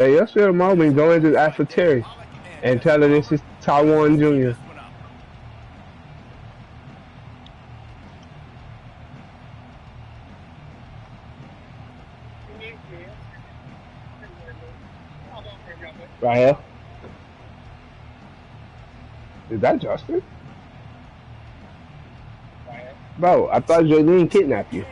Hey, yesterday tomorrow we go into ask for Terry and tell her this is Taiwan Jr. Right here. Is that Justin? Bro, I thought Jolene kidnapped you.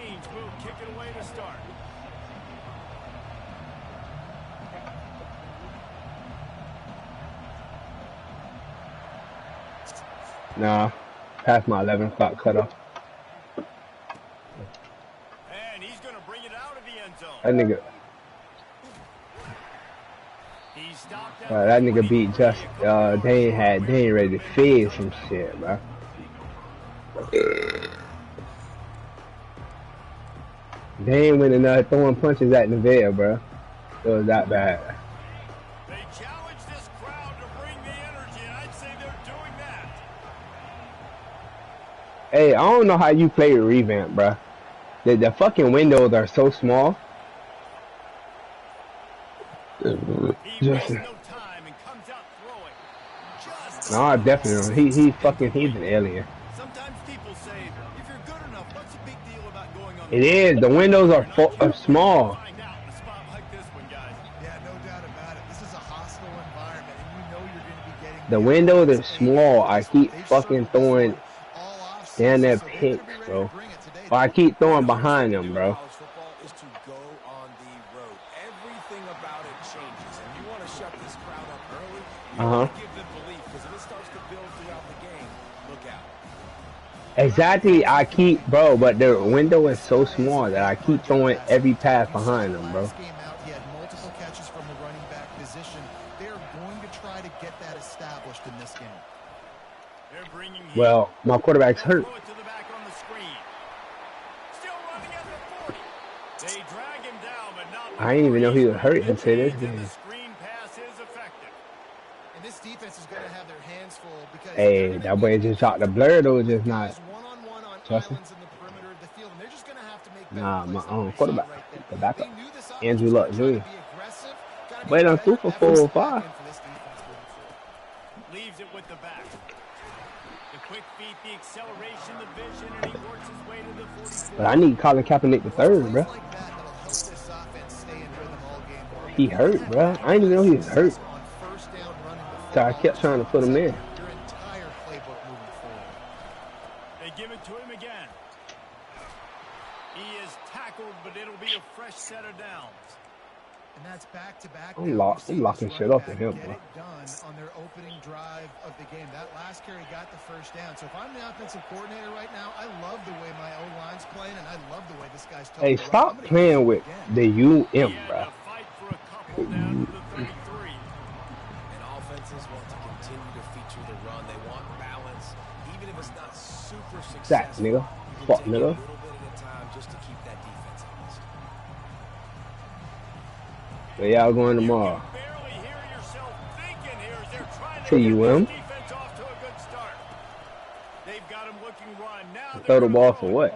Nah, past my 11 o'clock cutoff. And he's gonna bring it out of the end zone. That nigga. That nigga beat just they ain't ready to feed some shit, bro. They ain't winning throwing punches at Nevada, bro. It was that bad. They challenge this crowd to bring the energy, and I'd say they're doing that. Hey, I don't know how you play a revamp, bro. The fucking windows are so small. Justin. No, definitely. He's an alien. Sometimes people say, if you're good enough, what's the big deal about going on? It is. The windows are small. Yeah, no doubt about it. This is a hostile environment, and you know you're going to be getting the windows are small. I keep fucking throwing down their picks, bro. Or I keep throwing behind them, bro. Exactly, I keep, bro, but the window is so small that I keep throwing every pass behind them, bro. He had multiple catches from the running back position. They're going to try to get that established in this game. Well, my quarterback's hurt. I didn't even know he was hurt until this game. Hey, that boy just shot the blur though, just not. Justin? Nah, my own quarterback, the backup, Andrew Luck Jr. Wait on 2 for 4 or 5. Leaves it with the back. The quick feet, the acceleration, the vision, and he works his way to the 44. But I need Colin Kaepernick the third, bro. He hurt, bro. I didn't even know he was hurt. So I kept trying to put him in. They give it to him again. He is tackled, but it'll be a fresh set of downs. And that's back-to-back. I'm locking shit up with him, bro. Done on their opening drive of the game. That last carry got the first down. So if I'm the offensive coordinator right now, I love the way my O-line's playing, and I love the way this guy's Hey, stop playing with the UM, bro. And offenses want to continue to feature the run. They want balance, even if it's not super successful. That nigga, fuck nigga. A little bit at a time just to keep that defense honest. Where y'all going tomorrow? To UM. Throw the ball for what?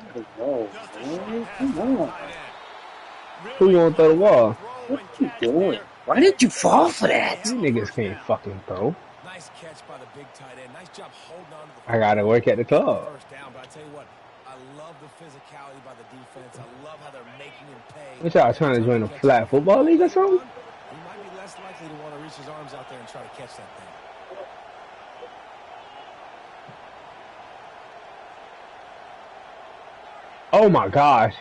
Who you want to throw the ball? What you doing? Why did you fall for that? You niggas can't fucking throw. Nice catch by the big tight end. Nice job holding on to the I gotta work at the club. first down, but I tell you what, I love the physicality by the defense. I love how they're making him pay. What y'all trying to join a flag football league or something? He might be less likely to want to reach his arms out there and try to catch that thing. Oh my gosh.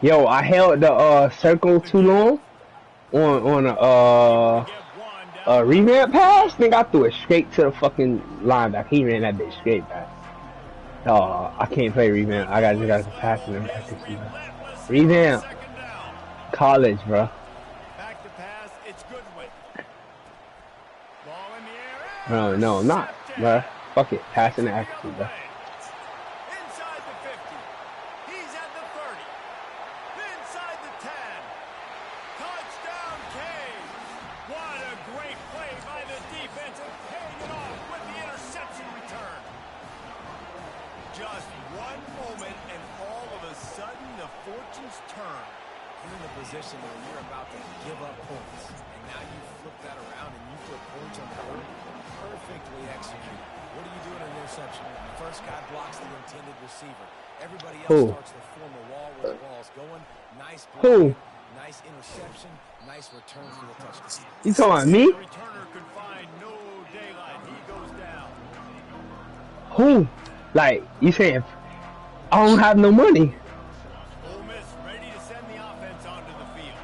Yo, I held the circle too long on a revamp pass. Think I threw it straight to the fucking linebacker. He ran that bitch straight back. I can't play revamp. I gotta pass him. Revamp. College, bro. Back to pass, it's Goodwin. Ball in the air. No, I'm not, bro. Fuck it. Passing the accuracy, bro. Inside the 50. He's at the 30. Inside the 10. Touchdown, Cage. What a great play by the defense and paying it off with the interception return. Just one moment and all of a sudden the fortunes turn. you're in the position where you're about to give up points, and now you flip that around and you put points on the board, perfectly executed. What do you do in an interception? The first guy blocks the intended receiver. Everybody else starts to form a wall where the ball's going. Nice blocking, nice interception, nice return for the touchdown. You talking about me? The returner could find no daylight. He goes down. Who? Like, you saying I don't have no money? Ole Miss ready to send the offense onto the field.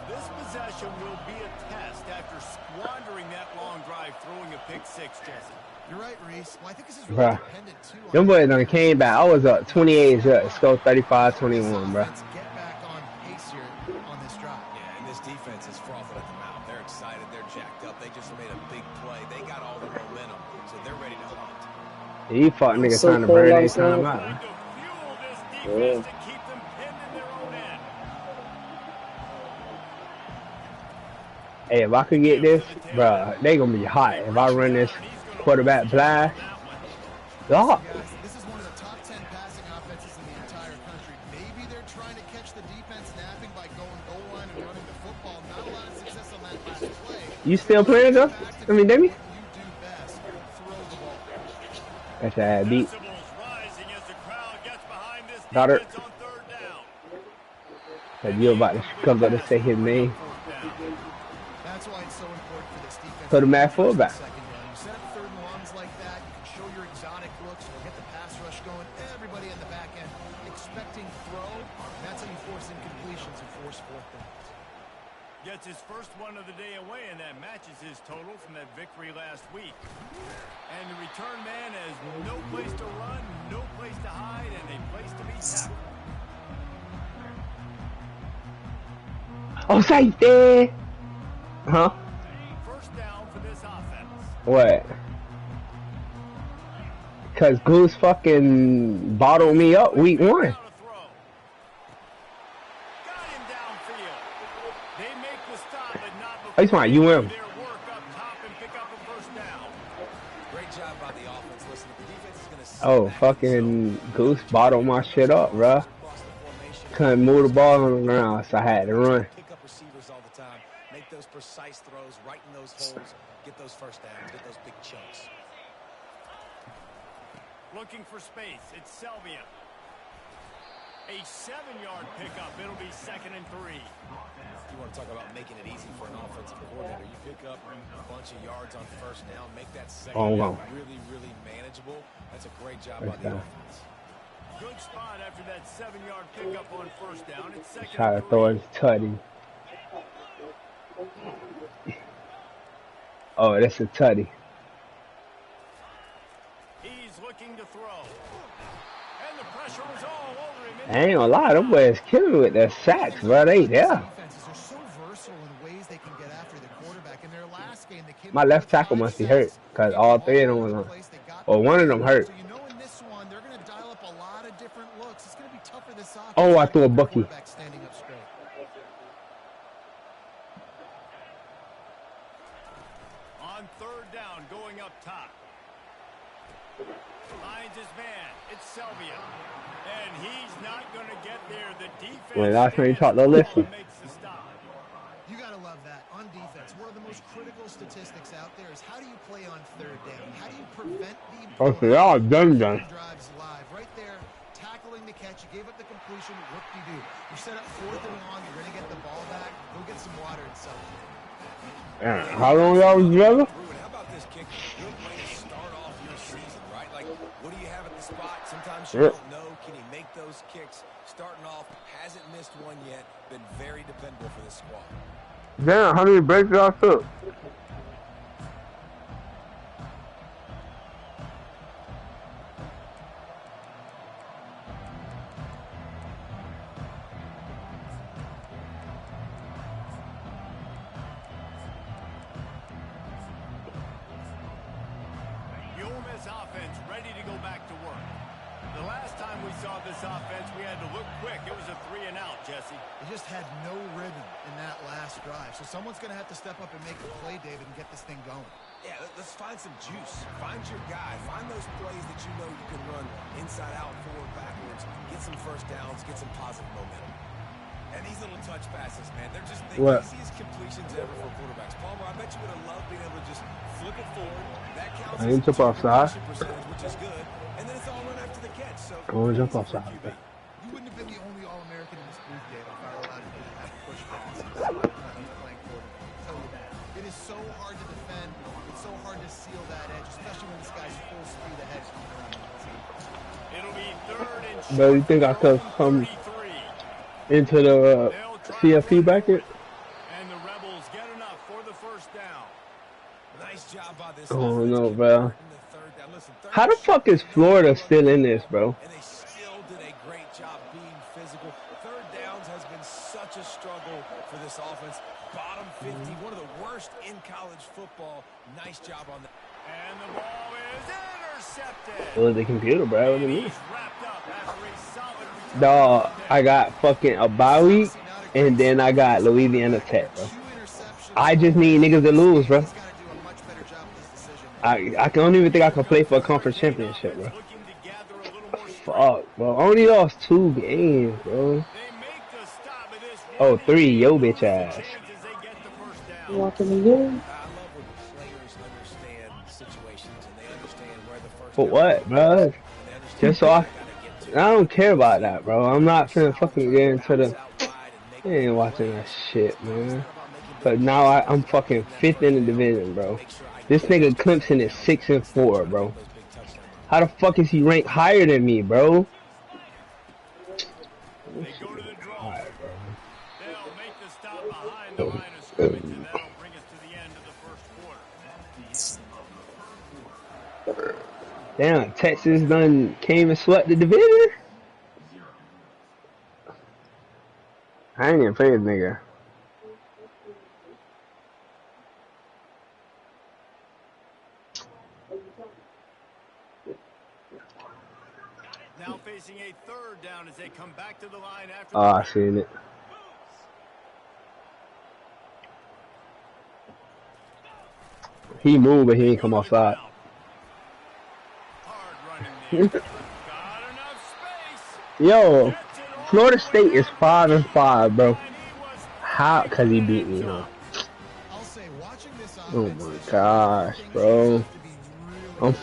This possession will be a test after squandering that long drive, throwing a pick six, Jesse. You're right, Reese. Well, I think this is really dependent, too. Them boys done came back. I was up 28 up. Score 35-21, bro. Get back on pace here on this drive. Yeah, and this defense is frothing at the mouth. They're excited. They're jacked up. They just made a big play. They got all the momentum, so they're ready to hunt. You fuck niggas trying to burn their time out. Trying to fuel this defense to keep them pinned in their own end. Hey, if I could get this, bro, they gonna be hot. If I run this quarterback blast, Guys, this is one of the top 10 passing offenses in the entire country. Maybe they're trying to catch the defense napping by going goal line and running the football. Not a lot of success on that last play. you still playing though? I mean, Demi? You do best. Throw the ball. That's a beat. Decibels rising as the crowd gets behind this Got her. defense on third down. That you about to come up to say his name. That's why it's so important for this defense. Put him at fullback. Second down. You set up third and longs like that. You can show your exotic looks. You'll get the pass rush going. Everybody in the back end expecting throw. That's how you force incompletions and force fourth downs. Gets his first one of the day away, and that matches his total from that victory last week. And the return man has no place to run, no place to hide, and a place to be tackled. Oh, safety! Huh? First down for this offense. What? Because Goose fucking bottled me up week 1. Got him downfield. They make the stop, but not before Oh, he's fine. UM. their work up top and pick up a first down. Great job by the offense. Listen, the defense is going to Oh, fucking Goose bottled my shit up, bruh. Couldn't move the ball on the ground, so I had to run. Pick up receivers all the time. Make those precise throws, right in those holes. Get those first downs. Get those big chunks. Looking for space. It's Selvia. A 7-yard pickup. It'll be 2nd and 3. You want to talk about making it easy for an offensive coordinator. You pick up a bunch of yards on first down. Make that second down really, really manageable. That's a great job by the offense. Good spot after that 7-yard pickup on first down. It's 2nd Try to and 3. throw his tutty. Oh, that's a tutty. He's looking to throw. And the pressure was all over him. I ain't gonna lie, them boys killing me with their sacks, bro. They there. Defenses are so versatile in ways they can get after the quarterback. In their last game, they came My left tackle must be hurt, because all 3 of them was on. Or one of them hurt. So you know in this one, they're going to dial up a lot of different looks. It's going to be tough for this offense. Oh, I threw a bucky. Standing up straight. On third down, going up top. Finds his man. It's Selvia. And he's not going to get there. The defense When last time you talked to listen. makes the stop. You got to love that. On defense, one of the most critical statistics out there is how do you play on third down? How do you prevent the Okay, y'all done. drives live? Right there, tackling the catch. You gave up the completion. What do? You set up 4th and long. You're going to get the ball back. Go get some water and sell it. How long y'all was together? Ruben, how about this kick? Good way to start off your season, right? Like, what do you have at the spot? Sometimes you don't know. Can he make those kicks? Starting off, hasn't missed one yet. Been very dependable for this squad. Damn, how many breaks y'all took? The Ole Miss offense ready to go back to work. The last time we saw this offense, we had to look quick. It was a 3-and-out, Jesse. They just had no rhythm in that last drive. So someone's going to have to step up and make a play, David, and get this thing going. Yeah, let's find some juice. Find your guy. Find those plays that you know you can run inside out, forward, backwards. Get some first downs. Get some positive momentum. And these little touch passes, man, they're just the What? easiest completions ever for quarterbacks. Palmer, I bet you would have loved being able to just flip it forward. That counts I as didn't jump two offside. completion percentage, which is good. And then it's all run after the catch. So I want to jump easy for a offside. QB. Bro. You wouldn't have been the only All-American in this booth, Dave, if I were allowed to do that push passes when he's playing quarterback. I'll tell you that. It is so hard to defend. It's so hard to seal that edge, especially when this guy's full speed ahead coming around the team. It'll be third and Bro, you short think I from could their come own 33. into the They'll try to CFP run bracket? for it. And the Rebels get enough for the first down. Nice job by this Oh offense no, getting bro. in the third down. Listen, third How the and fuck short, is Florida still in this, bro? and they still did a great job being physical. Third downs has been such a struggle for this offense. Bottom 50, one of the worst in college football. Nice job on that. And the ball is intercepted. It was the computer, bro. It wasn't me. He's wrapped up after a solid return. Dog, I got fucking a bye week, and then I got Louisiana Tech, bro. I just need niggas to lose, bro. He's got to do a much better job with this decision. I don't even think I can play for a conference championship, bro. Looking to gather a little more strength. Fuck, bro. I only lost 2 games, bro. They make the stop of this Oh, one. 3, yo bitch ass. Chances they get the first down. Walking the game. I love when players understand situations and they understand where the first For down what, is. bro? And they understand Just so where I they gotta get to. don't care about that, bro. I'm not finna fucking get into the. Bounce out wide and make I ain't big watching that plays. shit, It's man. not about making But big now plays. I'm fucking 5th in the division, bro. Make sure I This get nigga Clemson is 6-4, bro. How the fuck is he ranked higher than me, bro? They go to the draw. Alright, bro. They'll make the stop behind the line of scrimmage, and that'll bring us to the end of the first quarter. Damn, Texas done came and swept the division? I ain't even playing nigga. Now facing a third down as they come back to the line after Oh, I seen it. He moved, but he ain't come outside. Hard running there. Got enough space. Yo, Gets it all Florida the State way is up. 5-5, bro. And he was How? Cause he beat me, huh? I'll say, watching this Oh offense my this year, gosh, things bro. have to be really I'm good.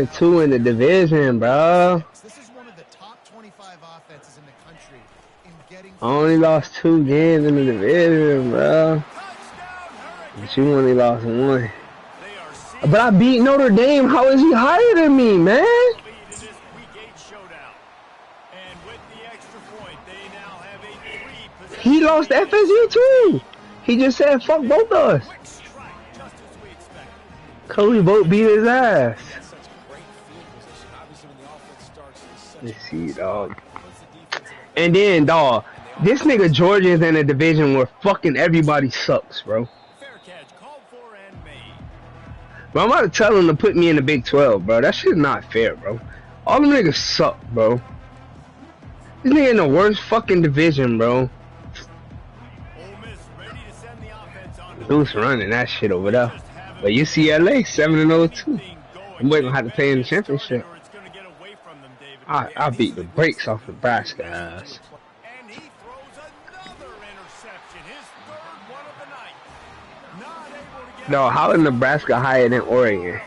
5-2 in the division, bro. This is one of the top 25 offenses in the country in getting. I only lost 2 games in the division, bro. touchdown Hurricane. But you only lost 1. They are seeing But I beat Notre Dame. How is he higher than me, man? the lead in this week 8 showdown. And with the extra point, they now have a 3-possession He lost lead. FSU too. He just said fuck both of us. Quick strike, just as we expected. Cody both beat his ass. That's such great field position. Obviously, when the offense starts, it's such Let's see, dog. puts the defense in a And then, dog, this nigga Georgia's in a division where fucking everybody sucks, bro. fair catch, called for and made. Bro, I'm about to tell him to put me in the Big 12, bro. That shit's not fair, bro. All them niggas suck, bro. This nigga in the worst fucking division, bro. Ole Miss ready to send the offense on. Goose running that shit over there. But UCLA 7-0 too. I'm waiting to have to play in the championship. I beat the brakes off Nebraska ass. And he throws another interception, his third one of the night. Not able to get No, how is Nebraska higher than Oregon? way to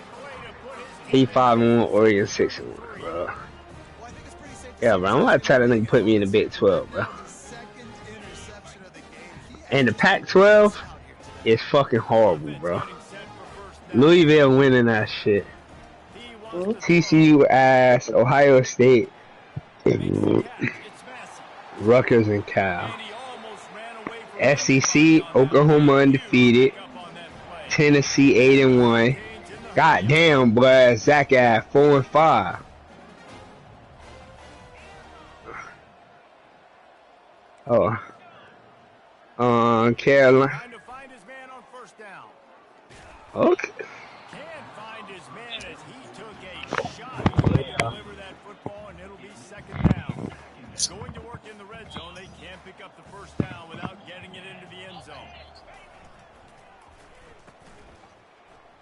put his He 5-1, Oregon 6-1, bro. Well, I think it's pretty safe to Yeah, say bro. I'm about to tell that nigga put me in the Big 12, bro. second interception of the game. And the Pac-12 is fucking horrible, bro. Louisville winning that shit. TCU ass, Ohio State, Rutgers and Cal. SEC, Oklahoma undefeated. Tennessee 8-1. Goddamn, boy, Zach at 4-5. Oh, Carolina. Trying to find his man on first down. Okay. Can't find his man as he took a shot. He's going to deliver that football, and it'll be second down. Going to work in the red zone. They can't pick up the first down without getting it into the end zone.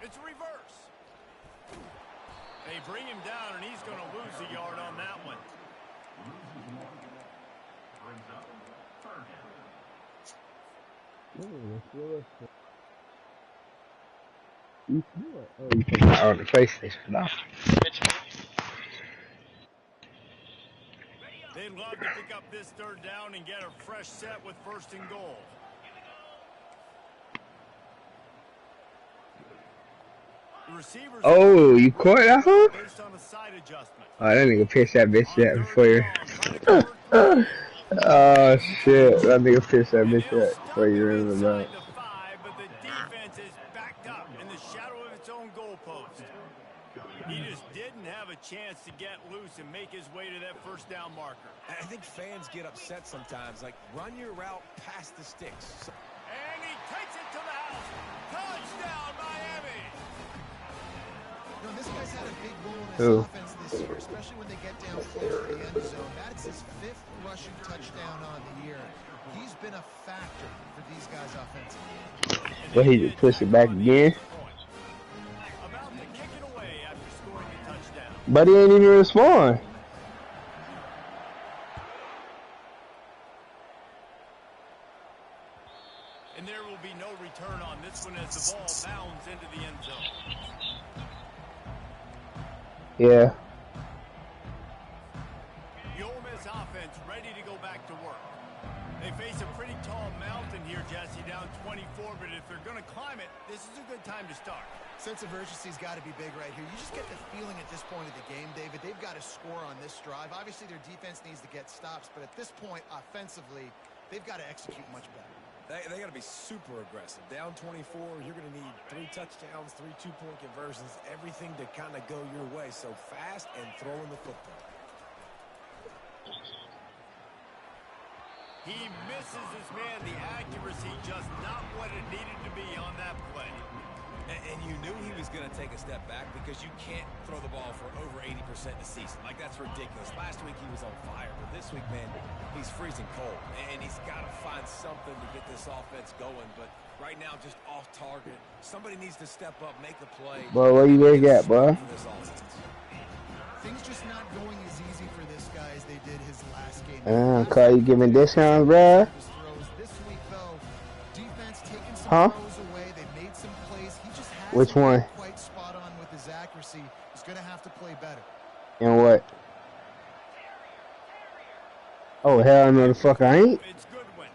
It's a reverse. They bring him down, and he's going to lose a yard on that one. You talking about on the PlayStation? No. They'd love to pick up this third down and get a fresh set with first and goal. The receivers Oh, you caught that huh? based on a side adjustment. Oh, that nigga pitched that bitch On out third before and you. long, trying to convert third. Oh shit, that nigga pitched that And bitch they'll out before stop you him ran the inside back. the 5, but the defense is backed up in the shadow of its own goalpost. He just didn't have a chance to get loose and make his way to that first down marker. I think fans get upset sometimes. Like, run your route past the sticks. And he takes it to the house. Touchdown, Miami. You know, this guy's had a big role in this Who? offense this year, especially when they get down close to the end zone. That's his 5th rushing touchdown on the year. He's been a factor for these guys offensively. But he just pushed it back again. About to kick it away after scoring the touchdown. But he ain't even respond. And there will be no return on this one as the ball bounds into the end zone. Yeah. The Ole Miss offense ready to go back to work. They face a pretty tall mountain here, Jesse, down 24, but if they're going to climb it, this is a good time to start. Sense of urgency's got to be big right here. You just get the feeling at this point of the game, David, they've got to score on this drive. Obviously, their defense needs to get stops, but at this point, offensively, they've got to execute much better. They got to be super aggressive. Down 24, you're going to need 3 touchdowns, 3 two-point conversions, everything to kind of go your way. So fast and throwing the football. He misses his man. The accuracy just not what it needed to be on that play. And you knew he was going to take a step back because you can't throw the ball for over 80% a season. Like, that's ridiculous. Last week he was on fire, but this week, man, he's freezing cold. And he's got to find something to get this offense going. But right now, just off target. Somebody needs to step up, make the play. Boy, where you work at, boy? Things just not going as easy for this guy as they did his last game. Call you giving discounts, bruh? This week, though, defense taking some Huh? throws away. They made some plays. He just hasn't Which one? been quite spot on with his accuracy. He's going to have to play better. And what? Oh, hell no, the fuck I ain't. It's Goodwin.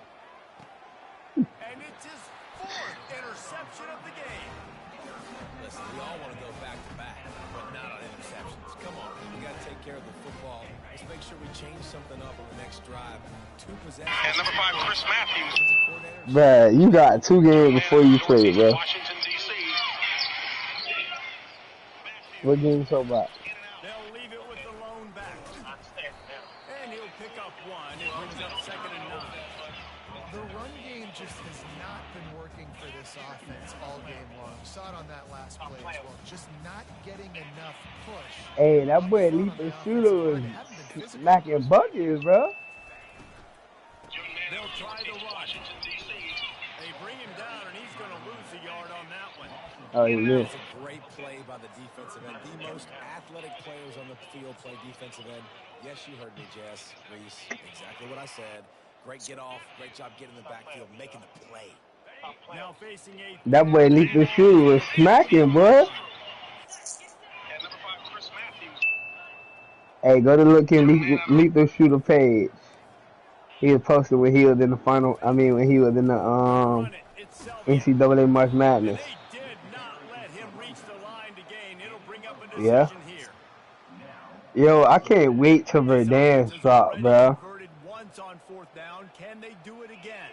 And it's his 4th interception of the game. Listen, we all want to go back-to-back, but not on interceptions. Come on, we got to take care of the football. Let's make sure we change something up on the next drive. 2 possessions. And number 5, Chris Matthews. Bruh, you got 2 games before you play, bro. Washington, D.C. What game you talking about? They'll leave it with the lone back. And he'll pick up 1. It brings up 2nd and 9. The run game just has not been working for this offense all game long. We saw it on that last play as well. Just not getting enough push. Hey, that boy Leaper Shooter was smacking buckets, bro. They'll try the run. They bring him down, and he's going to lose a yard on that one. Oh, he missed. That's a great play by the defensive end. The most athletic players on the field play defensive end. Yes, you heard me, Jess. Reese, exactly what I said. Great get off. Great job getting in the backfield, making the play. Now facing a That boy Leaper Shooter was smacking, bro. And number 5, Chris Matthews. Hey, go to look in Leaper Shooter page. He was posted when he was in the final. I mean, when he was in the run it itself. NCAA March Madness. They did not let him reach the line to gain. It'll bring up a decision Yeah. here. Yo, I can't wait till Verdansk drop, bro. Converted once on 4th down. Can they do it again?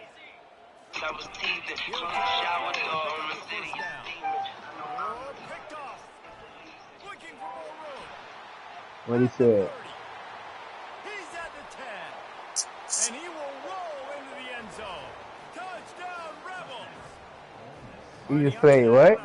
That was deep. The He'll shower pick dog. up the first down. Oh, picked off. Looking for more room. What he said. He's at the 10. And he will roll into the end zone. Touchdown, Rebels. He just played what?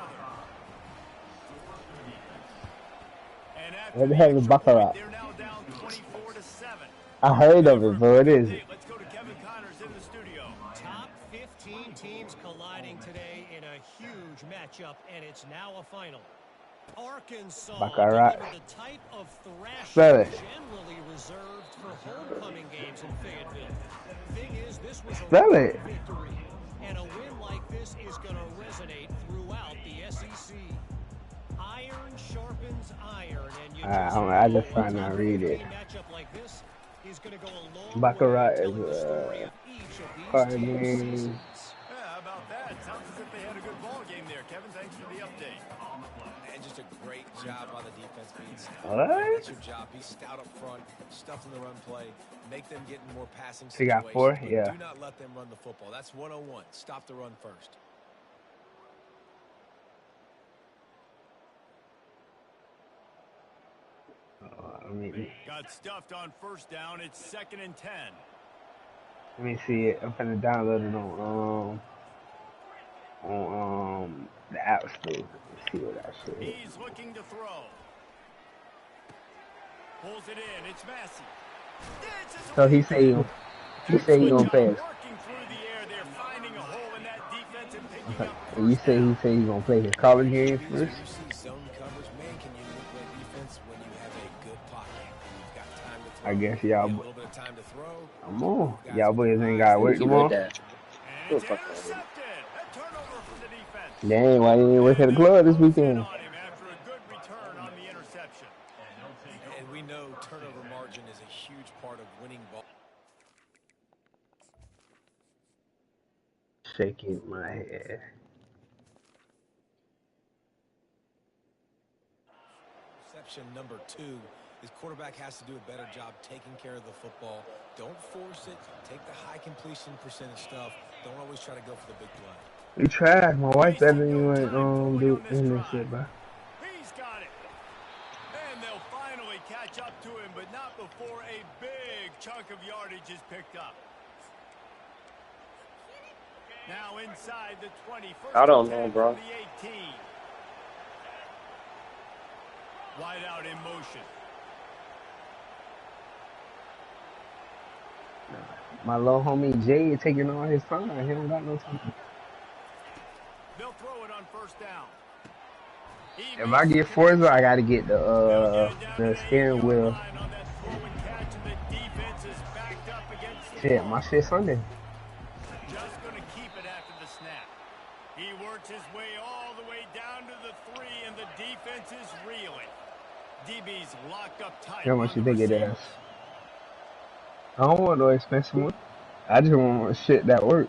And after What the hell is extra point, Baccarat? they're now down 24-7. I heard of it, but what is it? Let's go to Kevin Connors in the studio. Top 15 teams colliding today in a huge matchup, and it's now a final. Arkansas Baccarat. delivered the type of Spell thrashing it. generally reserved for homecoming games in Fayetteville. Thing is, this was a Spell it. victory. And a win like this is going to resonate throughout the SEC. Iron sharpens iron, and you just I just trying to read it. matchup like this is going to go a long Baccarat way is telling the story of each of these card teams' game. seasons. Yeah, how about that? Sounds as if they had a good ball game there, Kevin. Thanks for the update. And just a great job by the defense being stout. What? That's your job. Be stout up front, stuff in the run play, make them get in more passing She situations. got 4? But Yeah. do not let them run the football. That's 101. Stop the run first. Got stuffed on first down. It's 2nd and 10. Let me see it. I'm finna download it on the App Store. Let's see what that shit is. He's looking to throw. Pulls it in. It's Massey. So he say he gonna play it. Working through the air. They're finding a hole in that defense and picking up. You say he gonna play his college games first? You see zone coverage, man, can you play defense when you have a good pocket? You've got time to throw. I guess You have y'all. a little bit of time to throw. Come on, y'all boys ain't got work You read tomorrow. that. And it's intercepted. A turnover from the defense. Dang, why you ain't work at the club this weekend? On him after a good return on the interception. And we know turnover margin is a huge part of winning ball. Shaking my head. Interception number 2. His quarterback has to do a better job taking care of the football. Don't force it. Take the high completion percentage stuff. Don't always try to go for the big play. You tried. My wife better than you ain't do in this shit, bro. He's got it. And they'll finally catch up to him, but not before a big chunk of yardage is picked up. Now inside the 20. I don't know, bro. The 18. Wide out in motion. My little homie Jay is taking all his time. He don't got no time. They'll throw it on first down. If I get Forza, I gotta get the steering wheel. Shit, my shit Sunday. Just gonna keep it after the snap. He works his way all the way down to the 3, and the defense is reeling. DB's locked up tight. How much you think it is? I don't want no expensive one. I just want shit that work.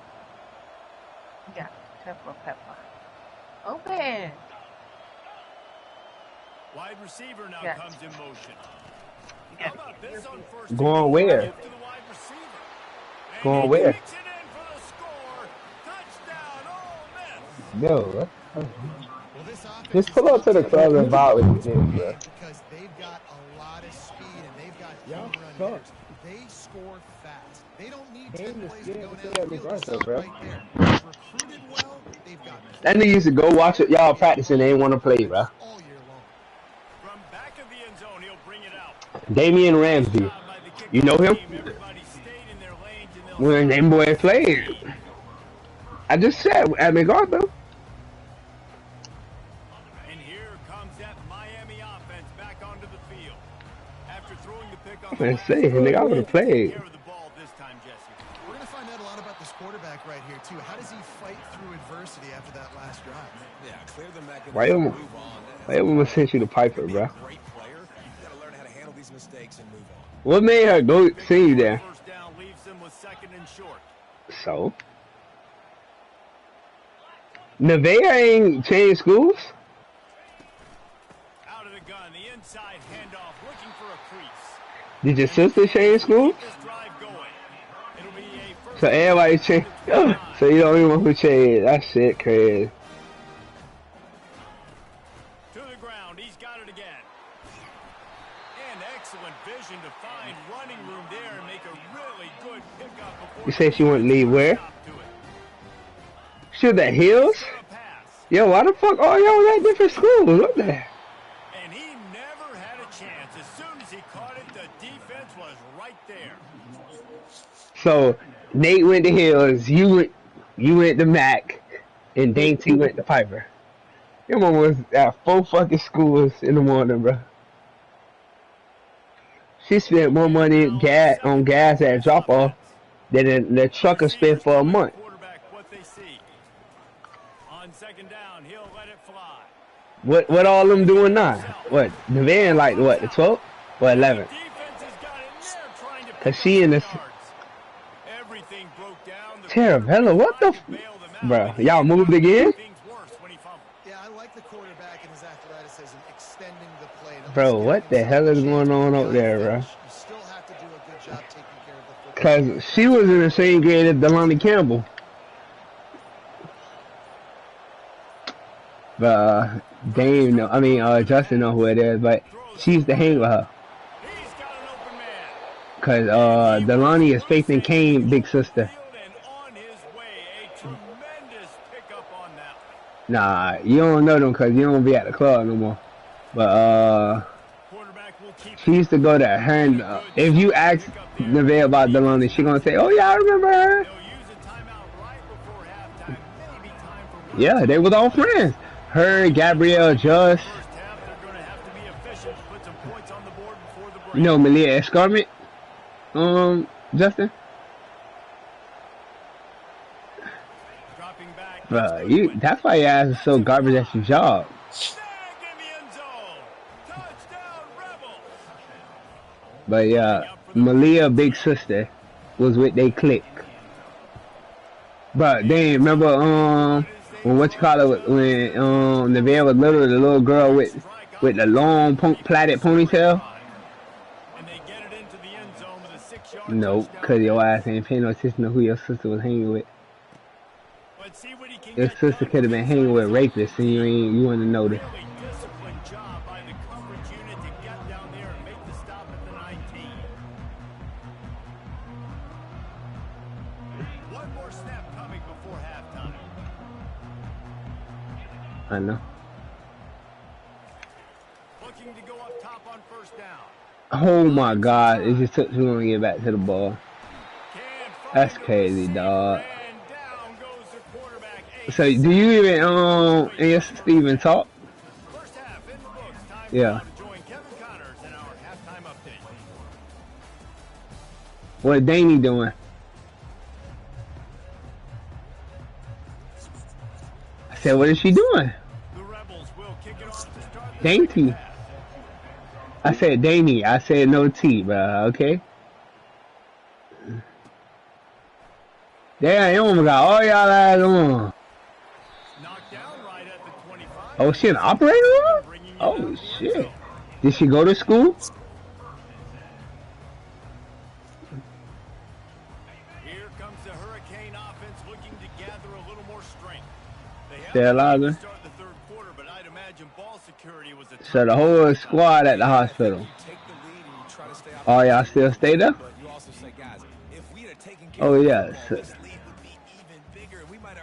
Yeah, pepper. Open. Wide receiver now Yeah. comes in motion. Yeah. How about this on first Going down? where? To the wide receiver. And Going he where? kicks it in for the score. Touchdown, Ole Miss. No, Well, this offense just is pull up to the tough club and to vibe with defend this, bro. because they've got a lot of speed and they've got Y'all home run suck. hitters. They score fast. They don't need Damn, 10 this plays to game go is down still the field. reverse, It's not bro. right there. They've recruited well. They've got That nigga used to go watch it, y'all practicing. They ain't want to play, bro. all year long. From back of the end zone, he'll bring it out. Damian Ramsey. Job by the kickoff You know him? team. Everybody stayed in their lanes, and they'll When them boys played. I just said at MacArthur. And here comes that Miami offense back onto the field. After throwing the pick on Man, the say, nigga, I would've played. Care of the ball this time, Jesse. We're going to find out a lot about this quarterback right here, too. How does he fight through adversity after that last drive? Yeah, clear the mechanism. Why you move on. why you gonna send you to Piper, Be bro? a great player. You got to learn how to handle these mistakes and move on. What made her go see you there? First down leaves them with 2nd and short. So? Nevaeh ain't changed schools? Out of the gun, the inside handoff, looking for a crease. Did your sister change schools? Keep this drive going. It'll be a first So everybody changed. So you don't even know who changed. That shit crazy. to the ground. He's got it again. And excellent vision to find running room there and make a really good pickup before You say she wouldn't leave where? stop to it. Shoot that Hills? For a pass. Yo, why the fuck all y'all at different schools? What the? And he never had a chance. As soon as he caught it, the defense was right there. So Nate went to Hills, you went to Mac, and Dainty went to Piper. Your mom was at 4 fucking schools in the morning, bro. She spent more money on gas at drop off than the trucker spent for a month. Quarterback, what they see. What all them doing now? What the van like what the 12th or 11th? Cause she in this Taravella. What the bro? Y'all moved again? Yeah, I like the quarterback and his athleticism extending the play. Bro, what the hell is going on up there, bro? You still have to do a good job taking care of the football. Cause she was in the same grade as Delani Campbell. But Dame, know, I mean, Justin know who it is, but she used to hang with her. Cause Delani is Faith and Kane big sister. Nah, you don't know them cause you don't be at the club no more. But she used to go there. Her and, if you ask Nevaeh about Delani, she gonna say, "Oh yeah, I remember her." Yeah, they was all friends. Her, Gabrielle, Just. You know Malia Escarment? Justin? Bro, that's why your ass is so garbage at your job. But yeah, Malia big sister was with they clique. But they remember when what you call it when Nevaeh was little, the little girl with the long plaited ponytail? Nope, cause your ass ain't paying no attention to who your sister was hanging with. Your sister could have been hanging with rapists and you wouldn't notice. I know. Looking to go up top on first down. Oh my God! It just took too long to get back to the ball. That's crazy, dog. So, do you even and your sister even talk? Yeah. What Danny doing? I said, what is she doing? Dainty. I said Danny. I said no T, bro. Okay. Damn, you almost got all y'all eyes on. Oh, she an operator? Oh shit. Did she go to school? Here comes the Hurricane offense looking to gather a little more strength. They have to start the third quarter, but I'd imagine ball security was a so the whole squad at the hospital. Oh, y'all still stay there? Oh yes.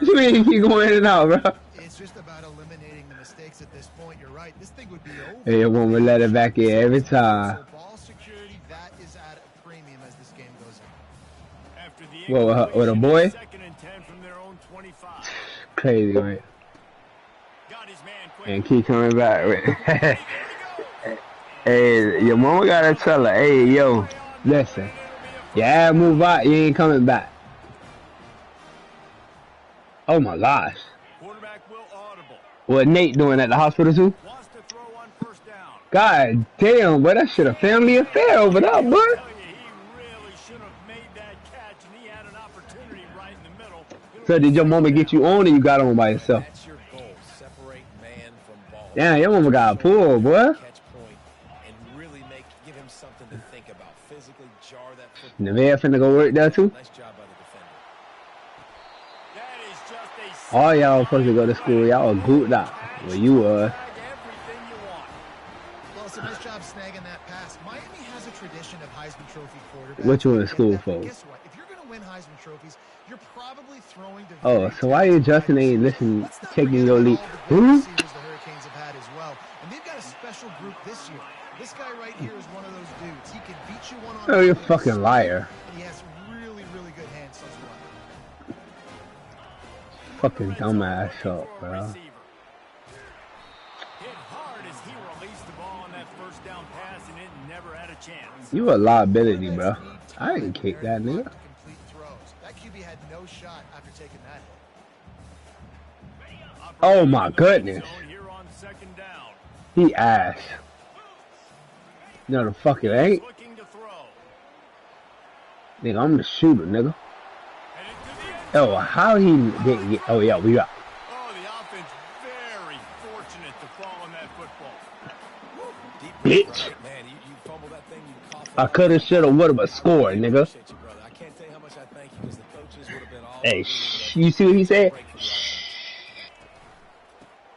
You mean keep going in and out, bro? It's just about eliminating the mistakes at this point. You're right. This thing would be over. Hey, you want me to let it back in every time. So ball security, that is at a premium as this game goes on. After the What, with a boy? Second and 10 from their own 25. Crazy, right? Got his man quick. And keep coming back. Hey, your mama gotta tell her, hey, yo, listen, yeah, move out, you ain't coming back. Oh my gosh. Quarterback will audible. What Nate doing at the hospital too? Wants to throw on first down. God damn, boy, that shit a family affair over there, boy. He really should have made that catch, and he had an opportunity right in the middle. So did your mama get you on or you got on by yourself? That's your goal. Separate man from ball. Damn, your mama got pulled, boy. Catch point and really give him something to think about. Physically jar that football. Nevaeh finna go work there too? Nice job by the defender. That is just a All y'all supposed to go to school, y'all were gooped out. Well, you was. everything you want. Well, it's a nice job snagging that pass. Miami has a tradition of Heisman Trophy quarterbacks. What you in school for? Guess what? If you're going to win Heisman trophies, you're probably throwing to Oh, so why you Justin ain't listen taking your lead? The Hurricanes have had as well. And they've got a special group this year. This guy right here is one of those dudes. He can beat you one-on-one. Oh, you're a fucking liar. And he has really, really good hands as well. Fucking dumbass shot, bro. Hit hard as he released the ball on that first down pass, and it never had a chance. You a liability, bro. I didn't kick that nigga. Complete throws. That QB had no shot after taking that hit. Oh my goodness. Here on second down. He ass. No, the fuck it ain't. Looking to throw. Nigga, I'm the shooter, nigga. Headed to the end Oh, zone. how he didn't get. Oh, yeah, we got. Oh, the offense very fortunate to fall on that football. Deep breath, Bitch. right? Man, you fumble that thing, you cough it I up. coulda, shoulda, woulda, but scored, nigga. Appreciate you, brother. I can't tell you how much I thank you because the coaches would have been all Hey, over shh. You see what he said? break for the offense.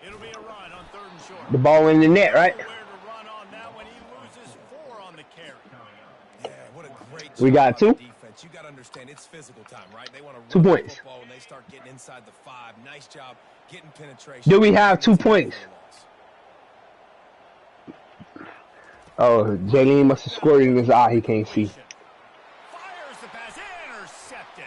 It'll be a run on 3rd and short. The ball in the net, right? Nowhere to run on that when he loses 4 on the carry. Yeah, what a great We job got by two? the defense. You got to understand, it's physical time, right? They want to 2 run the points. football when they start getting inside the 5. Nice job getting penetration. Do we have 2 points? Oh, Jaylene must have scored in his eye. He can't see. Fires the pass, intercepted.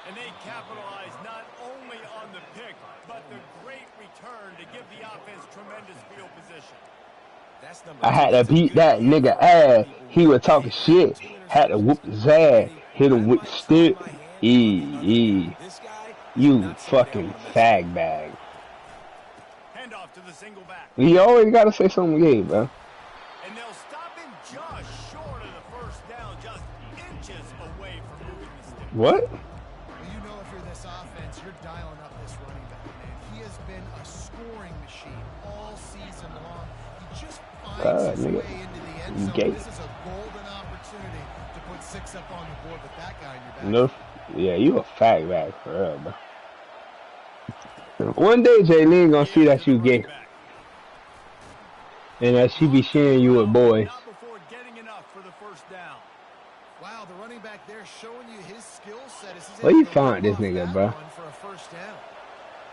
And they capitalize not only on the pick, but the great return to give the offense tremendous field position. That's number I had to beat that nigga ass. He was talking shit. Had to whoop his ass. Hit him with the stick. This guy, You fucking fag bag. Handoff to the single back. You always gotta say something gay, bro. And they'll stop him just short of the first down, just inches away from moving the stick. What? Well, you know, if you're this offense, you're dialing up this running back, man. He has been a scoring machine all season long. He just finds his nigga. way into the end You zone. gay. This is a golden opportunity to put 6 up on the board with that guy in your back. No. Yeah, you a fag bag for real, bro. One day Jaylene gonna see that you gay. And that she be sharing you with boys. Not before getting enough for the first down. Wow, the running back there showing you his skill set. As he's Where you able to find rip this off nigga, that bro? one for a first down.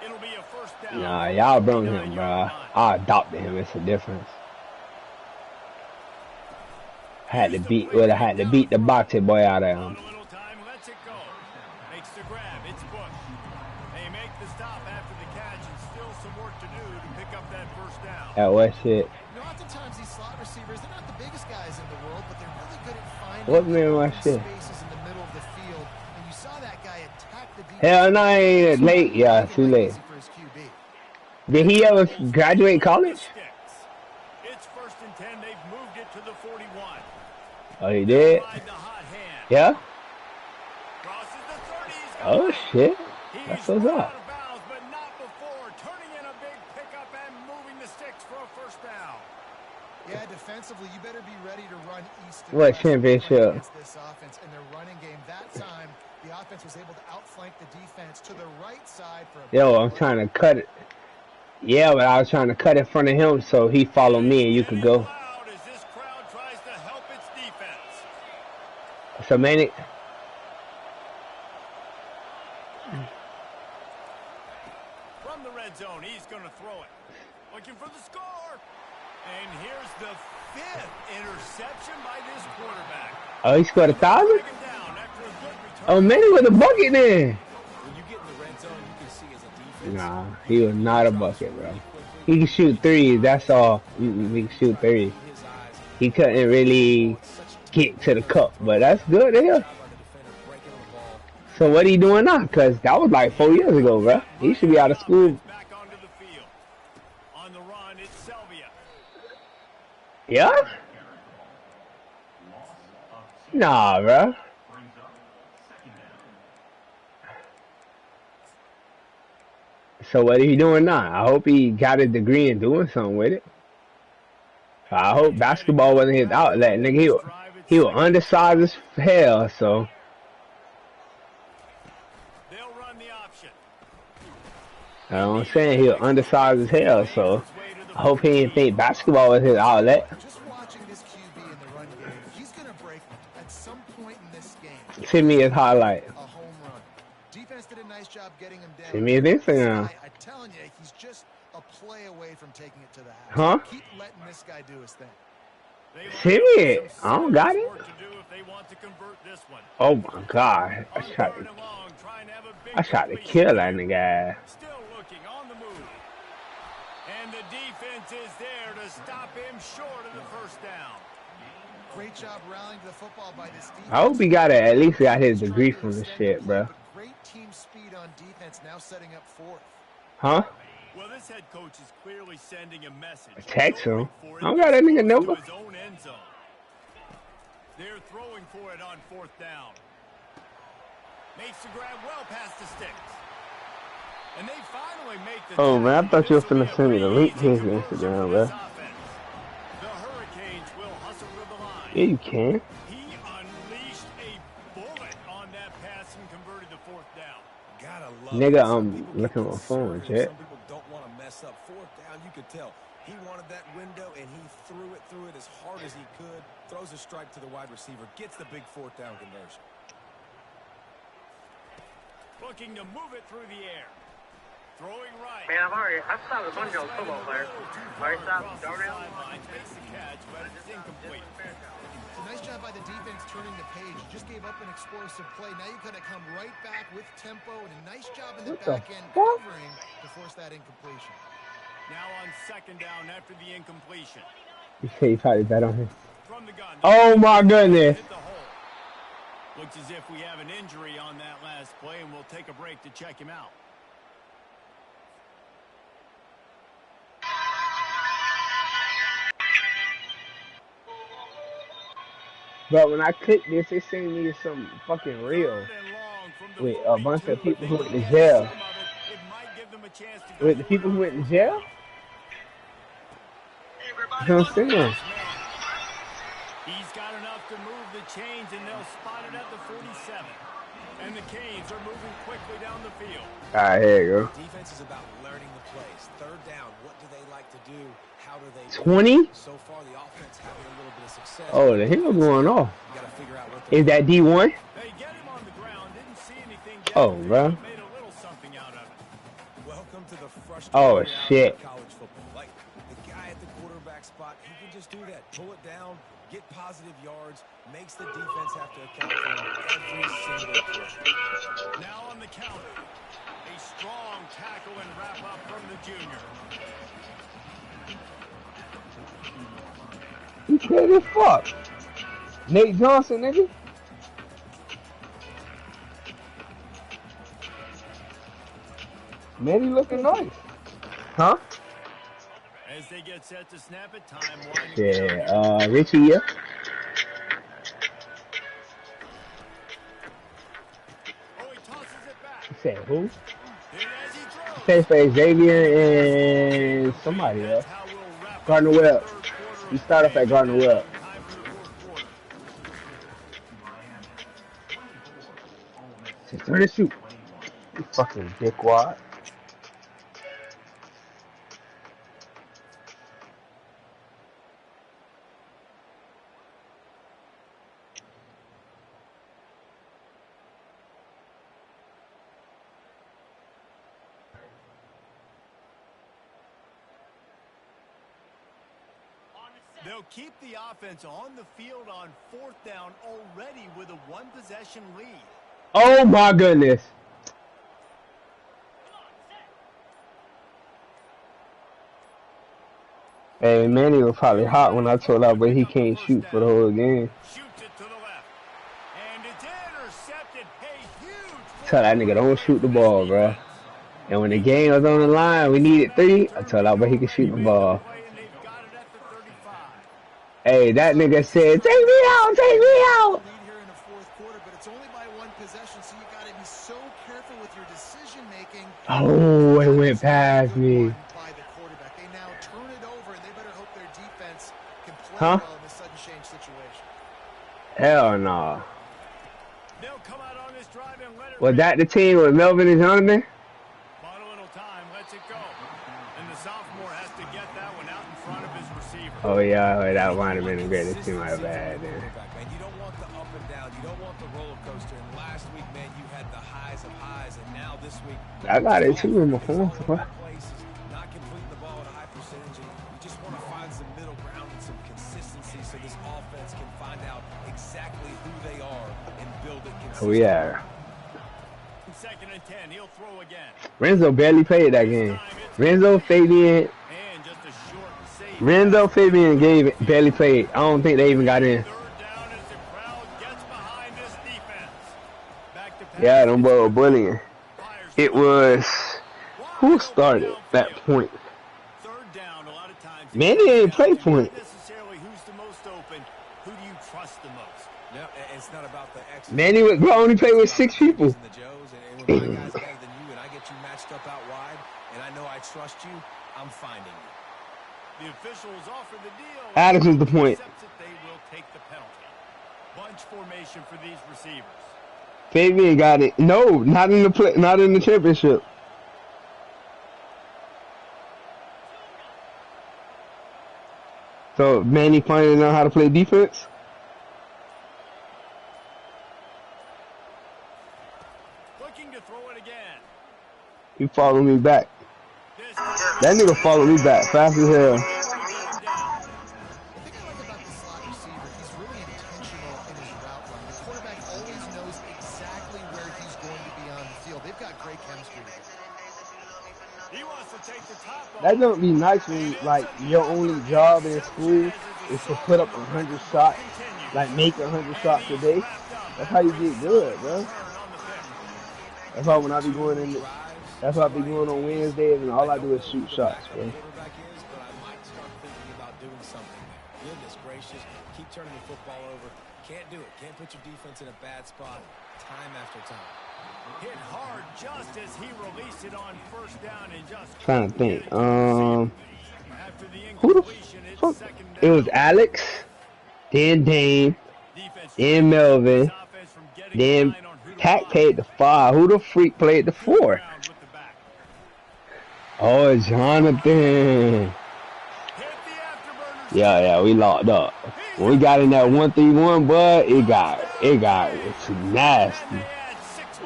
It'll be a first down. Nah, y'all brung him, bro. I adopted him. It's a difference. Would have had to beat the boxing boy out of him. On a little time, lets it go. Makes the grab. It's Bush. They make the stop after the catch, and still some work to do to pick up that first down. That was shit. You know, oftentimes these slot receivers, they're not the biggest guys in the world, but they're really good at finding What man was open shit? spaces in the middle of the field. And you saw that guy attack the defense. Hell no, I ain't late. Yeah, too late. Easy for his QB. Did he ever graduate college? It's 1st and 10. They've moved it to the 41. Oh, he did? Ride the hot hand. Yeah? Crosses the 30. He's got Oh, it. shit. He's That's what's run up. out of bounds, but not before turning in a big pickup and moving the sticks for a first down. Yeah, defensively, you better be ready to run east and What west championship? against this offense in their running game. That time, the offense was able to outflank the defense to the right side for a Yo, I'm trying to cut it. Yeah, but I was trying to cut in front of him so he follow me and you could go. Loud as this crowd tries to help its defense. So, man, From the red zone, he's going to throw it. Looking for the score. And here's the 5th interception by this quarterback. oh, he scored 1,000? Taken down after a good return. Oh, man, he was a bucket then. When you get in the red zone, you can see as a defense. Nah, he was not a bucket, bro. He can shoot threes, that's all. He can shoot threes. He couldn't really get to the cup, but that's good, yeah. So what he doing now? Because that was like 4 years ago, bro. He should be out of school. Back onto the field. On the run, it's Selvia. Yeah? Nah, bro. So what are he doing now? I hope he got a degree in doing something with it. I hope basketball wasn't his outlet, nigga. He was undersized as hell, so. They'll run the option. You know what I'm saying? He was undersized as hell, so. I hope he didn't think basketball was his outlet. Just watching this QB in the run game, he's going to break at some point in this game. Send me his highlight. A home run. Defense did a nice job getting him down. Send me his Instagram. I'm telling you, he's just a play away from taking it to the house. Huh? Keep letting this guy do his thing. Send me it. I don't got it. Work to do if they want to convert this one. Oh my god. I tried Third and long, trying to have a big to completion. kill that nigga. Still looking on the move. And the defense is there to stop him short of the first down. Great job rallying to the football by this defense. I hope he got it. At least got his degree from this shit, bro. Great team speed on defense, now setting up fourth. Huh? Well, this head coach is clearly sending a message. Text him. I don't got that nigga number. His own end zone. They're throwing for it on 4th down. Makes the grab well past the sticks. And they finally make the Oh man, I thought you were finna send me the link to his conversion Instagram, for bro. this offense. The Hurricanes will hustle to the line. Yeah, you can. He unleashed a bullet on that pass and converted to 4th down. Gotta love Nigga, it. Some I'm people looking get at my phone, conservative. Jet. Some people don't want to mess up 4th down. You could tell he wanted that window and he threw it as hard as he could. Throws a strike to the wide receiver, gets the big 4th down conversion. Looking to move it through the air. Throwing right. Man, I've stopped a bunch of football players. Already stopped Darnell. Makes the catch, but it's incomplete. It's a nice job by the defense turning the page. You just gave up an explosive play. Now you got to come right back with tempo and a nice job in the back end covering to force that incompletion. Now on 2nd down after the incompletion. You say you probably bet on him. From the gun. Oh my goodness. Hit the hole. Looks as if we have an injury on that last play, and we'll take a break to check him out. But when I clicked this, it seemed me something fucking real. With a bunch of people who went to jail. With the people who went to jail? You know what I'm saying? He's got enough to move the chains, and they'll spot it at the 47. And the Canes are moving quickly down the field. All right, here you go. Defense is about learning the plays. 3rd down, what do they like to do? How do they 20? So far, the offense having a little bit of success. Oh, the hell going off? You gotta figure out what Is that D1? They get him on the ground, didn't see anything. Oh, bro. Made a little something out of it. Welcome to the frustrating Oh, reality shit. of college football. Like, the guy at the quarterback spot, he can just do that. Pull it down, get positive yards, makes the defense have to account for him every single play. Now on the counter. A strong tackle and wrap up from the junior. You crazy as fuck. Nate Johnson, nigga. Man, he looking nice. Huh? As they get set to snap it, time winding Yeah, down. Richie, yeah. Oh, he tosses it back. You said who? And as he throws, Says for Xavier and somebody else. that's how we'll wrap up Gardner the Webb. third quarter You of start off at Gardner Webb. time for the 4th quarter. Just turn and shoot. You fucking dickwad. They'll keep the offense on the field on 4th down already with a 1-possession lead. Oh my goodness. Hey, Manny was probably hot when I told that, but he can't shoot for the whole game. Shoots it to the left. And it's intercepted. A huge Tell that nigga don't shoot the ball, bro. And when the game was on the line, we needed 3. I told that, but he could shoot the ball. play, and they've got it at the 35. Hey, that nigga said, "Take me out, take me out." Lead here in the 4th quarter, but it's only by 1 possession, so you got to be so careful with your decision making. Oh, it went past me. By the quarterback, they now turn it over, and they better hope their defense can play Huh? well in this sudden change situation. Hell no. They'll come out on this drive and let it Was rip. that the team with Melvin and Jonathan? Bought a little time, lets it go. And the sophomore has to get that one out in front of his receiver. Oh yeah, that might have been the greatest team I've had. Man, you don't want the up and down. You don't want the roller coaster. And last week, man, you had the highs of highs, and now this week, I got it too in my phone. places, not completing the ball at a high percentage. And you just want to find some middle ground and some consistency, so this offense can find out exactly who they are and build it Oh consistently. yeah. 2nd and 10, he'll throw again. Renzo barely played that game. Renzo, Fabian, And just a short save. Renzo, Fabian, and Gabe barely played. I don't think they even got in. 3rd down as the crowd gets behind this defense. Back to pass. Yeah, them boys were bullying. Fires It was Who started that point? Third down, a lot of times. Manny ain't play point. Not necessarily who's the most open. Who do you trust the most? No, it's not about the X. Manny would only play with 6 people. And when my guy's better than you and I get you matched up out wide and I know I trust you, I'm finding you. The officials offer the deal. Adams is the point. They will take the penalty. Bunch formation for these receivers. Fabian got it. No, not in the not in the championship. So Manny finally know how to play defense. Looking to throw it again. He followed me back. That nigga followed me back fast as hell. That don't be nice when like your only job in school is to put up 100 shots, like make 100 shots a day. That's how you get good, bro. That's why when I be going in, that's why I be going on Wednesdays and all I do is shoot shots, bro. Goodness gracious, keep turning the football over. Can't do it. Can't put your defense in a bad spot time after time. Hit hard just as he released it on first down and just Trying to think. Who the fuck? It was Alex, then Dame, then Melvin, then Pack played the 5. Who the freak played the 4? Oh, Jonathan. Yeah, we locked up. When we got in that 1-3-1, but it got it's nasty.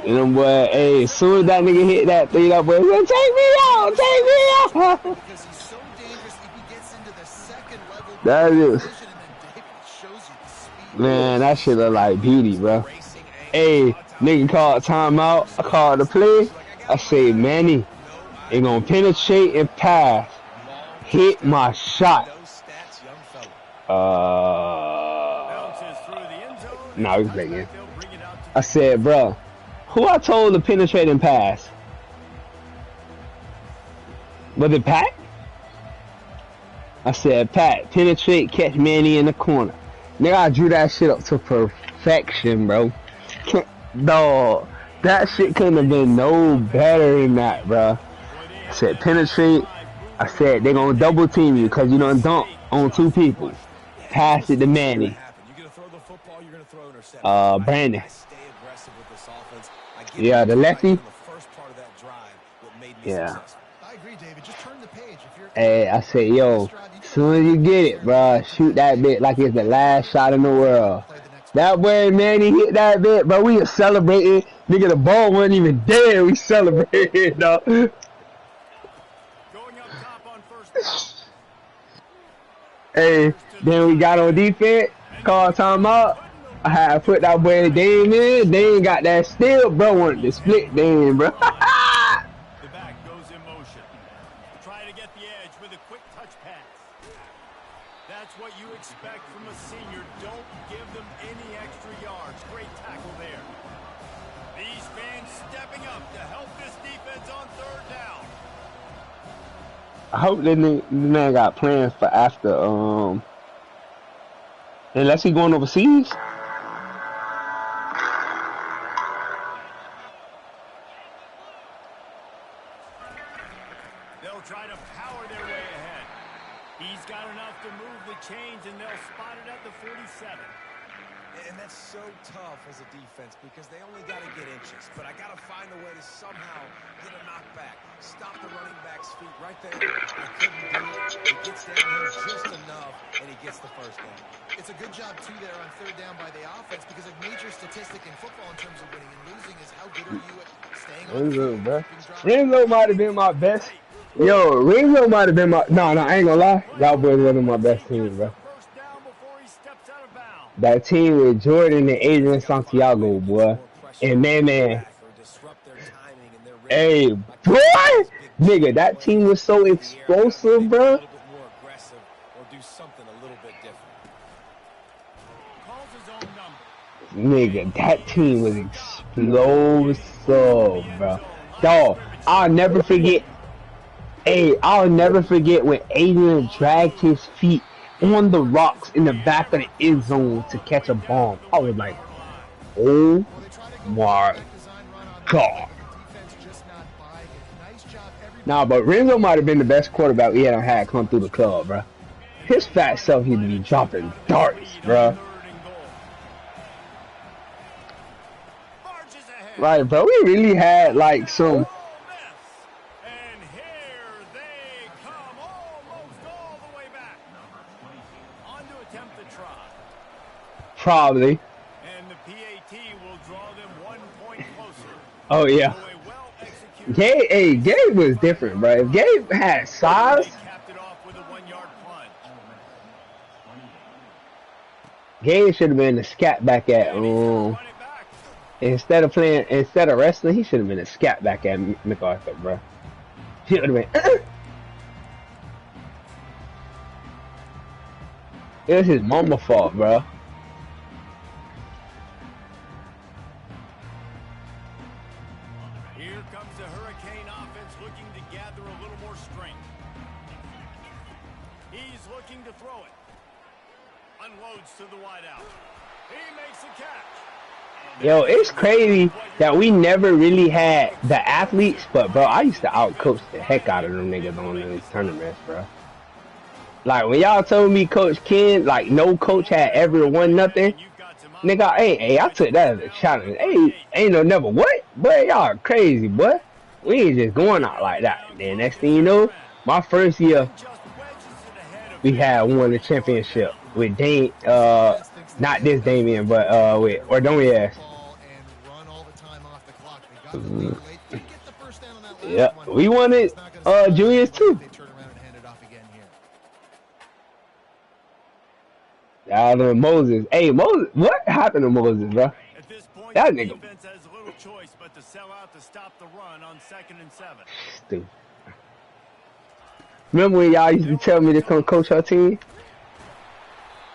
You know, boy, hey, as soon as that nigga hit that 3, that boy said, take me out. Because he's so dangerous if he gets into the second level. That is, And then David shows you the speed. man, that shit look like beauty, bro. Hey, nigga called timeout. I called the play. I say, Manny, they gonna penetrate and pass. Hit my shot. Nah, we can play again. I said, bro, who I told to penetrate and pass? Was it Pat? I said, Pat, penetrate, catch Manny in the corner. Nigga, I drew that shit up to perfection, bro. Dog, that shit couldn't have been no better than that, bro. I said, penetrate. I said, they gonna double team you because you done dunk on 2 people. Pass it to Manny. Brandon. Yeah, the lefty. Yeah. I agree, David. Just turn the page. Hey, I said, yo, as soon as you get it, bro, shoot that bit like it's the last shot in the world. That way, Manny hit that bit, bro. We was celebrating. Nigga, the ball wasn't even there. We celebrated, dog. Hey, then we got on defense, called timeout. I had to put that boy Dame in. Dame got that steal, bro. Wanted to split Dame, bro. The back goes in motion. Try to get the edge with a quick touch pass. That's what you expect from a senior. Don't give them any extra yards. Great tackle there. These fans stepping up to help this defense on third down. I hope that man got plans for after, unless he going overseas. They'll try to power their way ahead. He's got enough to move the chains, and they'll spot it at the 47. And that's so tough as a defense because they only got to get inches. But I got to find a way to somehow get a knockback. Stop the running back's feet right there. I couldn't do it. He gets down here just enough, and he gets the first down. It's a good job, too, there on third down by the offense because a major statistic in football in terms of winning and losing is how good are you at staying on the field. Bro. Renzo might have been my best. Yo, Renzo might have been my... No, I ain't gonna lie. Y'all boys wasn't my best team, bro. That team with Jordan and Adrian Santiago, boy. And man. Hey, boy! Nigga, that team was so explosive, bro. Nigga, that team was explosive, bro. Dog, I'll never forget Hey, I'll never forget when Adrian dragged his feet on the rocks in the back of the end zone to catch a bomb. I was like, oh Well, they try to go my quarterback design run on that play, god. but the defense just not buying it. Nice job, Nah, everybody. but Renzo might have been the best quarterback we ever had come through the club, bro. His fat self used to be dropping darts, bro. Like, bro, we really had like some. And here they come, almost all the way back. On to attempt the try. Probably. And the PAT will draw them 1 point closer. Oh yeah. So a well-executed Gabe, hey, Gabe was different, bro. If Gabe had size, they capped it off with a 1-yard plunge. Gabe should have been the scat back at And he's gonna run it back. instead of wrestling, he should have been a scat back at MacArthur, bro. He would have been. It was his mama's fault, bro. Here comes the Hurricane offense looking to gather a little more strength. He's looking to throw it. Unloads to the wideout. He makes a catch. Yo, it's crazy that we never really had the athletes, but bro, I used to outcoach the heck out of them niggas on those tournaments, bro. Like when y'all told me Coach Ken, like no coach had ever won nothing, nigga, hey, I took that as a challenge. Hey, ain't no never what? Boy, y'all crazy, boy. We ain't just going out like that. Then next thing you know, my first year, we had won the championship with Dame, not this Damien, but with Ordonez. Yeah, we won it, Julius too. Moses. Hey, Moses, what happened to Moses, bro? At this point, That the nigga. defense has little choice but to sell out to stop the run on 2nd and 7. Stupid. Remember when y'all used to tell me to come coach our team?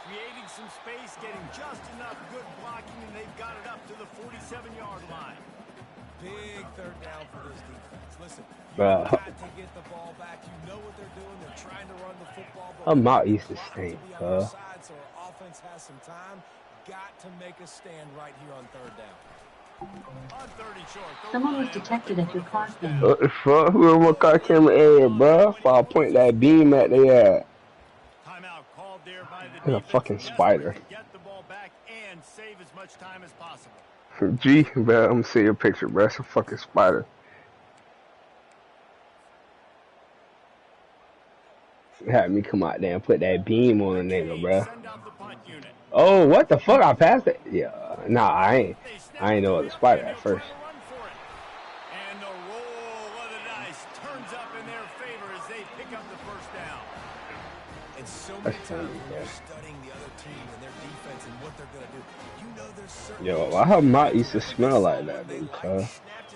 Creating some space, getting just enough good blocking, and they've got it up to the 47-yard line. Big third down for this defense. Listen, Bro. you got to get the ball back. You know what they're doing. They're trying to run the football. Her mouth used to stink, So our offense has some time. Got to make a stand right here on third down. On 30 short. Someone was detected at your car cam. What the fuck? Who my car camera area, bro? If I point that beam at their ass. Timeout called there by the It's a fucking spider. get the ball back and save as much time as possible. G, bro, I'm gonna see your picture, bro. It's a fucking spider. Had me come out there and put that beam on a nigga, bro. Oh, what the fuck? I passed it? Yeah, nah, I ain't know it was a spider at first. And the roll of the dice turns up in their favor as they pick up the first down. And so many times when you're studying the other team and their defense and what they're gonna do, you know there's certain. Yo, why her mouth used to smell like that, dude?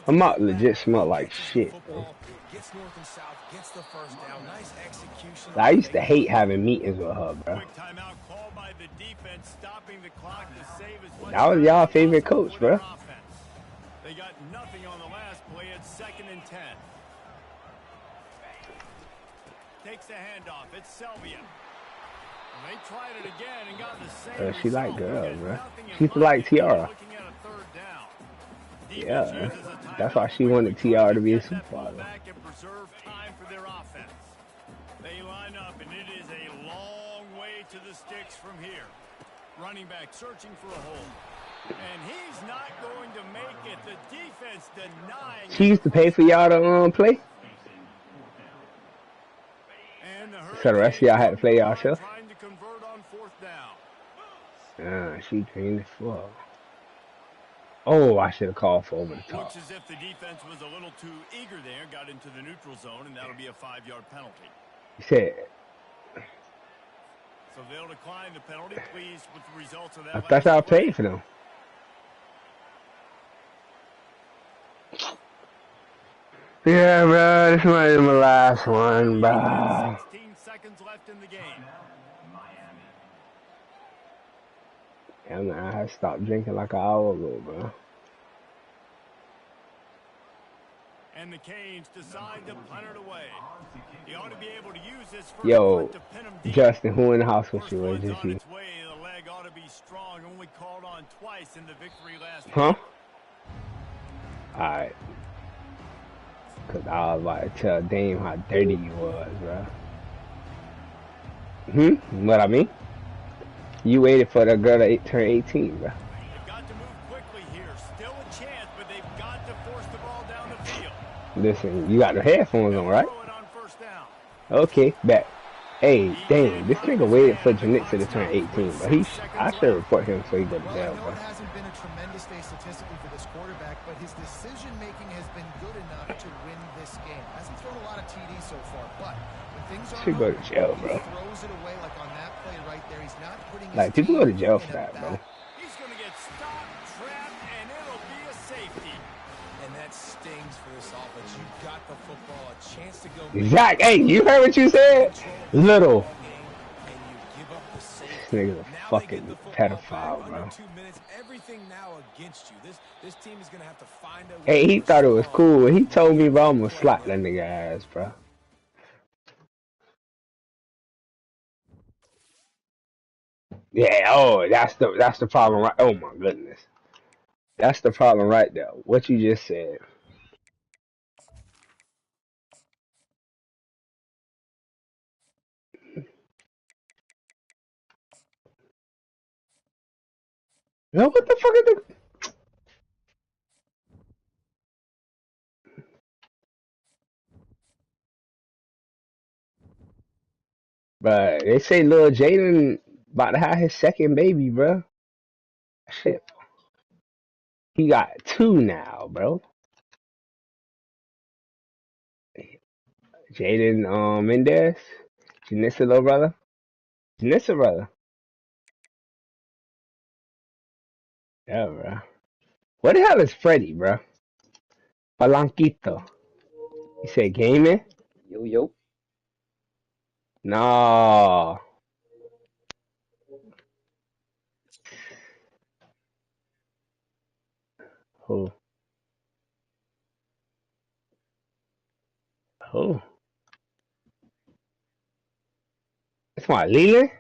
Her mouth legit smelled like shit, bro. Gets north and south, gets the first down. Nice execution. I used to hate having meetings with her, bro. Quick timeout called by the defense, stopping the clock to save as much. That was y'all favorite coach, bro. They got nothing on the last play. It's 2nd and 10. Takes the handoff. It's Selvia. And they tried it again and got the same. She like girls, bro. She used to like Tiara. Yeah, that's why she wanted Tiara to be a supervisor. They line up, and it is a long way to the sticks from here. Running back searching for a hole. And he's not going to make it. The defense denying. She used to pay for y'all to play? So the rest of y'all had to play y'all show? Trying to convert on 4th down. She green as fuck. Oh, I should have called for over the top. Looks as if the defense was a little too eager there, got into the neutral zone, and that'll be a 5-yard penalty. You said. So they'll decline the penalty. Pleased with the results of that. I thought y'all paid for them. Yeah, bro, this might be my last one, bro. 16 seconds left in the game. Yeah, man, I had to stop drinking like an hour ago, bro. And the Canes decide to punt it away. He ought to be able to use this first Yo, punt to pin him deep. Justin, who in the house with First you? Or one's just on you? its way. The leg ought to be strong. Only called on twice in the victory last Huh? week. Alright. Cause I was about to tell Dame how dirty you was, bro. What I mean? You waited for the girl to turn 18, bro. They've got to move quickly here. Still a chance, but they've got to force the ball down the field. Listen, you got the headphones on, right? Throw it on first down. Okay, bet. Hey, damn, this nigga waited for Janitza to turn 18, but I should report him so he go to Well, jail, I know bro. it hasn't been a tremendous day statistically for this quarterback, but his decision-making has been good enough to win this game. Hasn't thrown a lot of TDs so far, but when things are Should go to jail, bro. he throws it away like on that play right there. He's not putting his Like, people go to team jail in for a that, bro. bad He's going to get stopped, trapped, and it'll be a safety. And that stings for this offense. You got the football, a chance to go. Zach, hey, you heard what you said? Little. And you give up the safety. This nigga's a Now they get fucking the football back pedophile, under bro. 2 minutes. Everything now against you. This team is going to have to find a way. Hey, he to thought it was respond. cool. He told me, bro, I'm gonna slap that nigga ass, bro. Yeah, oh, that's the problem, right? Oh my goodness, that's the problem right there. What you just said. Yo, what the fuck is the? Bruh, they say Lil Jaden about to have his second baby, bro. Shit, he got two now, bro. Jaden, Mendez, Janissa little brother, Janissa brother. Yeah, bro. What the hell is Freddy, bro? Palanquito. You said gaming? Yo, yo. No. Who? Who? That's my Leland?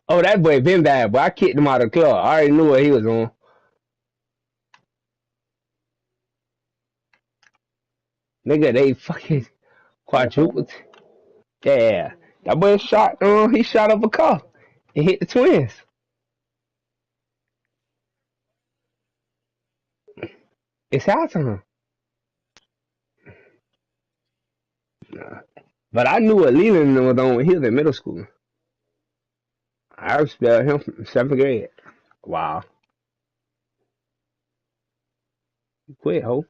Oh, that boy been bad, boy. I kicked him out of the club. I already knew what he was on. Nigga, they fucking quadrupled. Yeah. That boy shot, he shot up a car and hit the twins. It's halftime. Nah. But I knew what Leland was on when he was in middle school. I respect him from 7th grade. Wow. Quit, ho.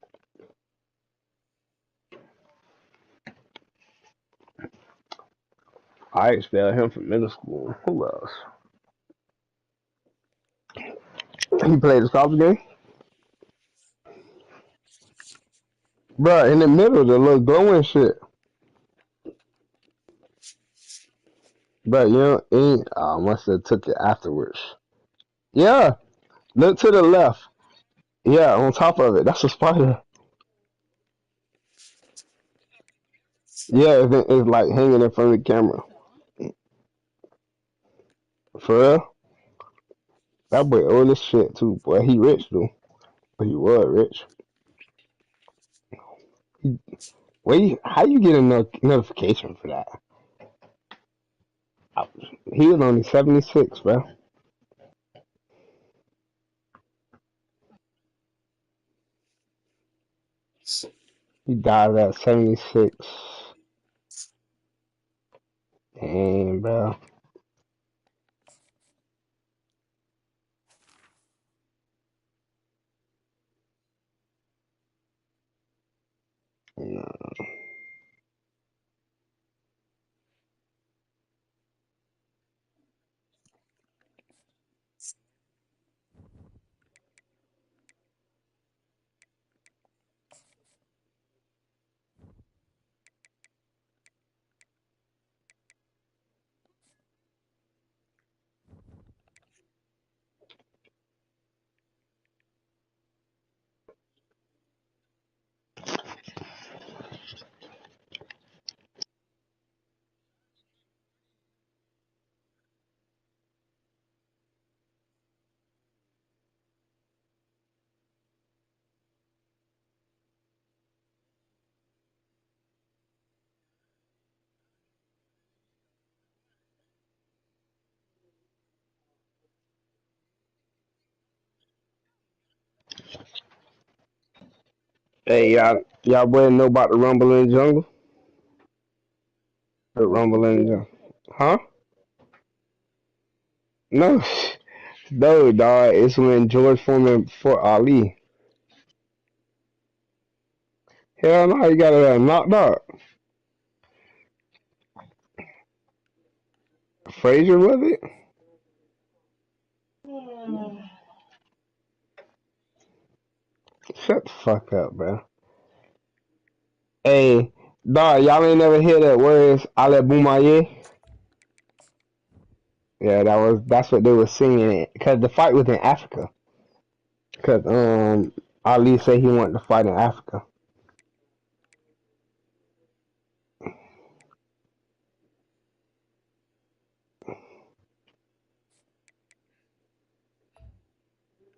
I expelled him from middle school. Who else? He played the soccer game? Bruh, in the middle, the little glowing shit. Bruh, you know, I must have took it afterwards. Yeah, look to the left. Yeah, on top of it. That's a spider. Yeah, it's like hanging in front of the camera. For real? That boy old as shit, too. Boy, he rich, though. But he was rich. He, how you get a notification for that? He was only 76, bro. He died at 76. Damn, bro. Hey, y'all boys know about the Rumble in the Jungle? The Rumble in the Jungle. Huh? No. No, dog. It's when George Foreman fought Ali. Hell no, he got knocked out. Frazier was it? Shut the fuck up, bro. Hey, dog, y'all ain't never hear that words Ale Boumaye? Yeah, that's what they were singing because the fight was in Africa. Cause Ali said he wanted to fight in Africa.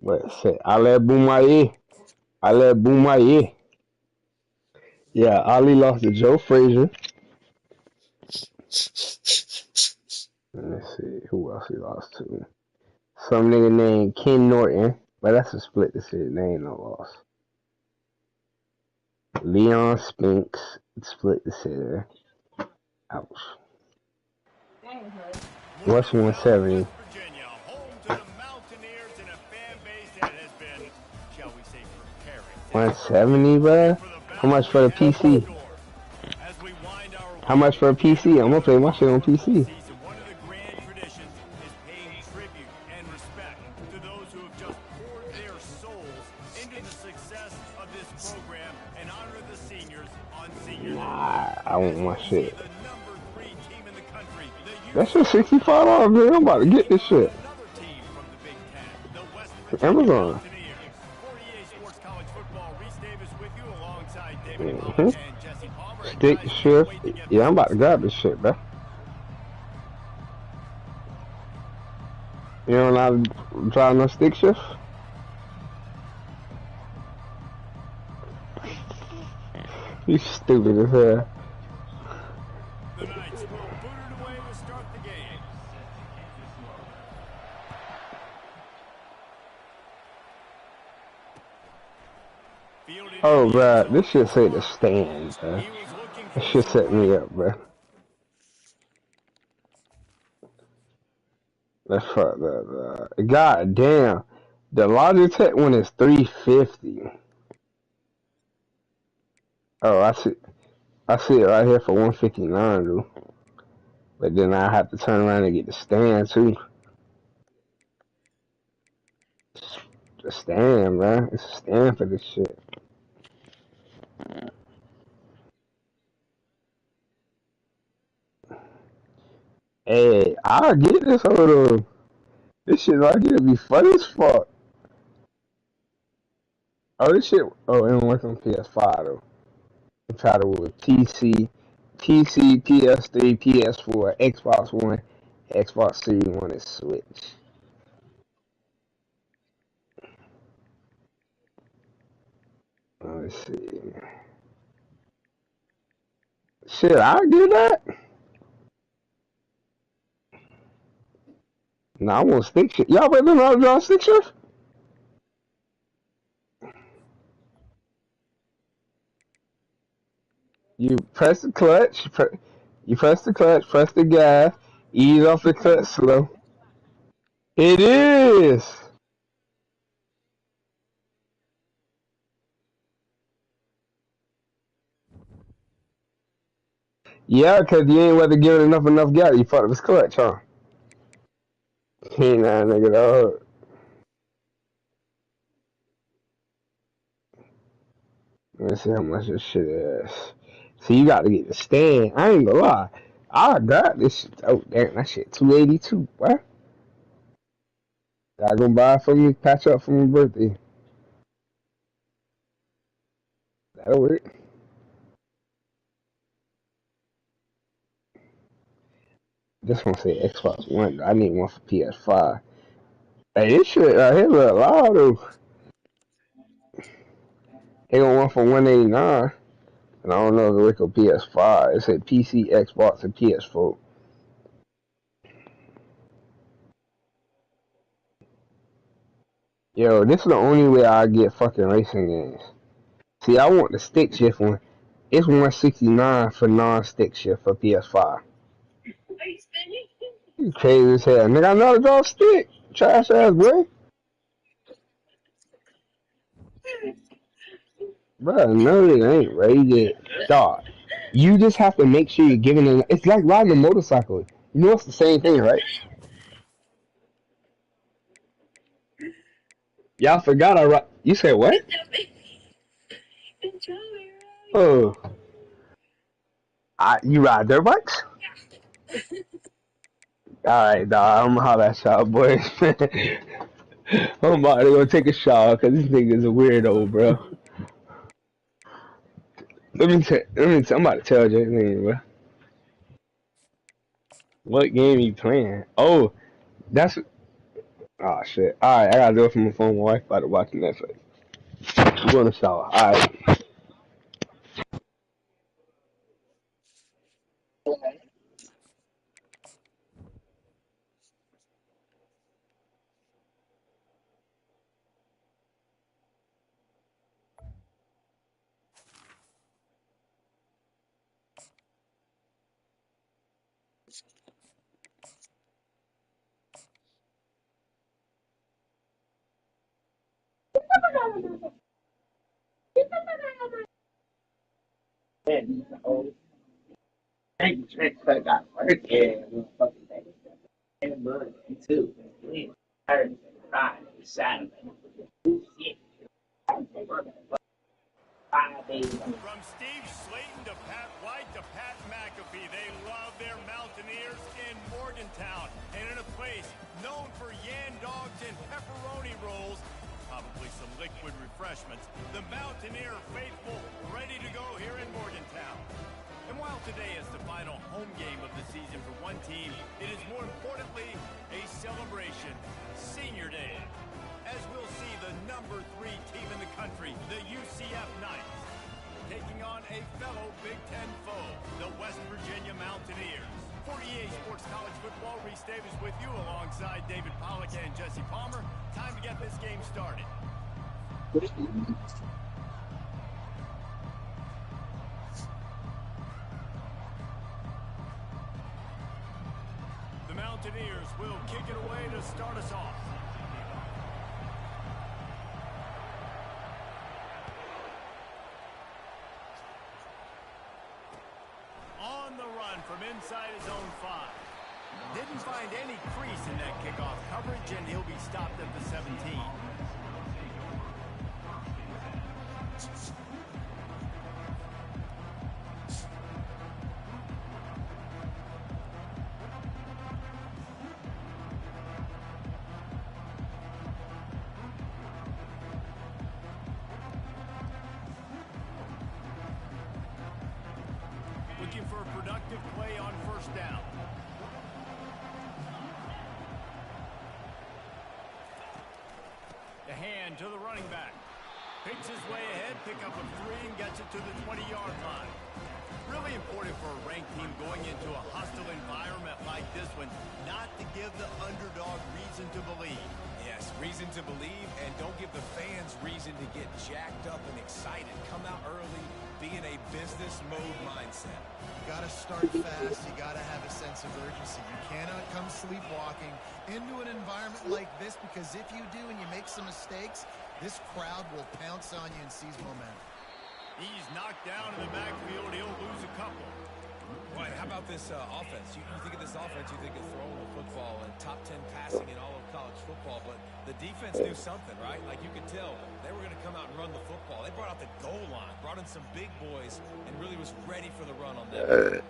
But say Ale Boumaye. Ale Boumaye. Yeah, Ali lost to Joe Frazier. Let's see who else he lost to. Some nigga named Ken Norton, but that's a split decision. They ain't no loss. Leon Spinks, split decision. Ouch. What's 170? West Virginia, home to the Mountaineers and a fan base that has been, shall we say, preparing. 170, bro? How much for the PC? As we wind our How much for a PC? I'm gonna play my shit on PC. one of the grand traditions is paying tribute and respect to those who have just poured their souls into the success of this program and honor the seniors on senior day. Nah, I want my shit. The number 3 team in the country, the That shit $65, man. I'm about to get this shit. another team from the Big Ten, the West Virginia Amazon. Mountaineers. 48 Sports College Football, Reese Davis with you alongside David and Jesse Palmer. Stick shift. Yeah, I'm about to grab this shit, bro. You don't know how to drive no stick shift? You stupid as hell. The Knights will boot it away to start the game. Oh, bro, this shit say the stand, bro. This shit set me up, bro. That's fucked up, bro. God damn. The Logitech one is $350. Oh, I see it right here for $159, dude. But then I have to turn around and get the stand too. The stand, bro. It's a stand for this shit. Hey, I'll get this over. This shit right here be fun as fuck. Oh, this shit. Oh, it don't work on PS5 though. Compatible with PC, PS3, PS4, Xbox One, Xbox Series One, and Switch. Let's see. Shit, I'll get that. Nah, I want stick shift. Y'all better know how to draw stick shift? You press the clutch, you press the clutch, press the gas, ease off the clutch slow. It is! Yeah, cause you ain't whether give it enough gas, you fucked up his clutch, huh? Ain't that nigga dog. Let me see how much this shit is. See, you got to get the stand. I ain't gonna lie. I got this shit. Oh, damn, that shit $282. What? Y'all gonna buy it for me, patch up for my birthday. That'll work. This one say Xbox One. I need one for PS5. Hey, this shit right here look loud though. They got one for $189. And I don't know if it work on PS5. It said PC, Xbox, and PS4. Yo, this is the only way I get fucking racing games. See, I want the stick shift one. It's 169 for non-stick shift for PS5. You crazy as hell. Nigga, I know how to draw a stick. Trash ass boy. Bro, no it ain't, bro. You get dog. You just have to make sure you're giving it. It's like riding a motorcycle. You know it's the same thing, right? Y'all forgot I ride. You said what? Oh, you ride dirt bikes? Alright, dog. I'm gonna holler at y'all, boys. I'm about to go take a shower because this nigga's a weirdo, bro. I'm about to tell Jay, bro. What game you playing? Oh, that's. Oh shit. Alright, I gotta do it from my phone. My wife about to watch Netflix. I'm going to shower. Alright. Thank you, I got work. Yeah, motherfucking thing. And Monday, too. Wednesday, Thursday, Friday, Saturday. Shit. 5 days. From Steve Slayton to Pat White to Pat McAfee, they love their Mountaineers in Morgantown. And in a place known for yan dogs and pepperoni rolls, probably some liquid refreshments, the Mountaineer faithful ready to go here in Morgantown. And while today is the final home game of the season for one team, it is more importantly a celebration, Senior Day, as we'll see the #3 team in the country, the UCF Knights, taking on a fellow Big Ten foe, the West Virginia Mountaineers. 48 Sports College Football, Reese Davis with you alongside David Pollack and Jesse Palmer. Time to get this game started. The Mountaineers will kick it away to start us off. On the run from inside his own 5. Didn't find any crease in that kickoff coverage, and he'll be stopped at the 17. Looking for a productive play on first down. The hand to the running back. Picks his way ahead, pick up a 3, and gets it to the 20-yard line. Really important for a ranked team going into a hostile environment like this one, not to give the underdog reason to believe. Yes, reason to believe, and don't give the fans reason to get jacked up and excited. Come out early, be in a business mode mindset. You got to start fast. You got to have a sense of urgency. You cannot come sleepwalking into an environment like this, because if you do and you make some mistakes, this crowd will pounce on you and seize momentum. He's knocked down in the backfield. He'll lose a couple. Boy, how about this offense? You think of this offense, you think of throwing the football and top 10 passing in all of college football, but the defense knew something, right? Like you could tell they were going to come out and run the football. They brought out the goal line, brought in some big boys, and really was ready for the run on them.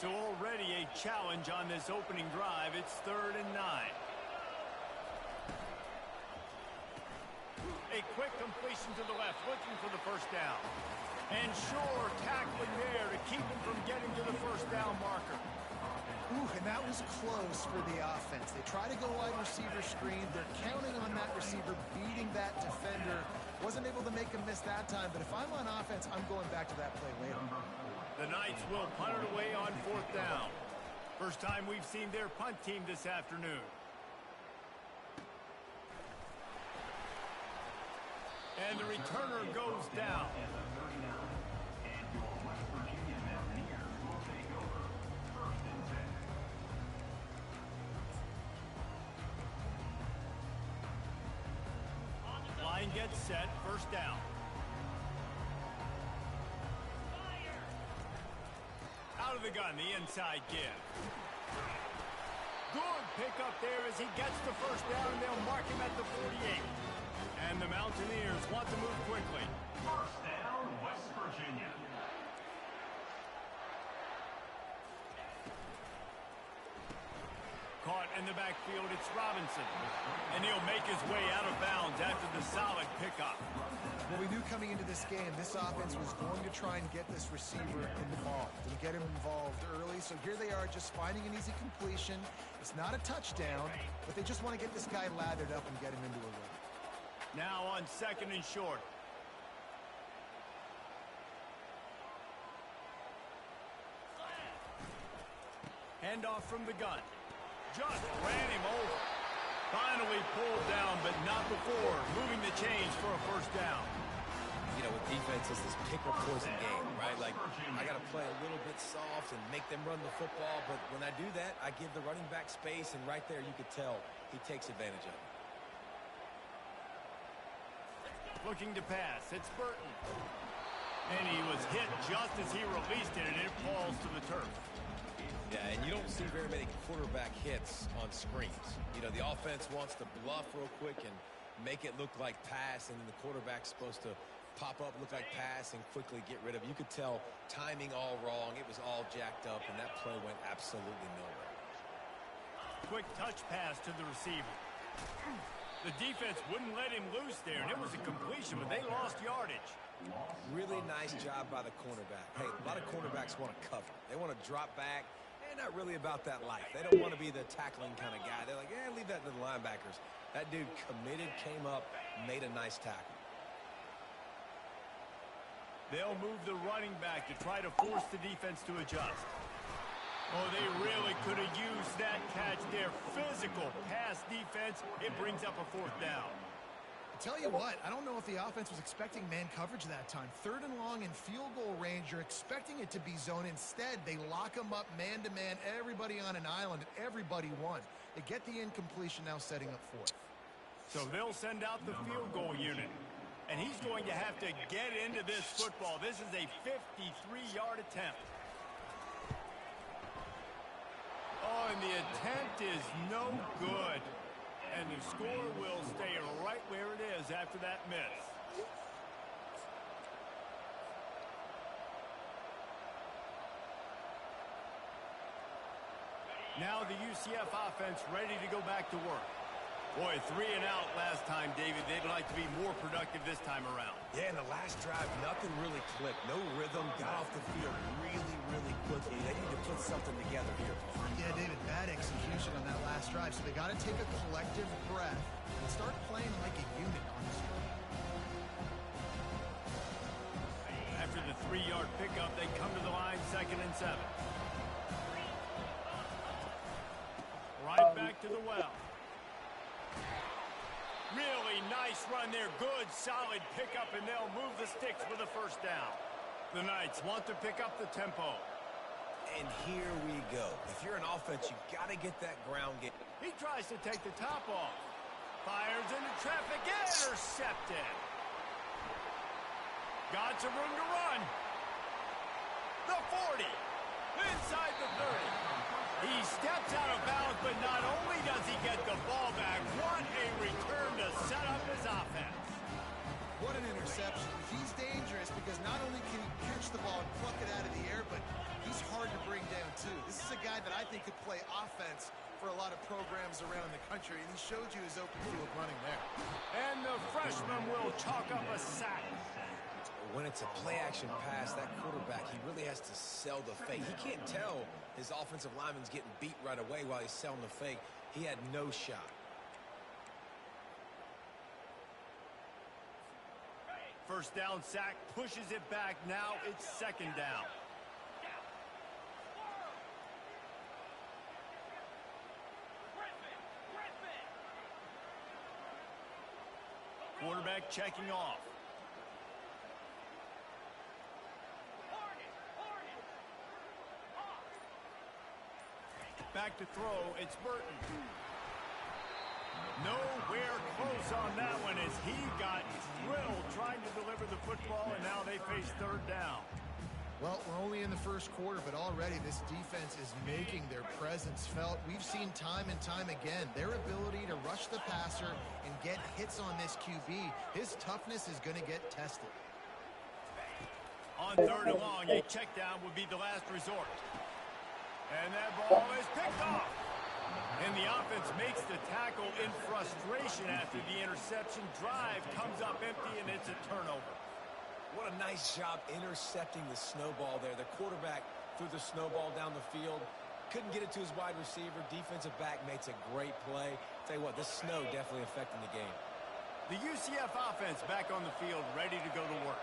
So already a challenge on this opening drive. It's 3rd and 9. A quick completion to the left, looking for the first down. And sure, tackling there to keep him from getting to the first down marker. Ooh, and that was close for the offense. They try to go wide receiver screen. They're counting on that receiver beating that defender. Wasn't able to make him miss that time, but if I'm on offense, I'm going back to that play later. The Knights will punt it away on 4th down. First time we've seen their punt team this afternoon. And the returner goes down. Line gets set, first down. Out of the gun, the inside give. Good pickup there as he gets the first down, and they'll mark him at the 48. And the Mountaineers want to move quickly. First down, West Virginia. Caught in the backfield, it's Robinson. And he'll make his way out of bounds after the solid pickup. Well, we knew coming into this game, this offense was going to try and get this receiver involved and get him involved early. So here they are just finding an easy completion. It's not a touchdown, but they just want to get this guy lathered up and get him into a rhythm. Now on second and short. Handoff from the gun. Just ran him over. Finally pulled down, but not before moving the chains for a first down. You know, with defense, it's this pick or poison game, right? Like, I got to play a little bit soft and make them run the football, but when I do that, I give the running back space, and right there you could tell he takes advantage of it. Looking to pass, it's Burton. And he was hit just as he released it, and it falls to the turf. Yeah, and you don't see very many quarterback hits on screens. You know, the offense wants to bluff real quick and make it look like pass, and then the quarterback's supposed to pop up, look like pass, and quickly get rid of it. You could tell timing all wrong. It was all jacked up, and that play went absolutely nowhere. Quick touch pass to the receiver. The defense wouldn't let him loose there, and it was a completion, but they lost yardage. Really nice job by the cornerback. Hey, a lot of cornerbacks want to cover. They want to drop back. They're not really about that life. They don't want to be the tackling kind of guy. They're like, yeah, leave that to the linebackers. That dude committed, came up, made a nice tackle. They'll move the running back to try to force the defense to adjust. Oh, they really could have used that catch there. Physical pass defense. It brings up a fourth down. I tell you what, I don't know if the offense was expecting man coverage that time. Third and long in field goal range, you're expecting it to be zone. Instead, they lock them up man-to-man, everybody on an island, and everybody won. They get the incompletion, now setting up fourth. So they'll send out the field goal unit. And he's going to have to get into this football. This is a 53-yard attempt. Oh, and the attempt is no good. And the score will stay right where it is after that miss. Now the UCF offense ready to go back to work. Boy, 3 and out last time, David. They'd like to be more productive this time around. Yeah, in the last drive, nothing really clicked. No rhythm, got off the field really, really quickly. They need to put something together here. Yeah, David, bad execution on that last drive. So they got to take a collective breath and start playing like a unit on this one. After the 3-yard pickup, they come to the line, 2nd and 7. Right back to the well. Really nice run there. Good, solid pickup, and they'll move the sticks for the first down. The Knights want to pick up the tempo. And here we go. If you're an offense, you got to get that ground game. He tries to take the top off. Fires into traffic. Intercepted. Got some room to run. The 40. Inside the 30. He steps out of bounds, but not only does he get the ball back, what a return to set up his offense. What an interception. He's dangerous because not only can he catch the ball and pluck it out of the air, but he's hard to bring down, too. This is a guy that I think could play offense for a lot of programs around the country, and he showed you his open field running there. And the freshman will chalk up a sack. When it's a play-action pass, that quarterback, he really has to sell the fake. He can't tell his offensive lineman's getting beat right away while he's selling the fake. He had no shot. First down sack, pushes it back. Now it's 2nd down. Quarterback quarterback checking off. Back to throw, it's Burton. Nowhere close on that one as he got drilled trying to deliver the football, and now they face third down. Well, we're only in the first quarter, but already this defense is making their presence felt. We've seen time and time again their ability to rush the passer and get hits on this QB. His toughness is going to get tested. On third and long, a check down would be the last resort. And that ball is picked off. And the offense makes the tackle in frustration after the interception. Drive comes up empty, and it's a turnover. What a nice job intercepting the snowball there. The quarterback threw the snowball down the field. Couldn't get it to his wide receiver. Defensive back makes a great play. Tell you what, this snow definitely affecting the game. The UCF offense back on the field, ready to go to work.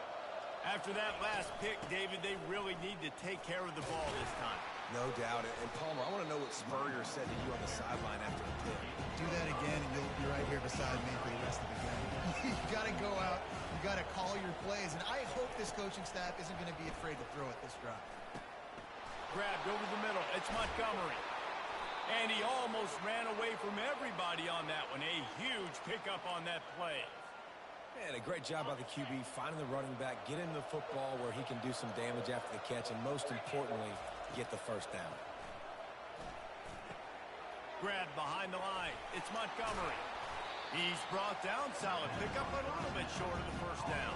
After that last pick, David, they really need to take care of the ball this time. No doubt. And Palmer, I want to know what Spurrier said to you on the sideline after the pick. Do that again, and you'll be right here beside me for the rest of the game. You got to go out. You got to call your plays. And I hope this coaching staff isn't going to be afraid to throw it this drive. Grabbed over the middle. It's Montgomery. And he almost ran away from everybody on that one. A huge pickup on that play. And a great job by the QB finding the running back, getting the football where he can do some damage after the catch, and most importantly, get the first down. Grabbed behind the line. It's Montgomery. He's brought down solid. Pick up a little bit short of the first down.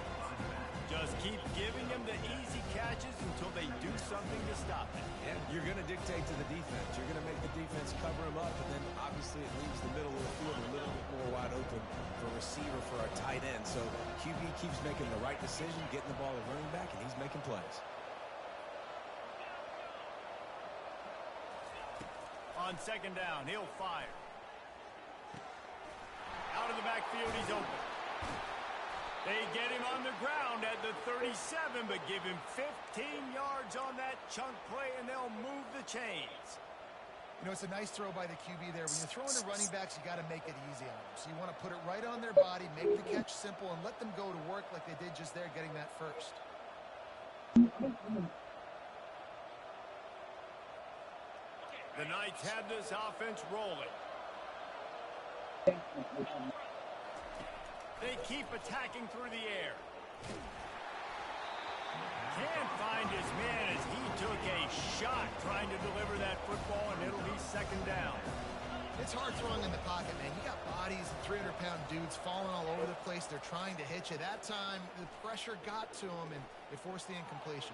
Just keep giving him the easy catches until they do something to stop it. Yeah, you're going to dictate to the defense. You're going to make the defense cover him up, and then obviously it leaves the middle of the field a little bit more wide open for a receiver, for a tight end. So QB keeps making the right decision, getting the ball to running back, and he's making plays. On second down, he'll fire. Out of the backfield, he's open. They get him on the ground at the 37, but give him 15 yards on that chunk play, and they'll move the chains. You know, it's a nice throw by the QB there. When you're throwing to running backs, you got to make it easy on them. So you want to put it right on their body, make the catch simple, and let them go to work like they did just there, getting that first. The Knights have this offense rolling. They keep attacking through the air. Can't find his man as he took a shot trying to deliver that football, and it'll be second down. It's hard throwing in the pocket, man. You got bodies and 300-pound dudes falling all over the place. They're trying to hit you. That time, the pressure got to him, and it forced the incompletion.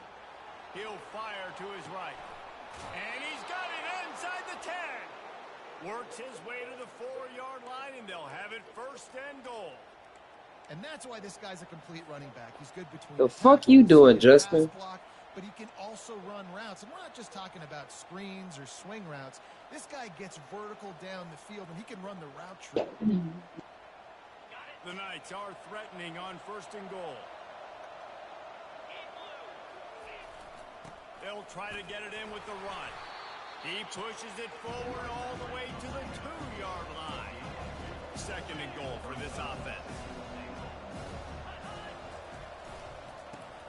He'll fire to his right. And he's got it inside the 10. Works his way to the 4-yard line, and they'll have it first and goal. And that's why this guy's a complete running back. He's good between the fuck you doing, Justin? Block, but he can also run routes. And we're not just talking about screens or swing routes. This guy gets vertical down the field, and he can run the route tree. The Knights are threatening on first and goal. They'll try to get it in with the run. He pushes it forward all the way to the 2-yard line. Second and goal for this offense.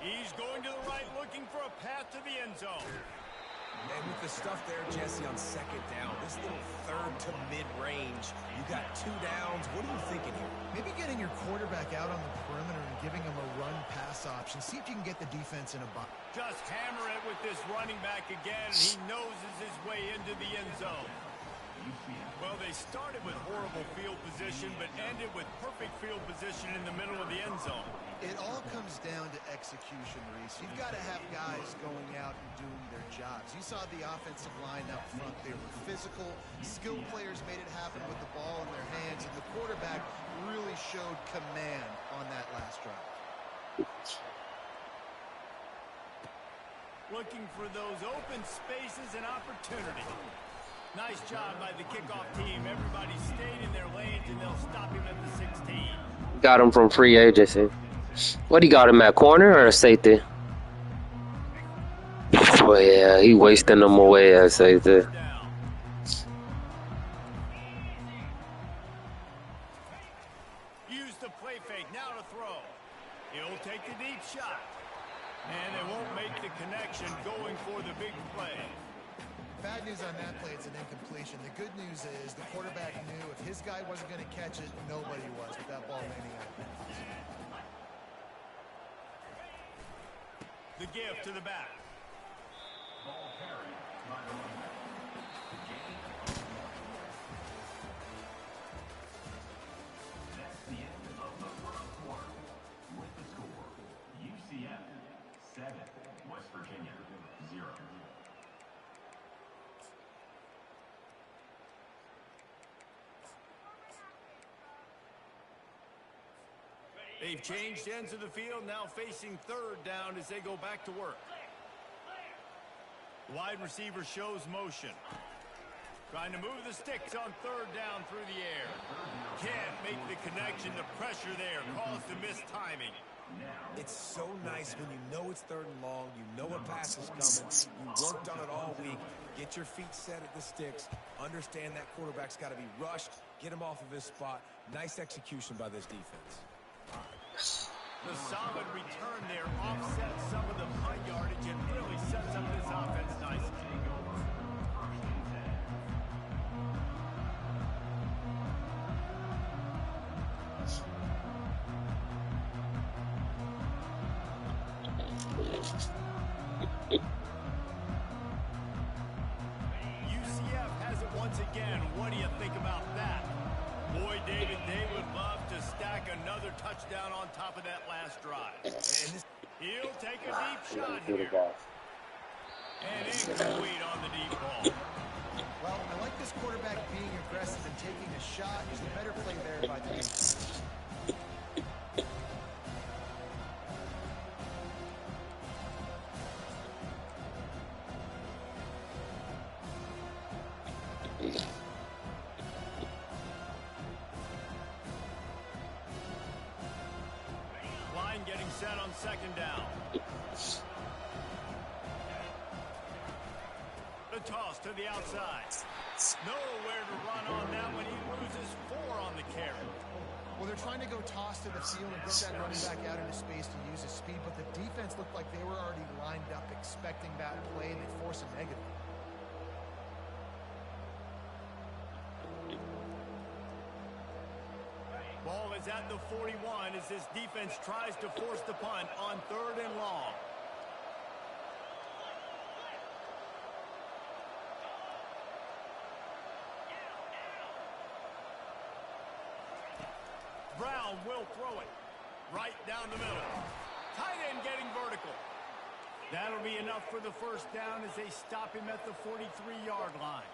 He's going to the right, looking for a path to the end zone. And with the stuff there, Jesse, on second down, this little third to mid-range, you got 2 downs. What are you thinking here? Maybe getting your quarterback out on the perimeter and giving him a run-pass option. See if you can get the defense in a box. Just hammer it with this running back again. He noses his way into the end zone. Well, they started with horrible field position, but ended with perfect field position in the middle of the end zone. It all comes down to execution, Reese. You've got to have guys going out and doing their jobs. You saw the offensive line up front. They were physical. Skilled players made it happen with the ball in their hands, and the quarterback really showed command on that last drive. Looking for those open spaces and opportunity. Nice job by the kickoff team. Everybody stayed in their lanes, and they'll stop him at the 16. Got him from free agency. What, he got him at corner or safety? Oh yeah, he wasting them away at safety. Use the play fake. Now to connection going for the big play. Bad news on that play, it's an incompletion. The good news is the quarterback knew if his guy wasn't going to catch it, nobody was with that ball landing out of bounds. The give to the back. Ball carried by the running back. That's the end of the first quarter. With the score, UCF 7, West Virginia 0. They've changed ends of the field, now facing third down as they go back to work. Wide receiver shows motion. Trying to move the sticks on third down through the air. Can't make the connection. The pressure there caused the missed timing. It's so nice when you know it's third and long, you know a pass is coming, you worked on it all week, get your feet set at the sticks, understand that quarterback's got to be rushed, get him off of his spot. Nice execution by this defense. The solid return there offsets some of the punt yardage and really sets up this offense nicely. UCF has it once again. What do you think about that? Boy, David, they would love to stack another touchdown on top of that last drive. And he'll take a deep shot here. And incomplete on the deep ball. Well, I like this quarterback being aggressive and taking a shot. There's a better play there by the defense. Line getting set on second down. The toss to the outside. Nowhere to run on that when he loses 4 on the carry. Well, they're trying to go toss to the field and get that running back out into space to use his speed, but the defense looked like they were already lined up expecting that play, and they force a negative. Ball is at the 41 as this defense tries to force the punt on third and long. Brown will throw it right down the middle. Tight end getting vertical. That'll be enough for the first down as they stop him at the 43-yard line.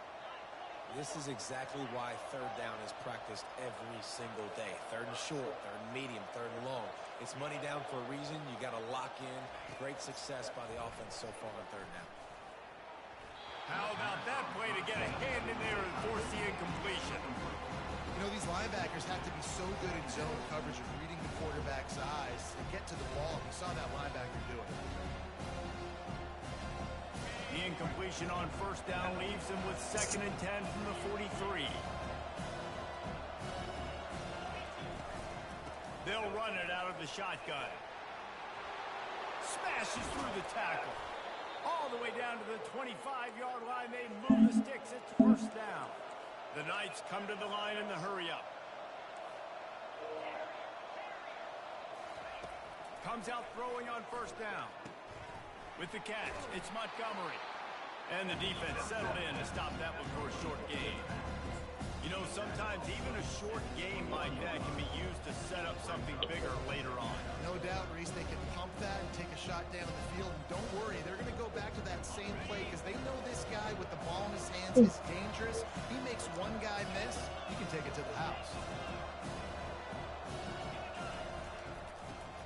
This is exactly why third down is practiced every single day. Third and short, third and medium, third and long. It's money down for a reason. You got to lock in. Great success by the offense so far on third down. How about that play to get a hand in there and force the incompletion? You know, these linebackers have to be so good in zone coverage and reading the quarterback's eyes to get to the ball. We saw that linebacker do it. The incompletion on first down leaves him with 2nd and 10 from the 43. They'll run it out of the shotgun. Smashes through the tackle. All the way down to the 25-yard line. They move the sticks. It's first down. The Knights come to the line in the hurry-up. Comes out throwing on first down. With the catch, it's Montgomery. And the defense settled in to stop that one for a short gain. You know, sometimes even a short game like that can be used to set up something bigger later on. No doubt, Reese, they can pump that and take a shot down the field. And don't worry, they're going to go back to that same play because they know this guy with the ball in his hands is dangerous. He makes one guy miss, he can take it to the house.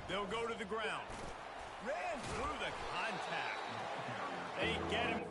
They'll go to the ground. Ran through the contact. They get him.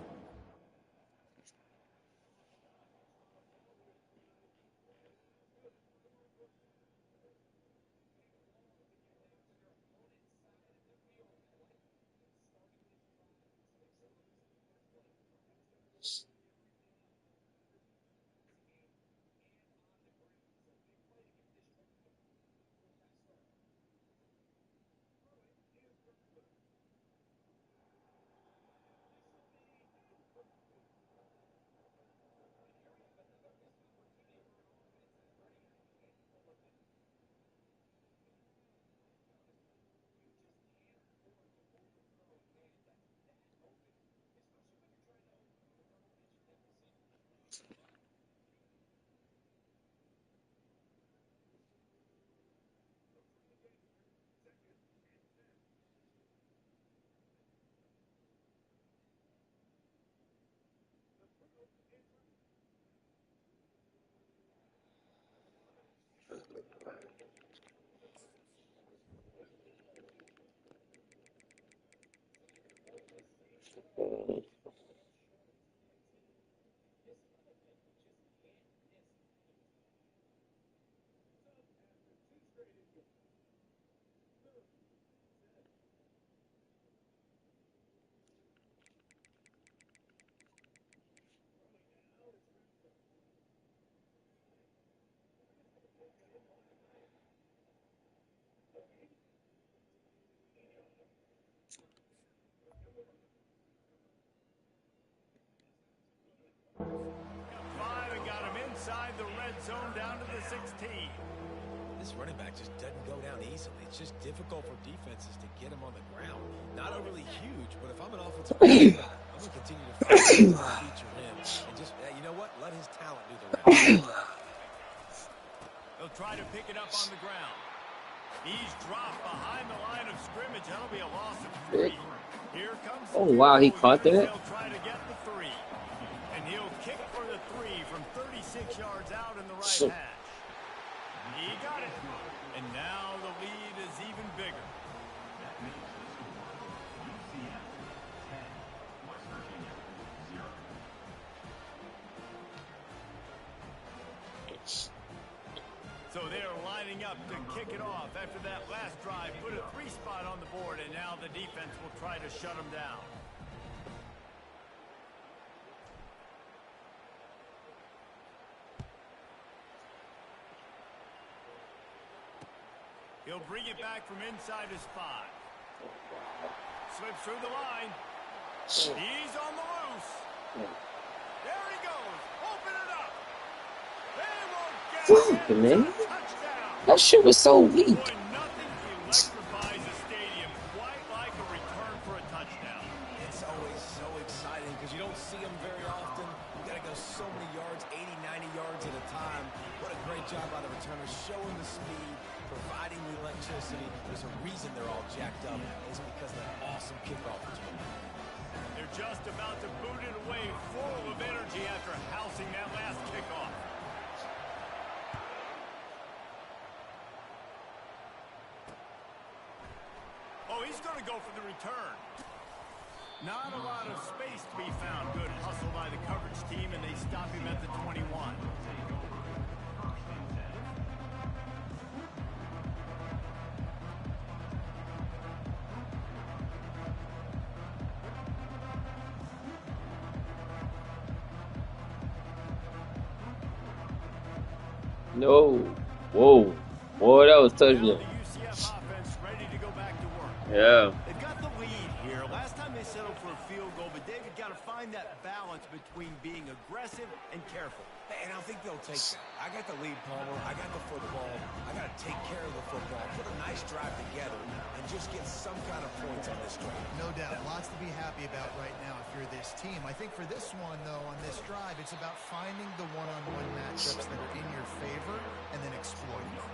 Five and got him inside the red zone down to the 16. This running back just doesn't go down easily. It's just difficult for defenses to get him on the ground. Not overly huge, but if I'm an offensive player, I'm going to continue to feature him. And just, you know what? Let his talent do the rest. They'll try to pick it up on the ground. He's dropped behind the line of scrimmage. That'll be a loss of 3. Here comes Oh wow, he caught that. He'll try to get the 3. And he'll kick for the 3 from 36 yards out in the right hash. He got it. And now the lead is even bigger. That makes the score UCF 10, West Virginia 0. So they're lining up to kick it off after that last drive. Put a 3 spot on the board, and now the defense will try to shut them down. He'll bring it back from inside his 5. Slips through the line. He's on the loose. There he goes. Open it up. They won't get it. Man, Touchdown. that shit was so weak. Boy, nothing electrifies a stadium quite like a return for a touchdown. It's always so exciting because you don't see them very often. You got to go so many yards, 80, 90 yards at a time. What a great job by the returners, showing the speed, providing the electricity. There's a reason they're all jacked up. It's because of that awesome kickoff return. They're just about to boot it away, full of energy after housing that last kickoff. Oh, he's going to go for the return. Not a lot of space to be found. Good hustle by the coverage team, and they stop him at the 21. No. Whoa. Boy, that was touchdown. The UCF offense ready to go back to work. Yeah. They've got the lead here. Last time they settled for a field goal, but David got to find that balance between being aggressive and careful. And I think they'll take that. I got the lead, Palmer. I got the football. I got to take care of the football. Put a nice drive together and just get some kind of points on this drive. No doubt. Lots to be happy about right now if you're this team. I think for this one, though, on this drive, it's about finding the one-on-one matchups that are in your favor and then exploiting them.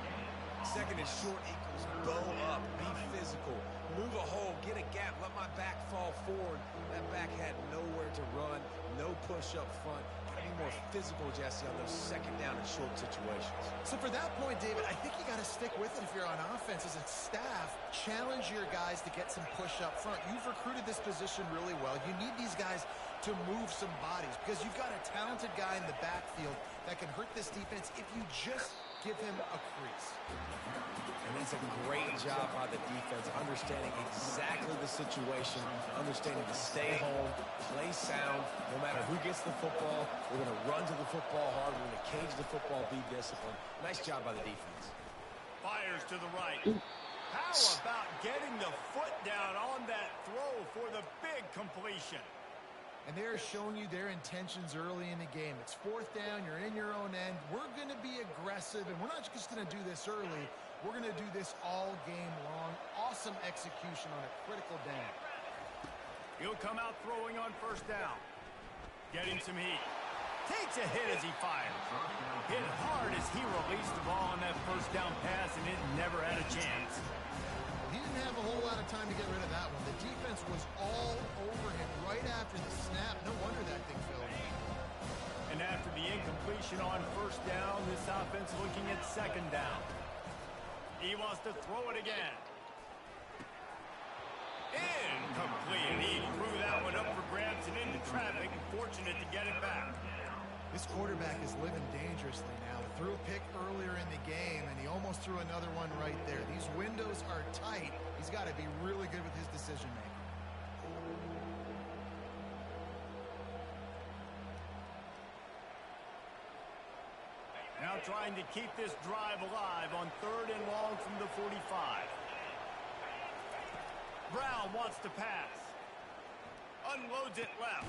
Second and short equals go up, be physical, move a hole, get a gap, let my back fall forward. That back had nowhere to run, no push up front. Gotta be more physical, Jesse, on those second down and short situations. So for that point, David, I think you got to stick with it if you're on offense as a staff. Challenge your guys to get some push up front. You've recruited this position really well. You need these guys to move some bodies because you've got a talented guy in the backfield that can hurt this defense if you just give him a crease. And that's a great job by the defense, understanding exactly the situation, understanding to stay home, play sound. No matter who gets the football, we're going to run to the football hard. We're going to cage the football, be disciplined. Nice job by the defense. Fires to the right. How about getting the foot down on that throw for the big completion? And they're showing you their intentions early in the game. It's 4th down. You're in your own end. We're going to be aggressive, and we're not just going to do this early. We're going to do this all game long. Awesome execution on a critical down. He'll come out throwing on 1st down. Getting some heat. Takes a hit as he fires. Hit hard as he released the ball on that 1st down pass, and it never had a chance. He didn't have a whole lot of time to get rid of that one. The defense was all over him right after the snap. No wonder that thing filled. And after the incompletion on 1st down, this offense looking at 2nd down. He wants to throw it again. Incomplete. He threw that one up it to get it back. This quarterback is living dangerously now. Threw a pick earlier in the game, and he almost threw another one right there. These windows are tight. He's got to be really good with his decision-making. Now trying to keep this drive alive on 3rd and long from the 45. Brown wants to pass. Unloads it left.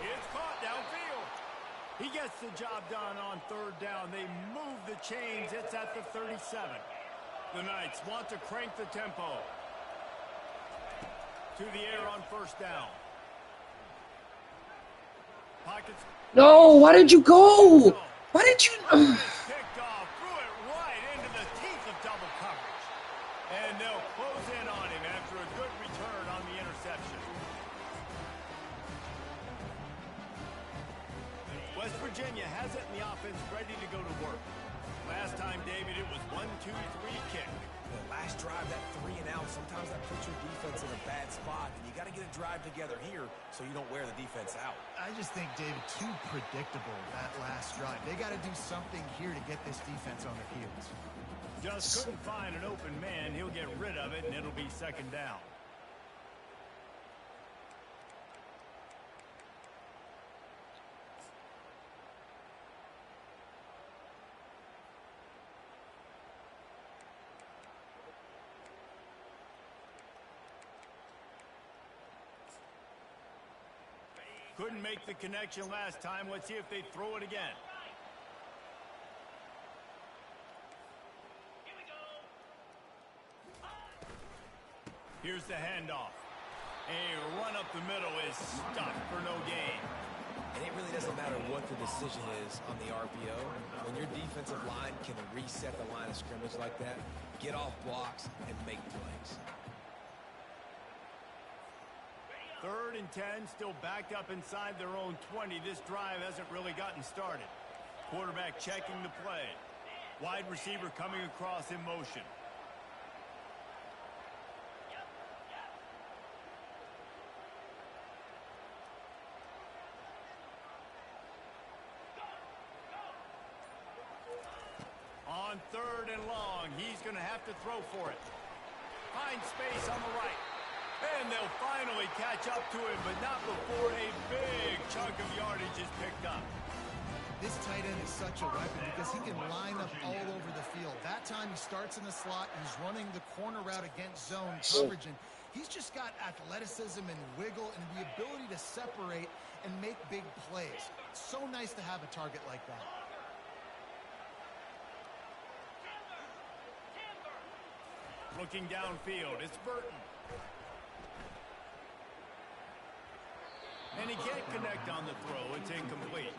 It's caught downfield. He gets the job done on 3rd down. They move the chains. It's at the 37. The Knights want to crank the tempo. To the air on 1st down. Pockets. No, why did you go? Why did you? Picked off, threw it right into the teeth of double coverage. And they'll close in on him after a good return on the interception. West Virginia has it in the offense ready to go to work. Last time, David, it was 1-2-3 kick. The last drive, that 3 and out, sometimes that puts your defense in a bad spot, and you got to get a drive together here so you don't wear the defense out. I just think, David, too predictable that last drive. They got to do something here to get this defense on their heels. Just couldn't find an open man. He'll get rid of it, and it'll be 2nd down. Couldn't make the connection last time. Let's see if they throw it again. Here's the handoff. A run up the middle is stopped for no gain. And it really doesn't matter what the decision is on the RPO. When your defensive line can reset the line of scrimmage like that, get off blocks and make plays. 3rd and 10, still backed up inside their own 20. This drive hasn't really gotten started. Quarterback checking the play. Wide receiver coming across in motion. On 3rd and long, he's going to have to throw for it. Finds space on the right. And they'll finally catch up to him, but not before a big chunk of yardage is picked up. This tight end is such a weapon because he can line up all over the field. That time he starts in the slot, he's running the corner route against zone coverage, and he's just got athleticism and wiggle and the ability to separate and make big plays. It's so nice to have a target like that. Looking downfield, it's Burton. And he can't connect on the throw. It's incomplete.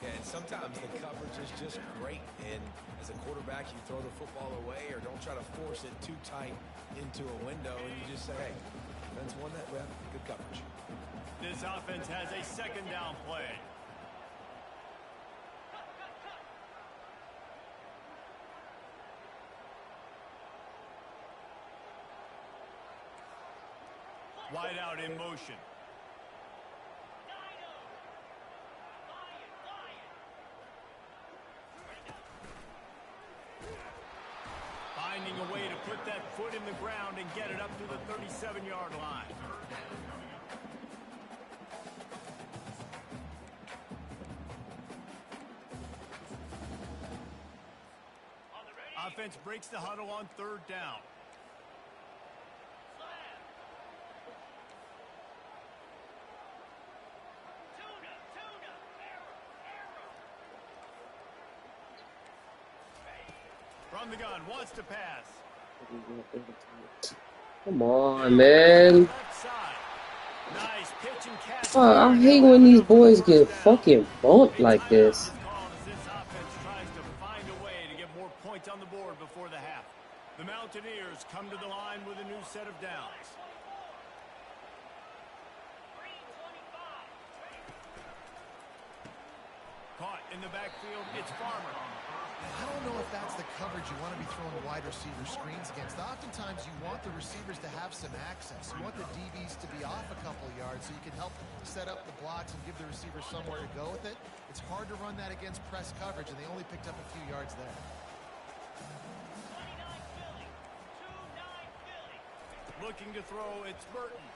Yeah, and sometimes the coverage is just great. And as a quarterback, you throw the football away or don't try to force it too tight into a window. And you just say, hey, defense won that rep. Good coverage. This offense has a 2nd down play. Wide out in motion. Finding a way to put that foot in the ground and get it up to the 37-yard line. Offense breaks the huddle on 3rd down. From the gun, wants to pass. Come on, man. Nice pitch and catch. Fuck, I hate when these boys get fucking bumped like this. This offense tries to find a way to get more points on the board before the half. The Mountaineers come to the line with a new set of downs. Caught in the backfield, it's Farmer. I don't know if that's the coverage you want to be throwing wide receiver screens against. Oftentimes you want the receivers to have some access. You want the DBs to be off a couple yards, so you can help set up the blocks and give the receiver somewhere to go with it. It's hard to run that against press coverage, and they only picked up a few yards there. Looking to throw, it's Burton.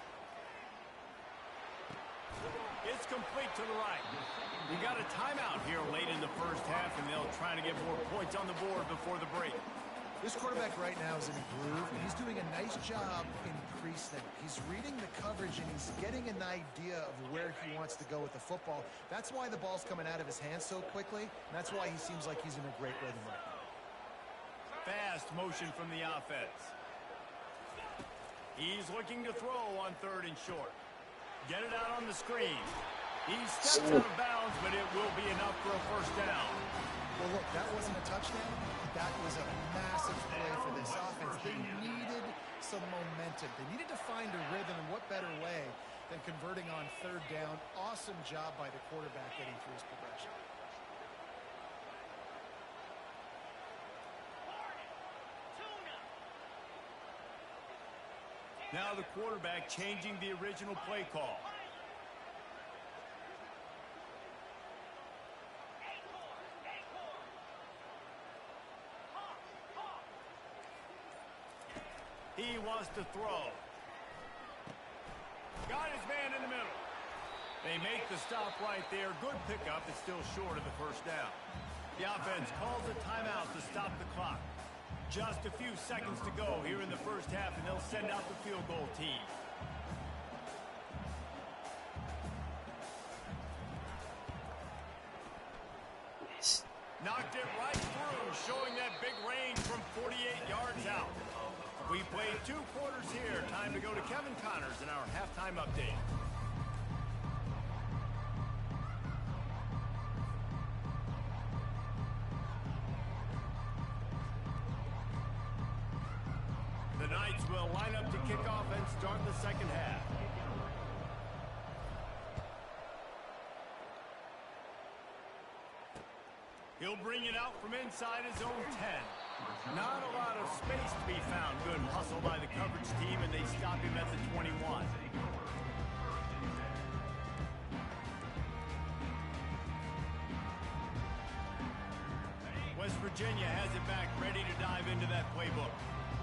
It's complete to the right. We got a timeout here late in the first half, and they'll try to get more points on the board before the break. This quarterback right now is in a groove, and he's doing a nice job in pre-snap. He's reading the coverage, and he's getting an idea of where he wants to go with the football. That's why the ball's coming out of his hands so quickly, and that's why he seems like he's in a great rhythm right now. Fast motion from the offense. He's looking to throw on 3rd and short. Get it out on the screen. He steps out of bounds, but it will be enough for a first down. Well, look, that wasn't a touchdown. That was a massive play for this offense. They needed some momentum. They needed to find a rhythm, and what better way than converting on 3rd down. Awesome job by the quarterback getting through his progression. Now the quarterback changing the original play call. He wants to throw. Got his man in the middle. They make the stop right there. Good pickup. It's still short of the first down. The offense calls a timeout to stop the clock. Just a few seconds to go here in the first half, and they'll send out the field goal team. Knocked it right through, showing that big range from 48 yards out. We played 2 quarters here. Time to go to Kevin Connors in our halftime update. The Knights will line up to kick off and start the second half. He'll bring it out from inside his own 10. Not a lot of space to be found. Good hustle by the coverage team, and they stop him at the 21. West Virginia has it back, ready to dive into that playbook.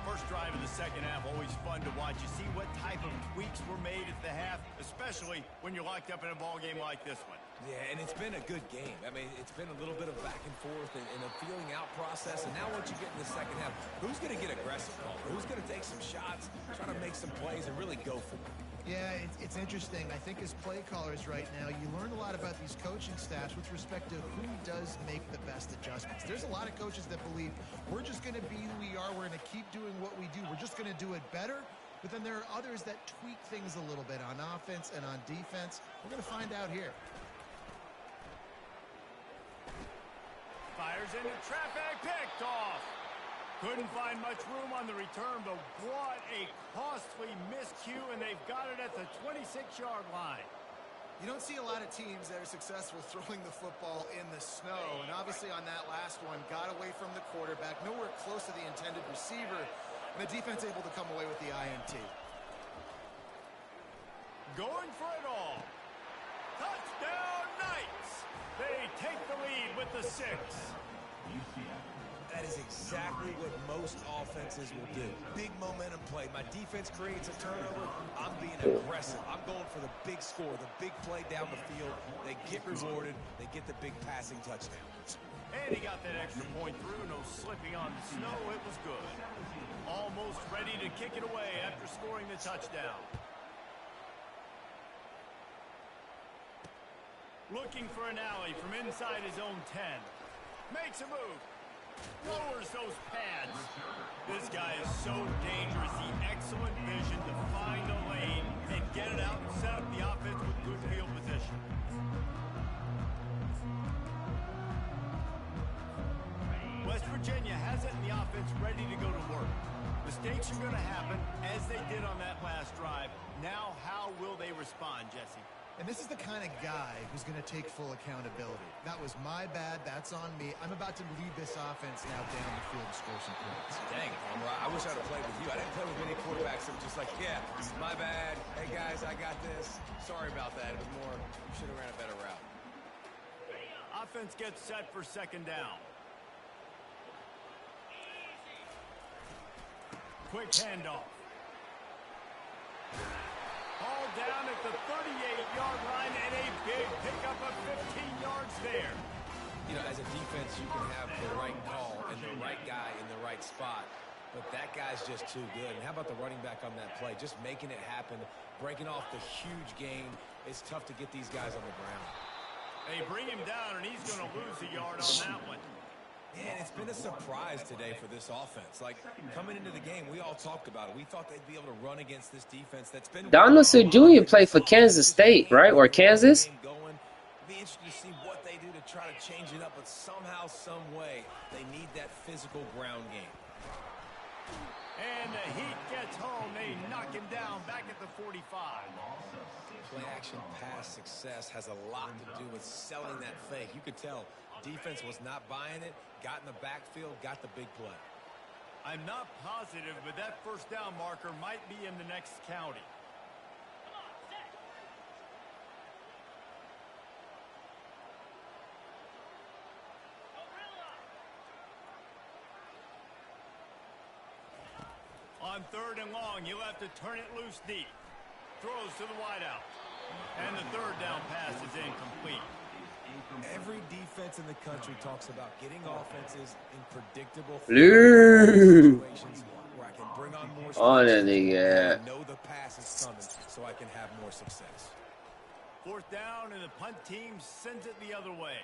First drive of the second half, always fun to watch. You see what type of tweaks were made at the half, especially when you're locked up in a ball game like this one. Yeah, and it's been a good game. I mean, it's been a little bit of back and forth and a feeling out process. And now once you get in the second half, who's going to get aggressive, Paul? Who's going to take some shots, try to make some plays, and really go for it? Yeah, it's interesting. I think as play callers right now, you learn a lot about these coaching staffs with respect to who does make the best adjustments. There's a lot of coaches that believe we're just going to be who we are. We're going to keep doing what we do. We're just going to do it better. But then there are others that tweak things a little bit on offense and on defense. We're going to find out here. Fires into traffic, picked off. Couldn't find much room on the return, but what a costly miscue, and they've got it at the 26-yard line. You don't see a lot of teams that are successful throwing the football in the snow, and obviously on that last one, got away from the quarterback, nowhere close to the intended receiver, and the defense able to come away with the INT. Going for it all. Touchdown Knights! They take the lead with the 6. That is exactly what most offenses will do. Big momentum play. My defense creates a turnover. I'm being aggressive. I'm going for the big score, the big play down the field. They get rewarded. They get the big passing touchdown. And he got that extra point through. No slipping on the snow. It was good. Almost ready to kick it away after scoring the touchdown. Looking for an alley from inside his own 10. Makes a move. Lowers those pads. This guy is so dangerous. The excellent vision to find a lane and get it out and set up the offense with good field position. West Virginia has it in the offense ready to go to work. Mistakes are going to happen, as they did on that last drive. Now, how will they respond, Jesse? And this is the kind of guy who's going to take full accountability. That was my bad. That's on me. I'm about to lead this offense now down the field and score some points. Dang, I wish I would have played with you. I didn't play with many quarterbacks that were just like, yeah, my bad. Hey, guys, I got this. Sorry about that. It was more, should have ran a better route. Offense gets set for second down. Quick handoff. Ball down at the 38-yard line and a big pickup of 15 yards there. You know, as a defense, you can have the right call and the right guy in the right spot, but that guy's just too good. And how about the running back on that play? Just making it happen, breaking off the huge gain. It's tough to get these guys on the ground. They bring him down, and he's going to lose a yard on that one. Man, it's been a surprise today for this offense. Like, coming into the game, we all talked about it. We thought they'd be able to run against this defense that's been... Donaldson Jr. played for Kansas State, right? Or Kansas? Be interested to see what they do to try to change it up, but somehow, some way, they need that physical ground game. And the heat gets home. They knock him down back at the 45. Play-action pass success has a lot to do with selling that fake. You could tell defense was not buying it, got in the backfield, got the big play. I'm not positive, but that first down marker might be in the next county. On third and long, you'll have to turn it loose deep. Throws to the wideout. And the third down pass is incomplete. Every defense in the country talks about getting offenses in predictable Blue. situations where I can bring on more Oh, that I nigga. know the pass is coming, so I can have more success. Fourth down, and the punt team sends it the other way.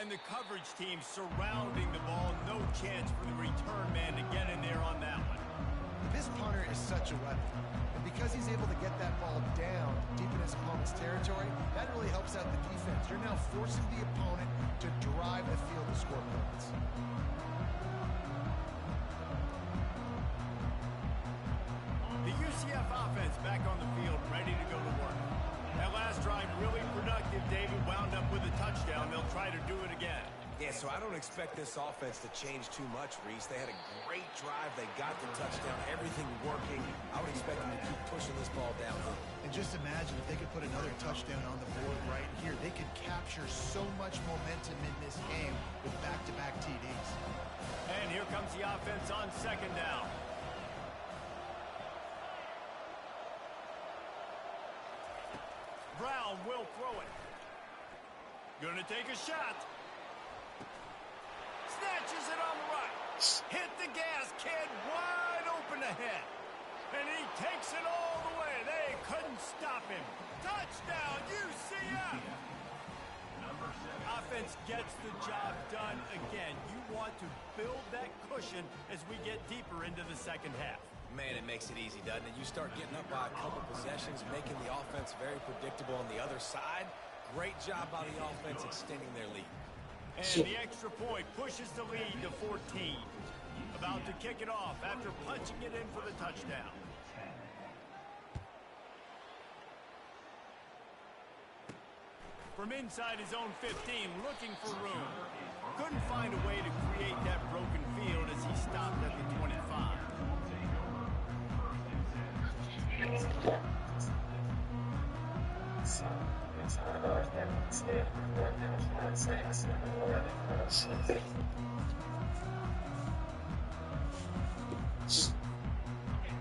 And the coverage team surrounding the ball. No chance for the return man to get in there on that one. This punter is such a weapon. And because he's able to get that ball down deep in his opponent's territory, that really helps out the defense. You're now forcing the opponent to drive the field to score points. The UCF offense back on the field, ready to go to work. That last drive really productive. David wound up with a touchdown. They'll try to do it again. Yeah, so I don't expect this offense to change too much, Reese. They had a great drive. They got the touchdown. Everything working. I would expect them to keep pushing this ball down. And just imagine if they could put another touchdown on the board right here. They could capture so much momentum in this game with back-to-back TDs. And here comes the offense on second down. Brown will throw it. Gonna take a shot. Snatches it on the right. Hit the gas, kid, wide open ahead. And he takes it all the way. They couldn't stop him. Touchdown, UCF! Offense gets the job done again. You want to build that cushion as we get deeper into the second half. Man, it makes it easy, doesn't it? You start getting up by a couple possessions, making the offense very predictable on the other side. Great job by the offense extending their lead. And the extra point pushes the lead to 14. About to kick it off after punching it in for the touchdown. From inside his own 15, looking for room. Couldn't find a way to create that broken field as he stopped at the 25.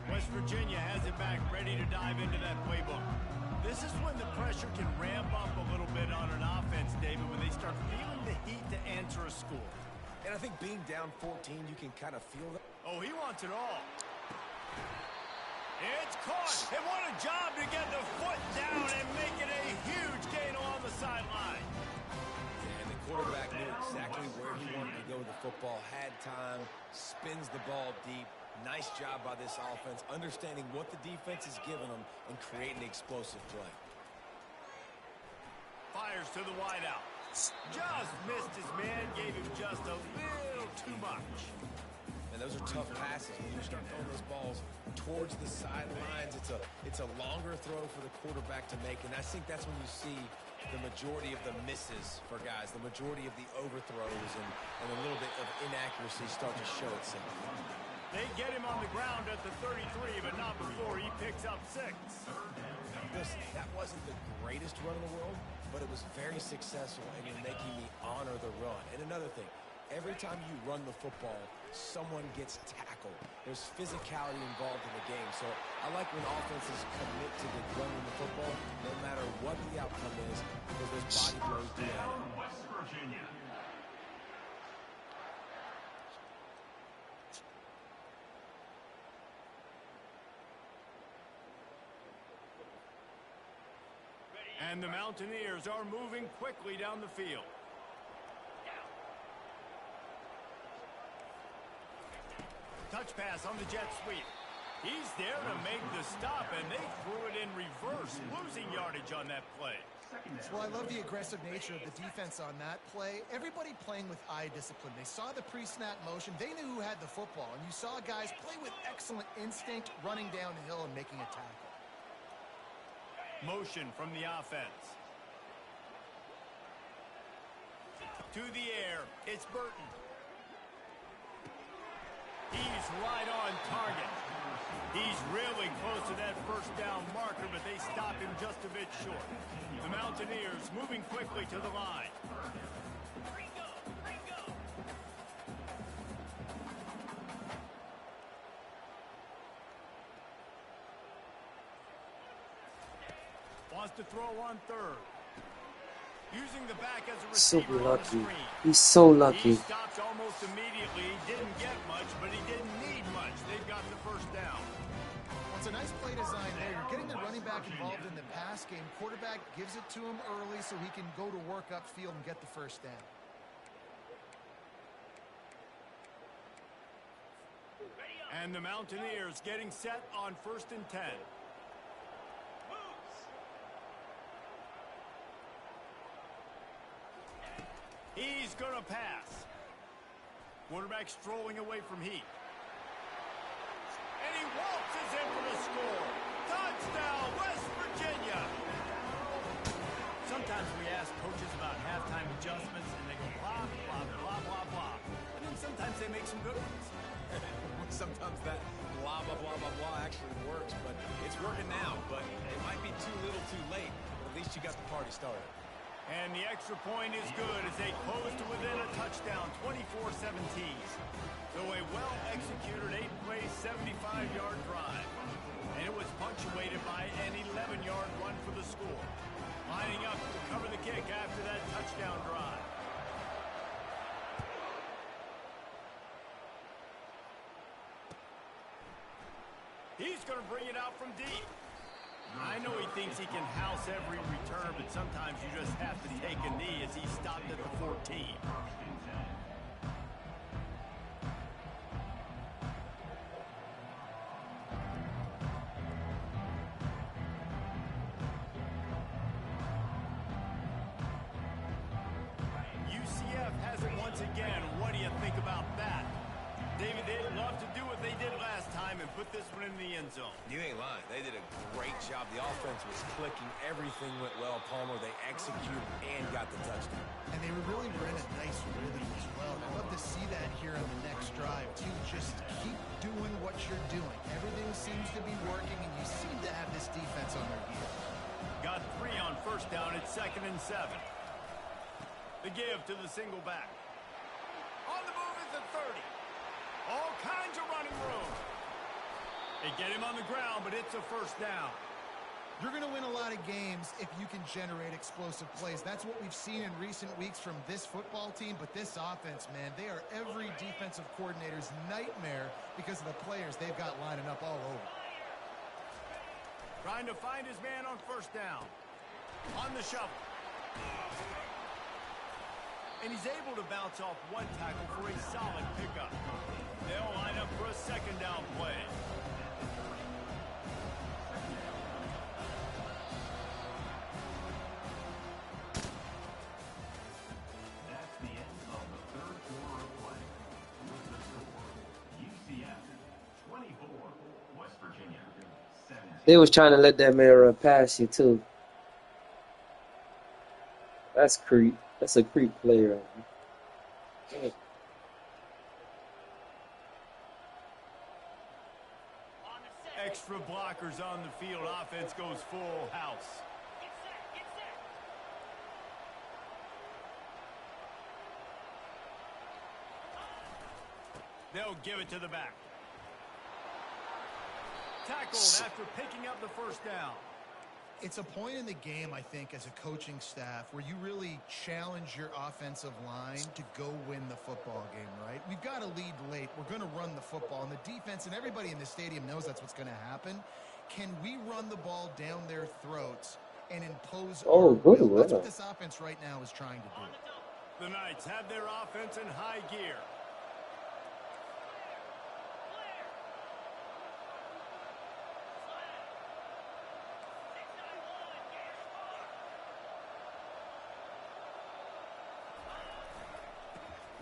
West Virginia has it back, ready to dive into that playbook. This is when the pressure can ramp up a little bit on an offense, David, when they start feeling the heat to answer a score. And I think being down 14, you can kind of feel that. Oh, he wants it all. It's caught. And what a job to get the foot down and make it a huge gain along the sideline. And the quarterback knew exactly where he wanted to go with the football, had time, spins the ball deep. Nice job by this offense, understanding what the defense is giving them and creating the explosive play. Fires to the wideout. Just missed his man, gave him just a little too much. And those are tough passes. When you start throwing those balls towards the sidelines, it's a longer throw for the quarterback to make. And I think that's when you see the majority of the misses for guys, the majority of the overthrows and a little bit of inaccuracy start to show itself. They get him on the ground at the 33, but not before he picks up 6. Listen, that wasn't the greatest run in the world, but it was very successful, and you're making me honor the run. And another thing, every time you run the football, someone gets tackled. There's physicality involved in the game. So I like when offenses commit to the running the football, no matter what the outcome is, because those body blows do that. West Virginia. And the Mountaineers are moving quickly down the field. Touch pass on the jet sweep. He's there to make the stop, and they threw it in reverse, losing yardage on that play. Well, I love the aggressive nature of the defense on that play. Everybody playing with eye discipline. They saw the pre-snap motion. They knew who had the football, and you saw guys play with excellent instinct, running downhill and making a tackle. Motion from the offense. To the air, it's Burton. He's right on target. He's really close to that first down marker, but they stop him just a bit short. The Mountaineers moving quickly to the line. Wants to throw on third. Using the back as a So receiver on the lucky. screen. He's so He lucky. stopped almost immediately. He didn't get much, but he didn't need much. They've got the first down. Well, it's a nice play design there. You're getting the running back involved in the pass game. Quarterback gives it to him early so he can go to work upfield and get the first down. And the Mountaineers getting set on 1st and 10. He's going to pass. Quarterback strolling away from heat. And he waltzes in for the score. Touchdown, West Virginia. Sometimes we ask coaches about halftime adjustments, and they go blah, blah, blah, blah, blah. And then sometimes they make some good ones. Sometimes that blah, blah, blah, blah, blah actually works, but it's working now. But it might be too little too late, but at least you got the party started. And the extra point is good as they close to within a touchdown, 24-17. So a well-executed 8-play, 75-yard drive. And it was punctuated by an 11-yard run for the score. Lining up to cover the kick after that touchdown drive. He's going to bring it out from deep. I know he thinks he can house every return, but sometimes you just have to take a knee as he stopped at the 14. UCF has it once again. What do you think about that? David, they'd love to do what they did last time and put this one in the end zone. You ain't lying. They did a great job. The offense was clicking. Everything went well. Palmer, they executed and got the touchdown. And they were in a nice rhythm as well. I'd love to see that here on the next drive, too. Just keep doing what you're doing. Everything seems to be working, and you seem to have this defense on their heels. Got 3 on first down at 2nd and 7. The give to the single back. On the move is the 30. All kinds of running room. They get him on the ground, but it's a first down. You're going to win a lot of games if you can generate explosive plays. That's what we've seen in recent weeks from this football team, but this offense, man, they are every defensive coordinator's nightmare because of the players they've got lining up all over. Trying to find his man on first down. On the shovel. And he's able to bounce off one tackle for a solid pickup. They'll line up for a second down play. That's the end of the third quarter of play. With the score, They was trying to let that man run past you too. That's creep. That's a creep player. Extra blockers on the field. Offense goes full house. They'll give it to the back. Tackled after picking up the first down. It's a point in the game, I think, as a coaching staff where you really challenge your offensive line to go win the football game, right? We've got to lead late. We're going to run the football. And the defense and everybody in the stadium knows that's what's going to happen. Can we run the ball down their throats and impose our will? That's what this offense right now is trying to do. The Knights have their offense in high gear.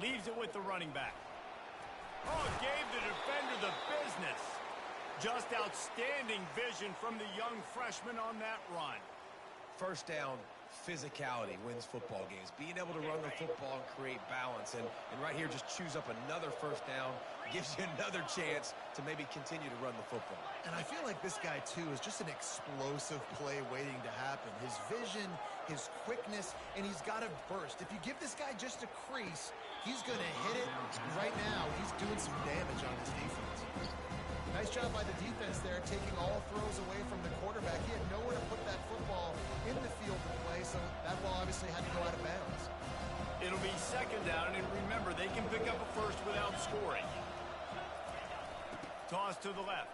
Leaves it with the running back. Oh, gave the defender the business. Just outstanding vision from the young freshman on that run. First down, physicality wins football games. Being able to run the football and create balance. And right here, just choose up another first down. Gives you another chance to maybe continue to run the football. And I feel like this guy, too, is just an explosive play waiting to happen. His vision, his quickness, and he's got a burst. If you give this guy just a crease, he's going to hit it. Right now, he's doing some damage on his defense. Nice job by the defense there, taking all throws away from the quarterback. He had nowhere to put that football in the field to play, so that ball obviously had to go out of bounds. It'll be second down, and remember, they can pick up a first without scoring. Toss to the left.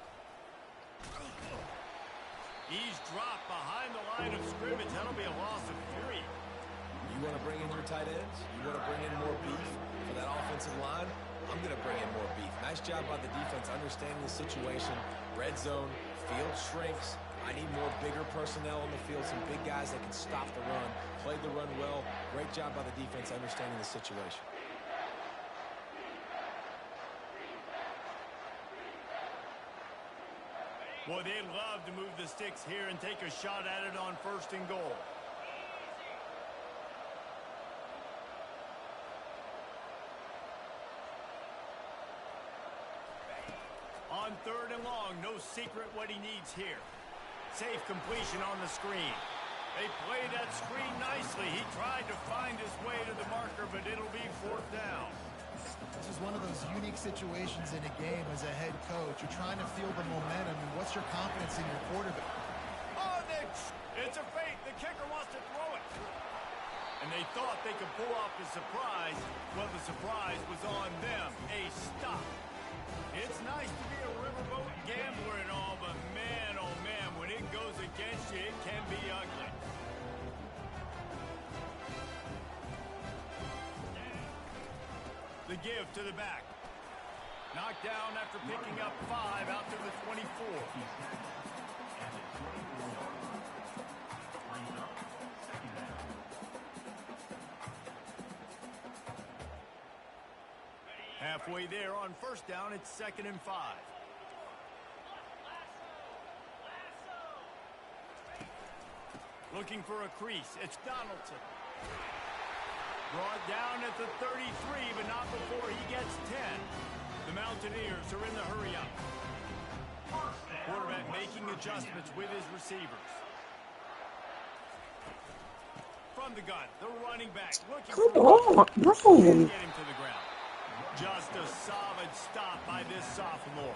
He's dropped behind the line of scrimmage. That'll be a loss of 3. You want to bring in your tight ends? You want to bring in more beef for that offensive line? I'm going to bring in more beef. Nice job by the defense understanding the situation. Red zone, field shrinks. I need more bigger personnel on the field, some big guys that can stop the run. Played the run well. Great job by the defense understanding the situation. Boy, they'd love to move the sticks here and take a shot at it on 1st and goal. On 3rd and long, no secret what he needs here. Safe completion on the screen. They played that screen nicely. He tried to find his way to the marker, but it'll be 4th down. This is one of those unique situations in a game as a head coach. You're trying to feel the momentum, and what's your confidence in your quarterback? Oh, it's a fake. The kicker wants to throw it. And they thought they could pull off the surprise. Well, the surprise was on them. A stop. It's nice to be a riverboat gambler and all, but man, oh man, when it goes against you, it can be ugly. The give to the back. Knocked down after picking up 5 out to the 24. Halfway there on 1st down, it's 2nd and 5. Looking for a crease. It's Donaldson. Brought down at the 33, but not before he gets 10. The Mountaineers are in the hurry-up. Quarterback making adjustments with his receivers. From the gun, the running back looking for get him to the ground. Just a solid stop by this sophomore.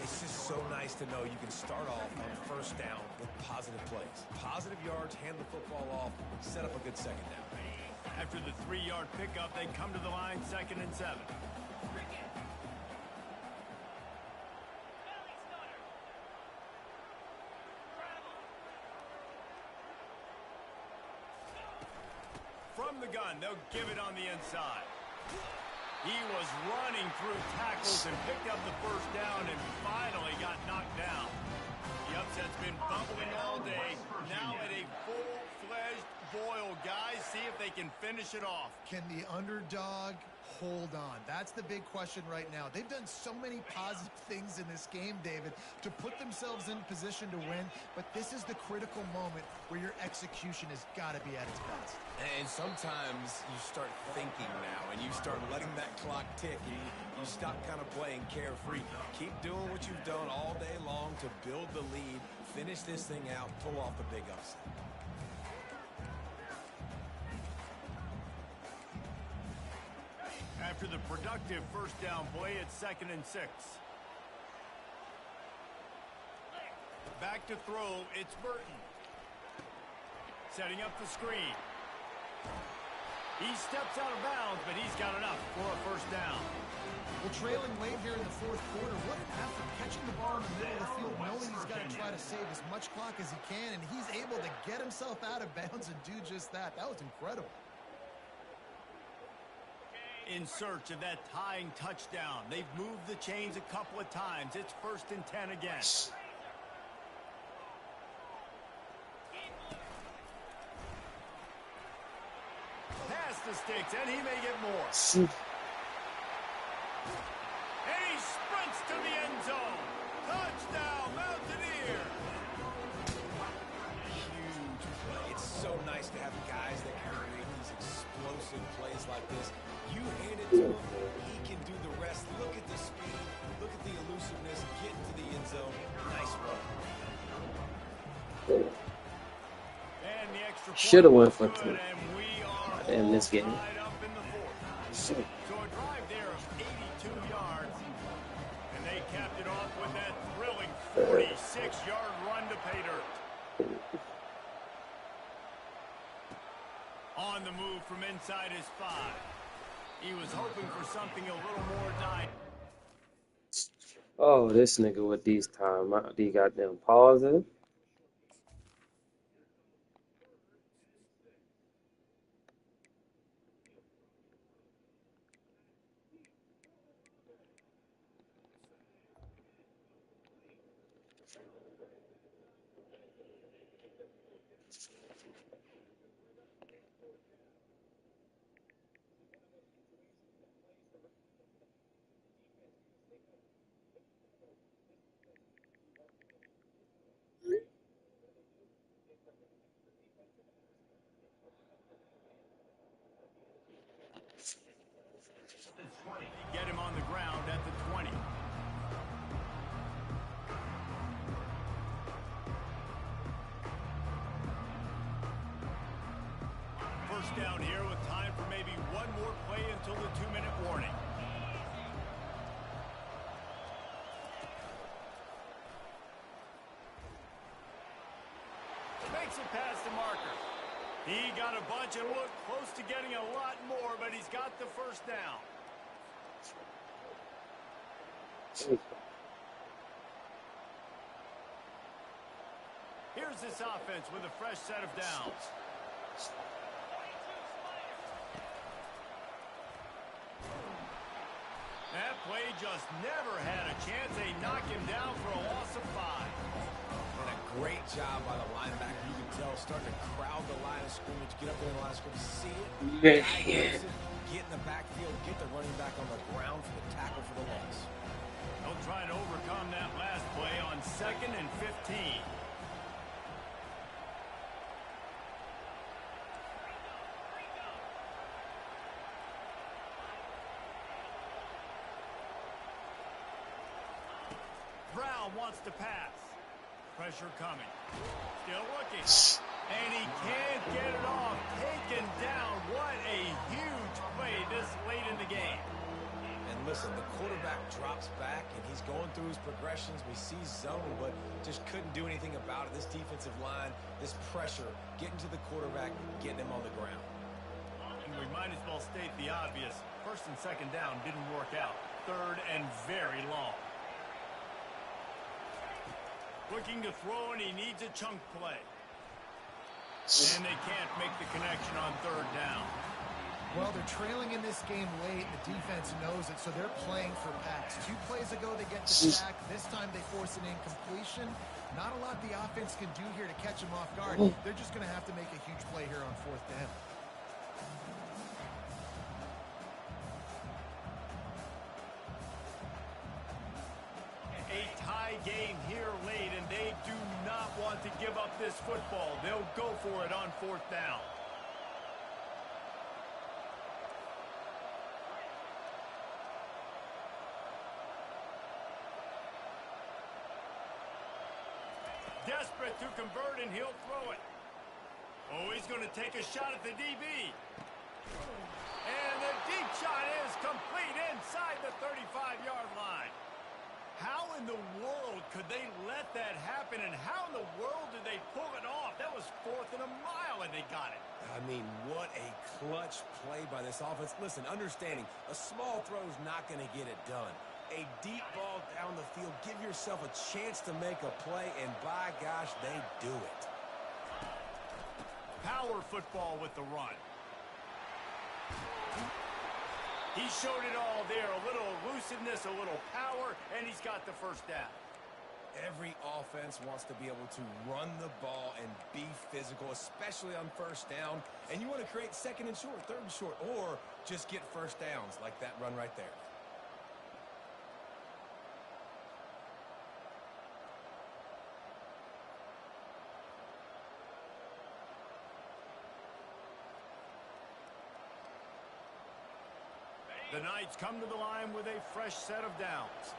It's just so nice to know you can start off on 1st down with positive plays. Positive yards, hand the football off, set up a good 2nd down. After the 3-yard pickup, they come to the line 2nd and 7. From the gun, they'll give it on the inside. He was running through tackles and picked up the 1st down and finally got knocked down. The upset's been bubbling all day. Now at a full-fledged boil. Guys, see if they can finish it off. Can the underdog hold on? That's the big question right now. They've done so many positive things in this game, David, to put themselves in position to win, but this is the critical moment where your execution has got to be at its best. And sometimes you start thinking now, and you start letting that clock tick, and you stop kind of playing carefree. Keep doing what you've done all day long to build the lead, finish this thing out, pull off the big upset. After the productive first down play, it's 2nd and 6. Back to throw, it's Burton. Setting up the screen. He steps out of bounds, but he's got enough for a first down. Well, trailing late here in the fourth quarter, what an effort catching the ball in the middle of the field, knowing he's got to try to save as much clock as he can, and he's able to get himself out of bounds and do just that. That was incredible. In search of that tying touchdown. They've moved the chains a couple of times. It's 1st and 10 again. Pass the sticks, and he may get more. And he sprints to the end zone. Touchdown, Mountaineer. Huge play. It's so nice to have guys that can make these explosive plays like this. You hand it to him, he can do the rest. Look at the speed, look at the elusiveness, get to the end zone. Nice run. And the extra Should have went for good, 2 and we are in this game. tied up in the 4th. So a drive there of 82 yards, and they capped it off with that thrilling 46-yard run to pay dirt. On the move from inside his 5. He was hoping for something a little more dynamic. Oh, this nigga with these these goddamn pauses. Get him on the ground at the 20. First down here with time for maybe one more play until the 2-minute warning. Makes it past the marker. He got a bunch and looked close to getting a lot more, but he's got the first down. Here's this offense with a fresh set of downs. That play just never had a chance. They knock him down for a loss of 5. And a great job by the linebacker. You can tell, starting to crowd the line of scrimmage, get up there in the line of scrimmage, see it, diagnose it, get in the backfield, get the running back on the ground for the tackle for the loss. They'll try to overcome that last play on 2nd and 15. Brown wants to pass. Pressure coming. Still looking. And he can't get it off. Taken down. What a huge play this late in the game. And listen, the quarterback drops back, and he's going through his progressions. We see zone, but just couldn't do anything about it. This defensive line, this pressure, getting to the quarterback, getting him on the ground. And we might as well state the obvious. 1st and 2nd down didn't work out. 3rd and very long. Looking to throw, and he needs a chunk play. And they can't make the connection on 3rd down. Well, they're trailing in this game late. The defense knows it, so they're playing for pass. 2 plays ago, they get the sack. This time, they force an incompletion. Not a lot the offense can do here to catch them off guard. They're just going to have to make a huge play here on 4th down. A tie game here late, and they do not want to give up this football. They'll go for it on 4th down. Desperate to convert, and he'll throw it. Oh, he's going to take a shot at the DB. And the deep shot is complete inside the 35-yard line. How in the world could they let that happen, and how in the world did they pull it off? That was 4th and a mile, and they got it. I mean, what a clutch play by this offense. Listen, understanding, a small throw is not going to get it done. A deep ball down the field, give yourself a chance to make a play, and by gosh, they do it. Power football with the run. He showed it all there, a little elusiveness, a little power, and he's got the 1st down. Every offense wants to be able to run the ball and be physical, especially on 1st down. And you want to create 2nd and short, 3rd and short, or just get 1st downs like that run right there. The Knights come to the line with a fresh set of downs.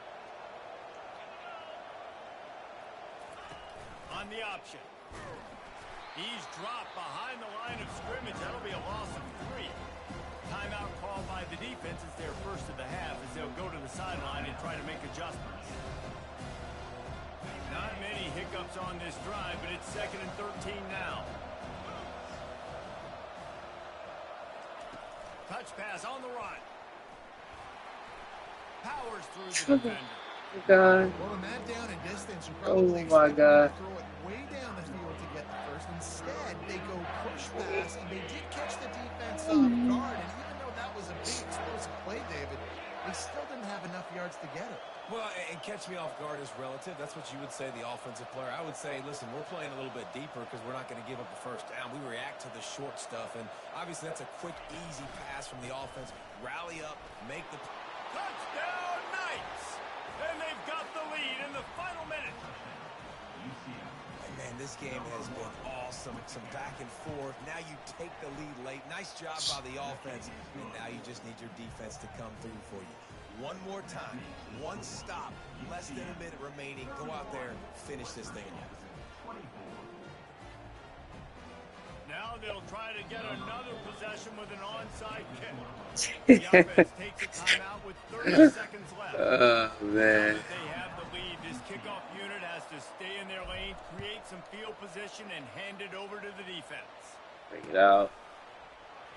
On the option. He's dropped behind the line of scrimmage. That'll be a loss of 3. Timeout called by the defense. It's their first of the half as they'll go to the sideline and try to make adjustments. Not many hiccups on this drive, but it's 2nd and 13 now. Touch pass on the run. Powers through the defender. Well, a man down in distance, you probably throw it way down the field to get the 1st. Instead, they go push pass, and they did catch the defense off guard. And even though that was a big explosive play, David, they still didn't have enough yards to get it. Well, and catch me off guard is relative. That's what you would say, the offensive player. I would say, listen, we're playing a little bit deeper because we're not going to give up the 1st down. We react to the short stuff, and obviously that's a quick, easy pass from the offense. Rally up, make the... Touchdown, Knights! And they've got the lead in the final minute. And man, this game has been awesome. Some back and forth. Now you take the lead late. Nice job by the offense. And now you just need your defense to come through for you. One more time. One stop. Less than a minute remaining. Go out there, finish this thing off. Now they'll try to get another possession with an onside kick. The offense takes a timeout with 30 seconds left. Oh, man. Now that they have the lead, this kickoff unit has to stay in their lane, create some field position, and hand it over to the defense. Bring it out.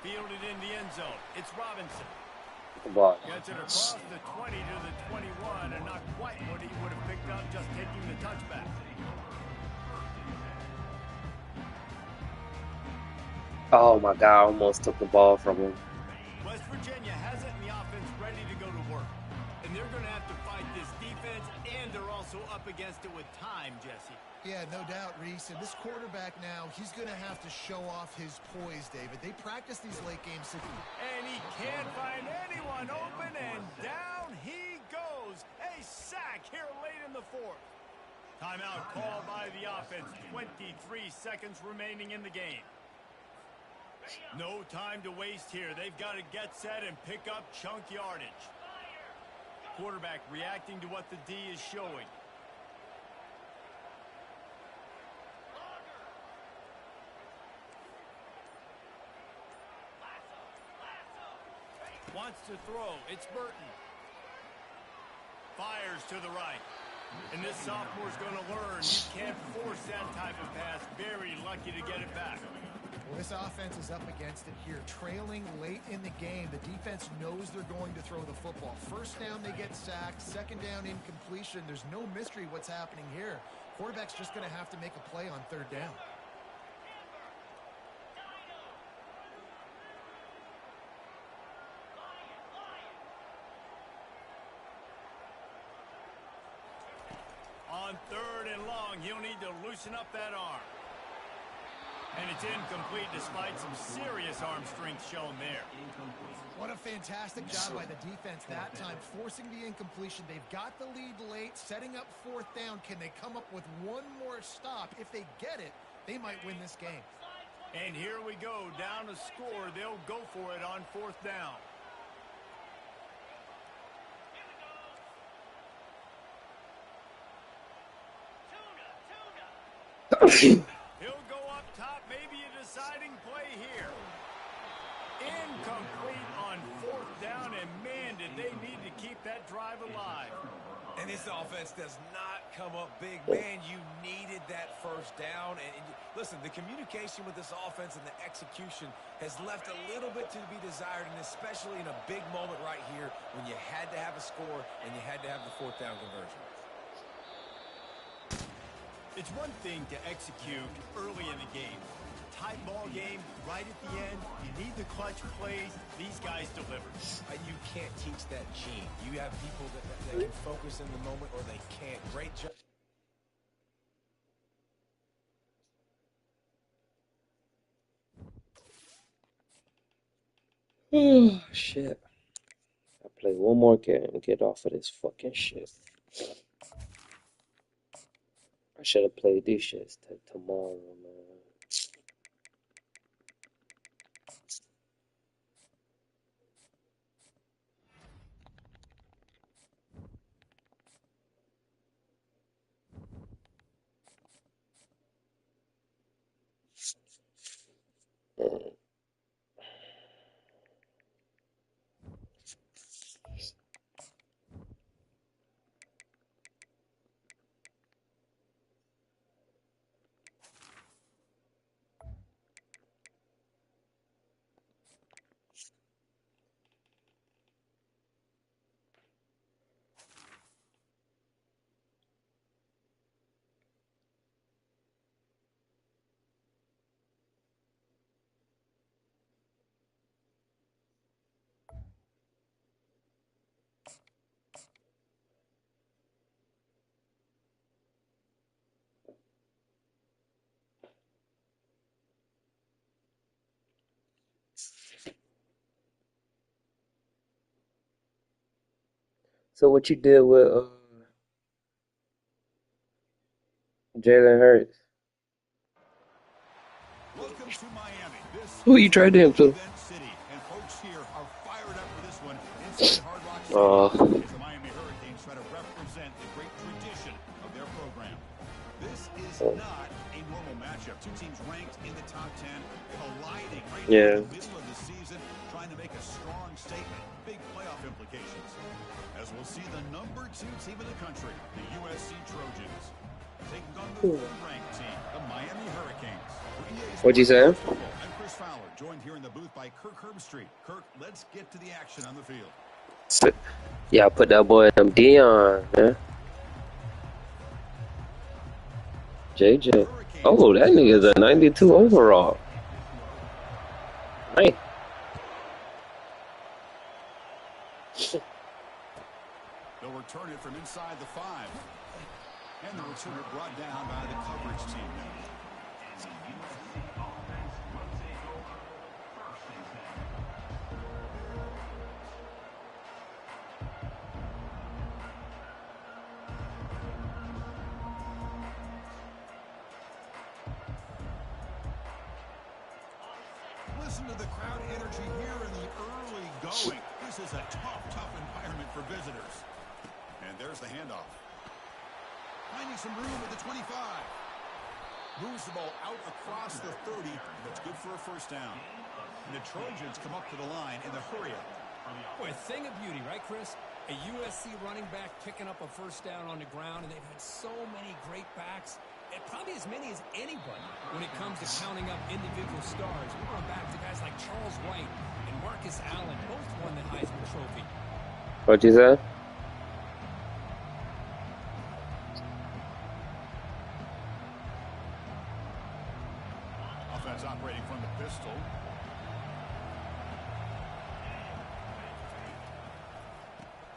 Fielded in the end zone. It's Robinson. The ball. Gets it across the 20 to the 21, and not quite what he would have picked up just taking the touchback. Oh my God, I almost took the ball from him. West Virginia has it in the offense ready to go to work. And they're going to have to fight this defense, and they're also up against it with time, Jesse. Yeah, no doubt, Reese. And this quarterback now, he's going to have to show off his poise, David. They practice these late games. And he can't find anyone open, and down he goes. A sack here late in the 4th. Timeout called by the offense. 23 seconds remaining in the game. No time to waste here. They've got to get set and pick up chunk yardage. Quarterback reacting to what the D is showing. Wants to throw. It's Burton. Fires to the right. And this sophomore's going to learn you can't force that type of pass. Very lucky to get it back. Well, this offense is up against it here. Trailing late in the game, the defense knows they're going to throw the football. 1st down, they get sacked. 2nd down, incompletion. There's no mystery what's happening here. Quarterback's just going to have to make a play on 3rd down. On 3rd and long, he'll need to loosen up that arm. And it's incomplete despite some serious arm strength shown there. What a fantastic job by the defense that time, forcing the incompletion. They've got the lead late, setting up fourth down. Can they come up with one more stop? If they get it, they might win this game. And here we go, down a score. They'll go for it on fourth down. He'll go up top, maybe a deciding play here. Incomplete on fourth down, and man, did they need to keep that drive alive. And this offense does not come up big. Man, you needed that first down. And listen, the communication with this offense and the execution has left a little bit to be desired, and especially in a big moment right here when you had to have a score and you had to have the fourth down conversion. It's one thing to execute early in the game. Tight ball game, right at the end. You need the clutch plays. These guys deliver. You can't teach that gene. You have people that can focus in the moment or they can't. Great job. Oh, shit. I play one more game and get off of this fucking shit. I should have played these shits tomorrow, man. So what you did with Jalen Hurts? Welcome to Miami. This Who you traded him to? City, and folks here are fired up for this one inside Hard Rock Stadium as the Miami Hurricanes try to represent the great tradition of their program. This is not a normal matchup. Two teams ranked in the top 10, colliding right now in the middle of the season, trying to make a strong statement. Big playoff implications. As we'll see the number 2 team in the country, the USC Trojans, taking on the third-ranked team, the Miami Hurricanes. What'd you say? I'm Chris Fowler, joined here in the booth by Kirk Herbstreit. Kirk, let's get to the action on the field. Yeah, put that boy in Dion, man. JJ. Oh, that nigga's a 92 overall. Nice. They'll return it from inside the 5. And the returner brought down by the coverage team. Listen to the crowd energy here in the early going. This is a tough environment for visitors. And there's the handoff. Finding some room at the 25. Moves the ball out across the 30. That's good for a first down. And the Trojans come up to the line in the hurry-up. Boy, a thing of beauty, right, Chris? A USC running back picking up a first down on the ground, and they've had so many great backs, and probably as many as anybody when it comes to counting up individual stars. We're going back to guys like Charles White and Marcus Allen, both won the Heisman Trophy. What'd you say? Offense operating from the pistol.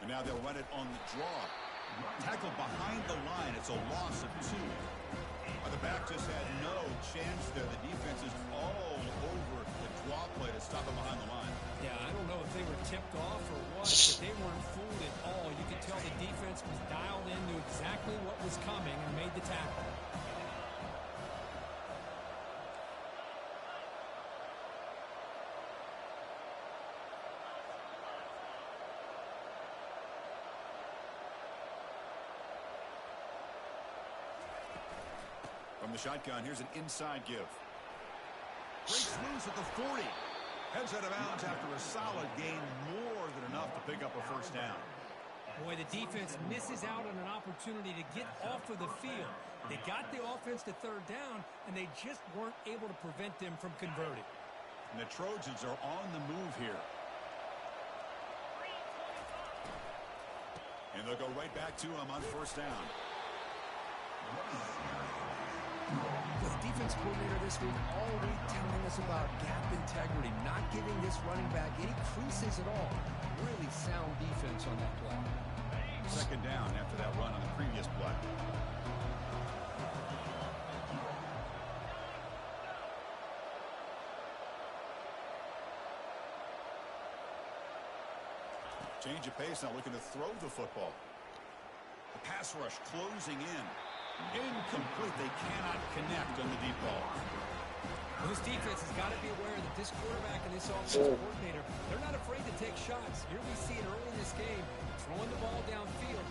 And now they'll run it on the draw. Tackle behind the line. It's a loss of 2. A The back just had no chance there. The defense is all over the draw play to stop him behind the line. Yeah, I don't know if they were tipped off or what, but they weren't fooled at all. You could tell the defense was dialed into exactly what was coming and made the tackle. From the shotgun, here's an inside give. Breaks loose at the 40. Heads out of bounds after a solid gain, more than enough to pick up a first down. Boy, the defense misses out on an opportunity to get off of the field. They got the offense to third down, and they just weren't able to prevent them from converting. And the Trojans are on the move here. And they'll go right back to him on first down. The defense coordinator this week all week telling us about gap integrity, not giving this running back any creases at all. Really sound defense on that play. Second down after that run on the previous play. Change of pace, now looking to throw the football. The pass rush closing in. Incomplete. They cannot connect on the deep ball. Well, this defense has got to be aware that this quarterback and this offensive coordinator, they're not afraid to take shots. Here we see it early in this game, throwing the ball downfield.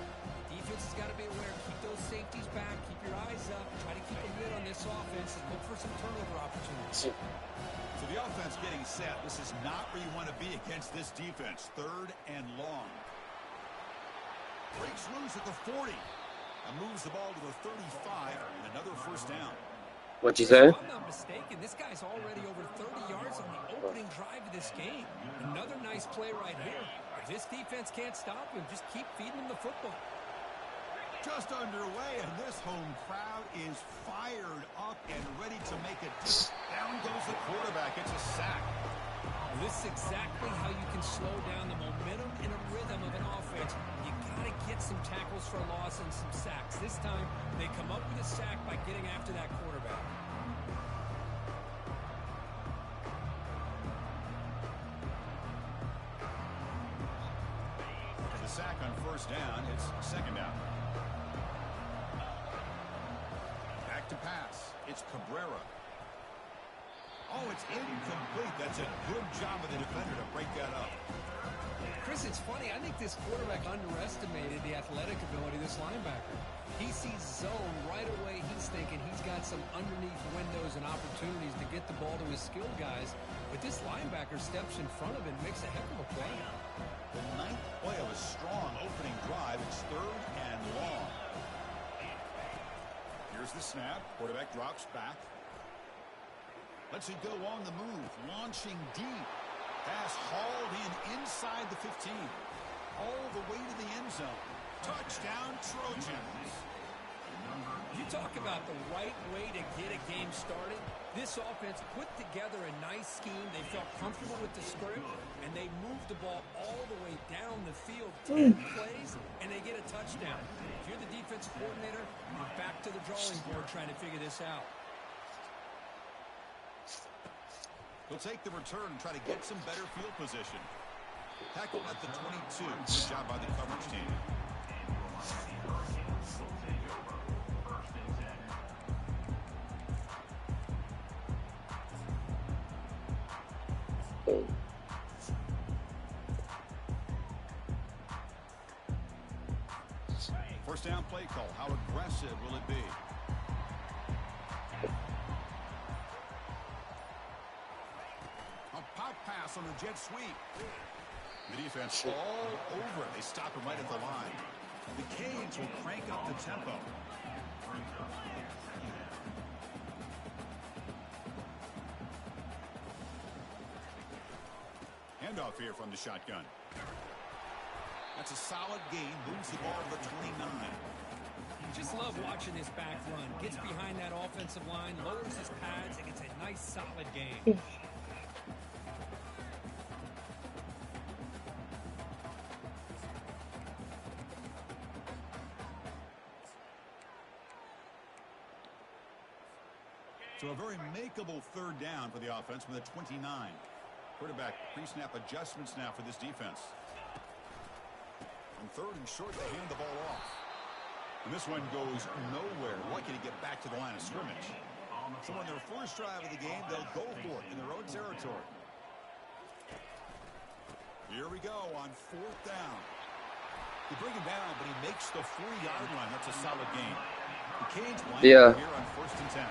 Defense has got to be aware. Keep those safeties back. Keep your eyes up. Try to keep a lid on this offense and look for some turnover opportunities. So the offense getting set. This is not where you want to be against this defense. Third and long. Breaks loose at the 40. And moves the ball to the 35 and another first down. What'd you say? If I'm not mistaken, this guy's already over 30 yards on the opening drive of this game. Another nice play right here. If this defense can't stop him, just keep feeding him the football. Just underway, and this home crowd is fired up and ready to make it. Down goes the quarterback. It's a sack. Well, this is exactly how you can slow down the momentum and a rhythm of an offense. You got to get some tackles for loss and some sacks. This time, they come up with a sack by getting after that quarterback. The sack on first down. It's second down. Back to pass. It's Cabrera. Oh, it's incomplete. That's a good job of the defender to break that up. Chris, it's funny. I think this quarterback underestimated the athletic ability of this linebacker. He sees zone right away. He's thinking he's got some underneath windows and opportunities to get the ball to his skilled guys. But this linebacker steps in front of him and makes a heck of a play. The ninth play of a strong opening drive. It's third and long. Here's the snap. Quarterback drops back. Lets it go on the move. Launching deep. Pass hauled in inside the 15. All the way to the end zone. Touchdown, Trojans. You talk about the right way to get a game started. This offense put together a nice scheme. They felt comfortable with the script, and they moved the ball all the way down the field. 10 plays, and they get a touchdown. If you're the defensive coordinator, you're back to the drawing board trying to figure this out. He'll take the return and try to get some better field position. Tackled at the 22. Good job by the coverage team. First down play call. How aggressive will it be? A pop pass on the jet sweep. The defense all over it. They stop him right at the line. The Canes will crank up the tempo. Handoff here from the shotgun. That's a solid gain. Moves the ball to the 29. Just love watching this back run. Gets behind that offensive line, lowers his pads, and gets a nice solid gain. So a very makeable third down for the offense with a 29. Quarterback pre-snap adjustments now for this defense. On third and short, they hand the ball off. And this one goes nowhere. Lucky to get back to the line of scrimmage. So on their first drive of the game, they'll go for it in their own territory. Here we go on fourth down. They bring him down, but he makes the 4-yard line. That's a solid gain. The Canes line here on first and 10.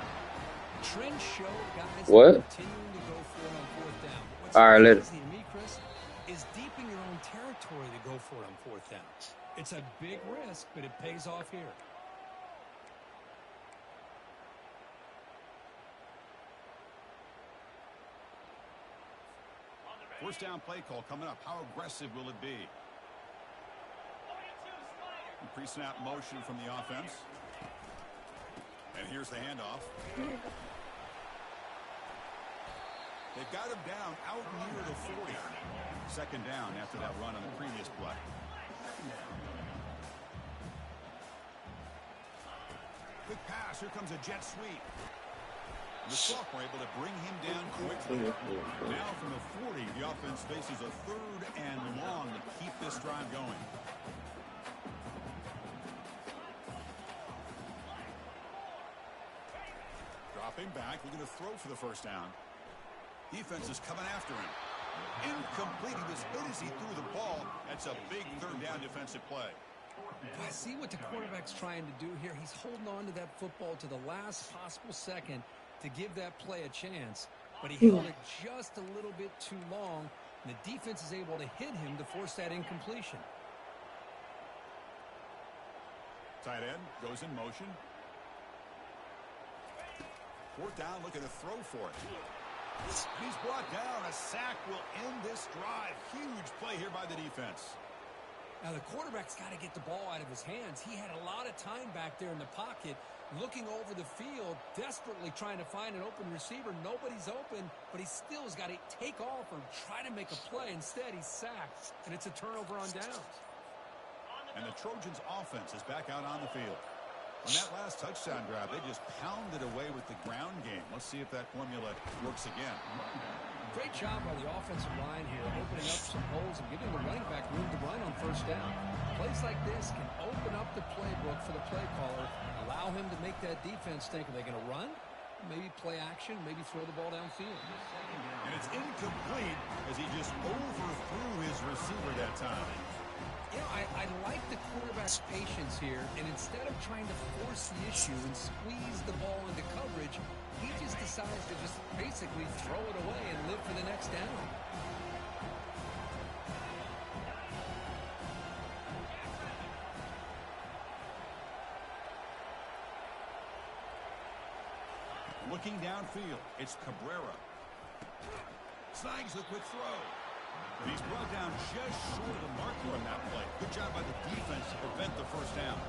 Trends show guys What? continuing to go for it on fourth down. What's All right, later. crazy to me, Chris, is deep in your own territory to go for it on fourth down. It's a big risk, but it pays off here. First down play call coming up. How aggressive will it be? Pre-snap motion from the offense. And here's the handoff. They've got him down out near the 40. Second down after that run on the previous play. Quick pass. Here comes a jet sweep. The sophomore able to bring him down quickly. Now from the 40, the offense faces a third and long to keep this drive going. Dropping back, looking to throw for the first down. Defense is coming after him. Incomplete. He was hit as he threw the ball. That's a big third down defensive play. I see what the quarterback's trying to do here. He's holding on to that football to the last possible second to give that play a chance, but he held it just a little bit too long, and the defense is able to hit him to force that incompletion. Tight end goes in motion. Fourth down, looking to throw for it. He's brought down. A sack will end this drive. Huge play here by the defense. Now, the quarterback's got to get the ball out of his hands. He had a lot of time back there in the pocket, looking over the field, desperately trying to find an open receiver. Nobody's open, but he still has got to take off or try to make a play. Instead, he's sacked, and it's a turnover on downs. And the Trojans' offense is back out on the field. On that last touchdown drive, they just pounded away with the ground game. Let's see if that formula works again. Great job by the offensive line here, opening up some holes and giving the running back room to run on first down. Plays like this can open up the playbook for the play caller, allow him to make that defense think, are they going to run? Maybe play action, maybe throw the ball downfield. And it's incomplete as he just overthrew his receiver that time. You know, I like the quarterback's patience here, and instead of trying to force the issue and squeeze the ball into coverage, he just decides to just basically throw it away and live for the next down. Looking downfield, it's Cabrera. Snags the quick throw. He's brought down just short of the marker on that play. Good job by the defense to prevent the first down.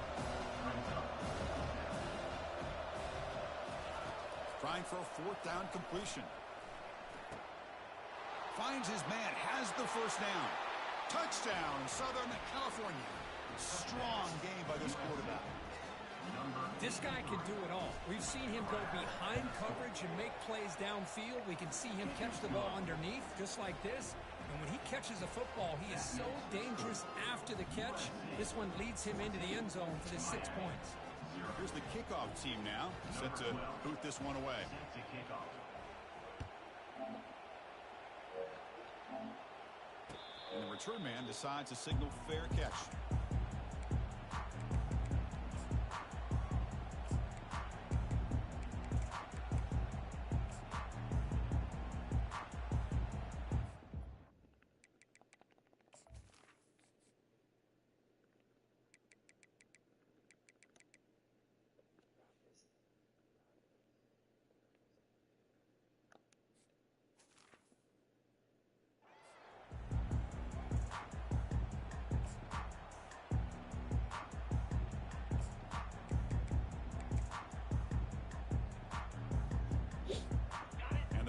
Trying for a fourth down completion. Finds his man, has the first down. Touchdown, Southern California. Strong game by this quarterback. This guy can do it all. We've seen him go behind coverage and make plays downfield. We can see him catch the ball underneath, just like this. And when he catches a football, he is so dangerous after the catch. This one leads him into the end zone for the 6 points. Here's the kickoff team now, set to boot this one away. And the return man decides to signal fair catch.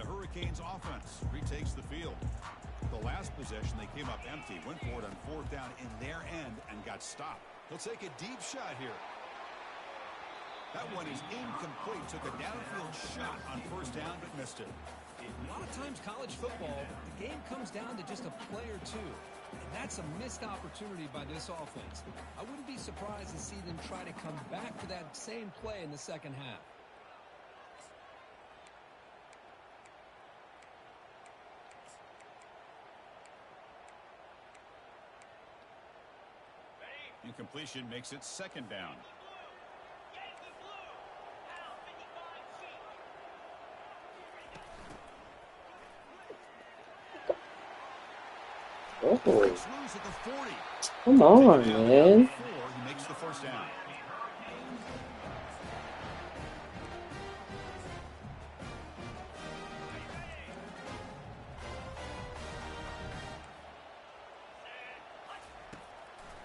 Hurricanes offense retakes the field. The last possession, they came up empty, went for it on fourth down in their end and got stopped. They'll take a deep shot here. That one is incomplete. Took a downfield shot on first down, but missed it. A lot of times college football, the game comes down to just a play or two. And that's a missed opportunity by this offense. I wouldn't be surprised to see them try to come back to that same play in the second half. Incompletion makes it second down. Oh, come on, man. He makes the first down.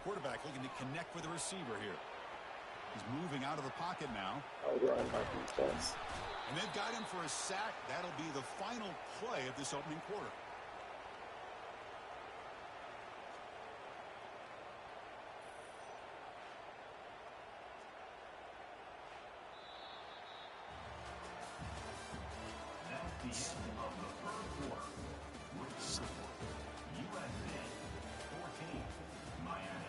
Quarterback looking to connect with the receiver here. He's moving out of the pocket now. Oh, yeah, defense. And they've got him for a sack. That'll be the final play of this opening quarter. That's the end of the first quarter. With the score, USA 14, Miami.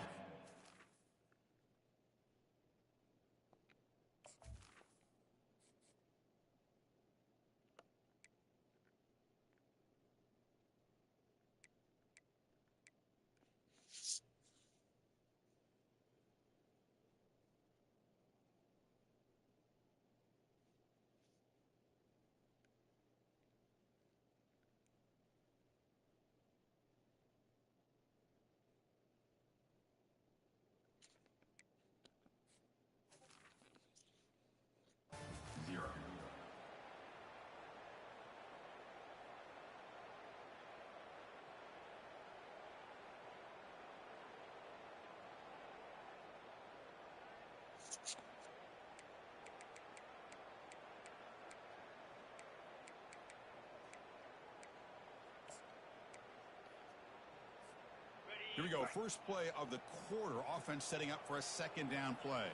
Here we go. First play of the quarter. Offense setting up for a second down play.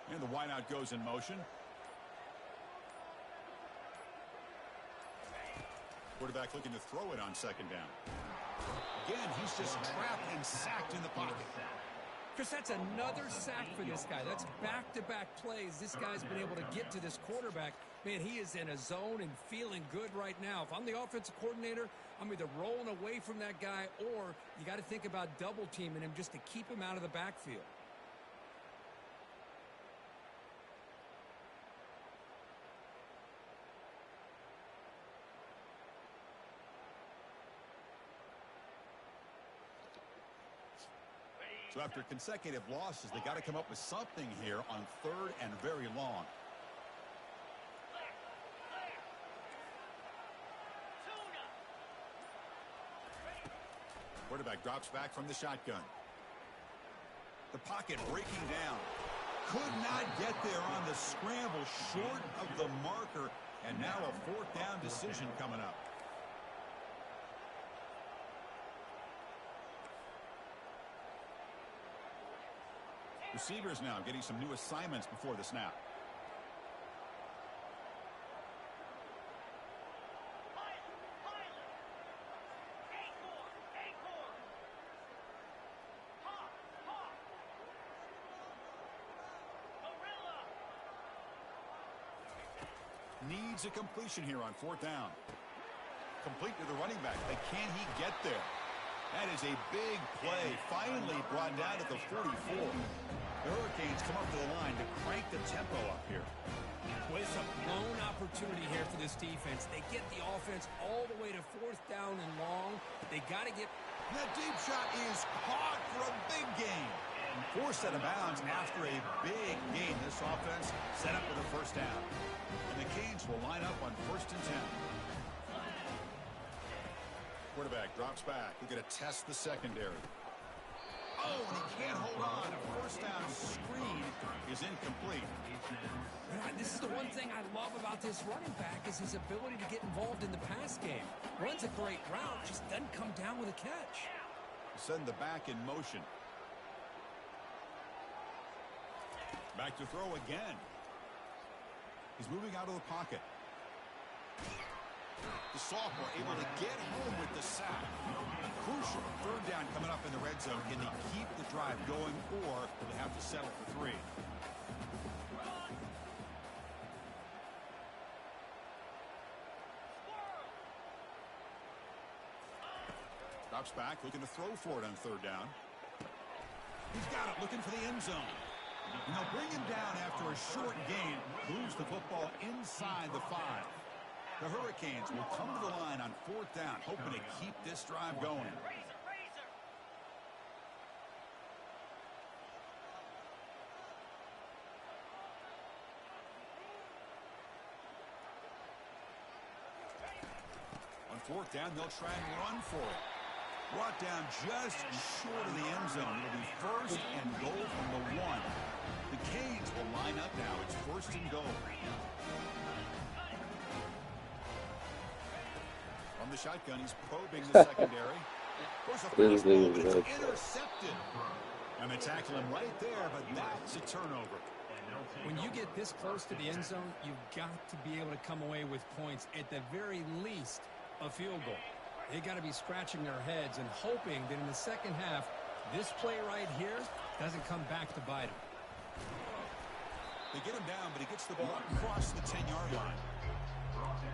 And the wideout goes in motion. Quarterback looking to throw it on second down. Again, he's just trapped and sacked in the pocket. Chris, that's another sack for this guy. That's back-to-back plays. This guy's been able to get to this quarterback. Man, he is in a zone and feeling good right now. If I'm the offensive coordinator, I'm either rolling away from that guy or you got to think about double-teaming him just to keep him out of the backfield. So after consecutive losses, they got to come up with something here on third and very long. Quarterback drops back from the shotgun. The pocket breaking down. Could not get there on the scramble, short of the marker, and now a fourth down decision coming up. Receivers now getting some new assignments before the snap. Needs a completion here on fourth down. Complete to the running back, but can he get there? That is a big play, finally brought down at the 44. The Hurricanes come up to the line to crank the tempo up here. Well, it's a blown opportunity here for this defense. They get the offense all the way to fourth down and long. They got to get... That deep shot is caught for a big gain. Forced out of bounds after a big gain. This offense set up with a first down. And the Canes will line up on 1st and 10. Quarterback drops back. He's going to test the secondary. Oh, and he can't hold on. A first down screen is incomplete. This is the one thing I love about this running back is his ability to get involved in the pass game. Runs a great route, just doesn't come down with a catch. Send the back in motion. Back to throw again. He's moving out of the pocket. The sophomore able to get home with the sack. Crucial. Third down coming up in the red zone. Can they keep the drive going, or will they have to settle for 3? Drops back, looking to throw for it on third down. He's got it, looking for the end zone. And they'll bring him down after a short gain. Moves the football inside the 5. The Hurricanes will come to the line on fourth down, hoping to keep this drive going. On fourth down, they'll try and run for it. Brought down just short of the end zone. It'll be first and goal from the 1. The Canes will line up now. It's first and goal. From the shotgun, he's probing the secondary. Goes up the ball, but it's intercepted. And they tackle him right there, but that's a turnover. When you get this close to the end zone, you've got to be able to come away with points, at the very least, a field goal. They got to be scratching their heads and hoping that in the second half, this play right here doesn't come back to bite them. They get him down, but he gets the ball across the 10-yard line.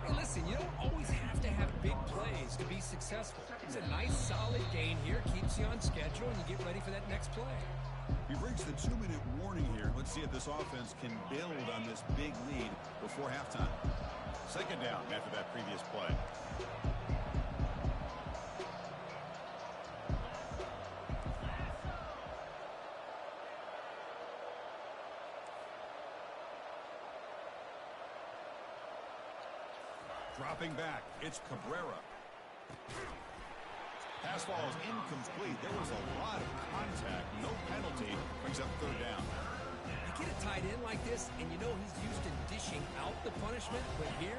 Hey, listen, you don't always have to have big plays to be successful. It's a nice, solid gain here, keeps you on schedule, and you get ready for that next play. We've reached the 2-minute warning here. Let's see if this offense can build on this big lead before halftime. Second down after that previous play. Dropping back, it's Cabrera. Pass ball is incomplete. There was a lot of contact. No penalty. Brings up third down. You get a tight end like this, and you know he's used to dishing out the punishment, but here,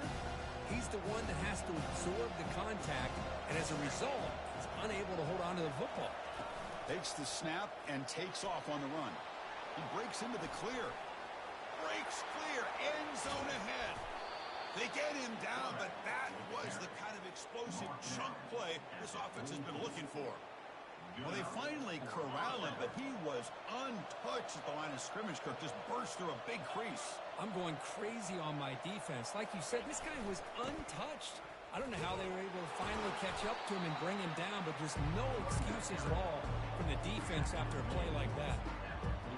he's the one that has to absorb the contact, and as a result, he's unable to hold on to the football. Takes the snap and takes off on the run. He breaks into the clear. Breaks clear. End zone ahead. They get him down, but that was the kind of explosive chunk play this offense has been looking for. Well, they finally corral him, but he was untouched at the line of scrimmage. Cook just burst through a big crease. I'm going crazy on my defense. Like you said, this guy was untouched. I don't know how they were able to finally catch up to him and bring him down, but there's no excuses at all from the defense after a play like that.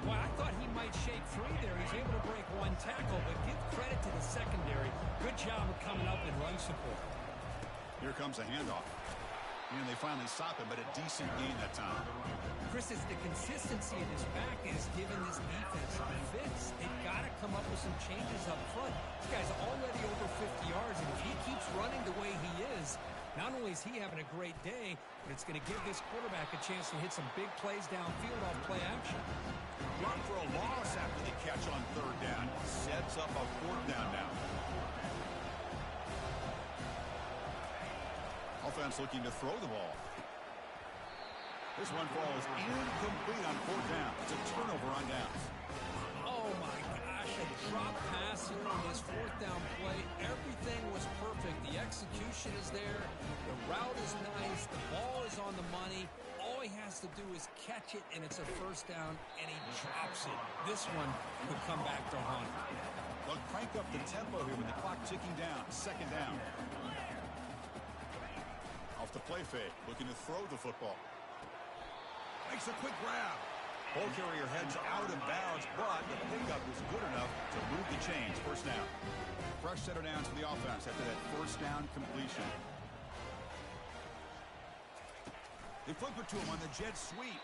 Well, I thought he might shake free there. He's able to break one tackle, but give credit to the secondary. Good job of coming up and run support. Here comes a handoff. And they finally stop him, but a decent gain that time. Chris, it's the consistency of his back that is giving this defense fits. They've got to come up with some changes up front. This guy's already over 50 yards, and if he keeps running the way he is, not only is he having a great day, but it's going to give this quarterback a chance to hit some big plays downfield off play action. Run for a loss after the catch on third down. Sets up a fourth down now. Offense looking to throw the ball. This one falls incomplete on fourth down. It's a turnover on downs. Oh my gosh, a drop pass here on this fourth down play. Everything was perfect. The execution is there. The route is nice. The ball is on the money. All he has to do is catch it, and it's a first down, and he drops it. This one could come back to haunt him. They'll crank up the tempo here with the clock ticking down. Second down. Off the play fake, looking to throw the football. Makes a quick grab. Ball carrier heads out of bounds, but the pickup is good enough to move the chains. First down. Fresh set of downs for the offense after that first down completion. They flip it to him on the jet sweep,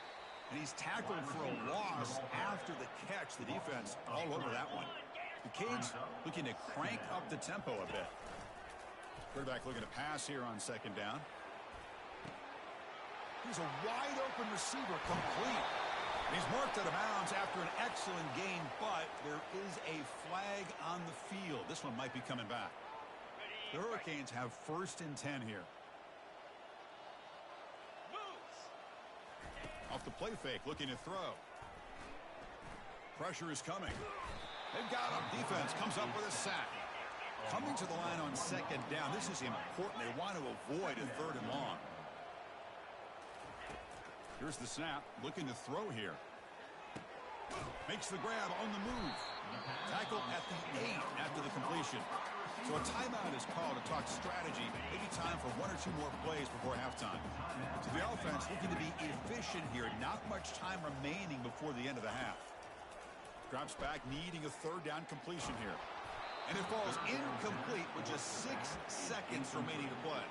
and he's tackled for a loss after the catch. The defense all over that one. The Canes looking to crank up the tempo a bit. Quarterback looking to pass here on second down. He's a wide-open receiver, complete. And he's marked out of bounds after an excellent gain, but there is a flag on the field. This one might be coming back. The Hurricanes have first and 10 here. Off the play fake, looking to throw. Pressure is coming. They've got him. Defense comes up with a sack. Coming to the line on second down. This is important. They want to avoid a third and long. Here's the snap. Looking to throw here. Makes the grab on the move. Tackle at the 8 after the completion. So a timeout is called to talk strategy. Maybe time for 1 or 2 more plays before halftime. So the offense looking to be efficient here. Not much time remaining before the end of the half. Drops back, needing a third down completion here. And it falls incomplete with just 6 seconds remaining to play.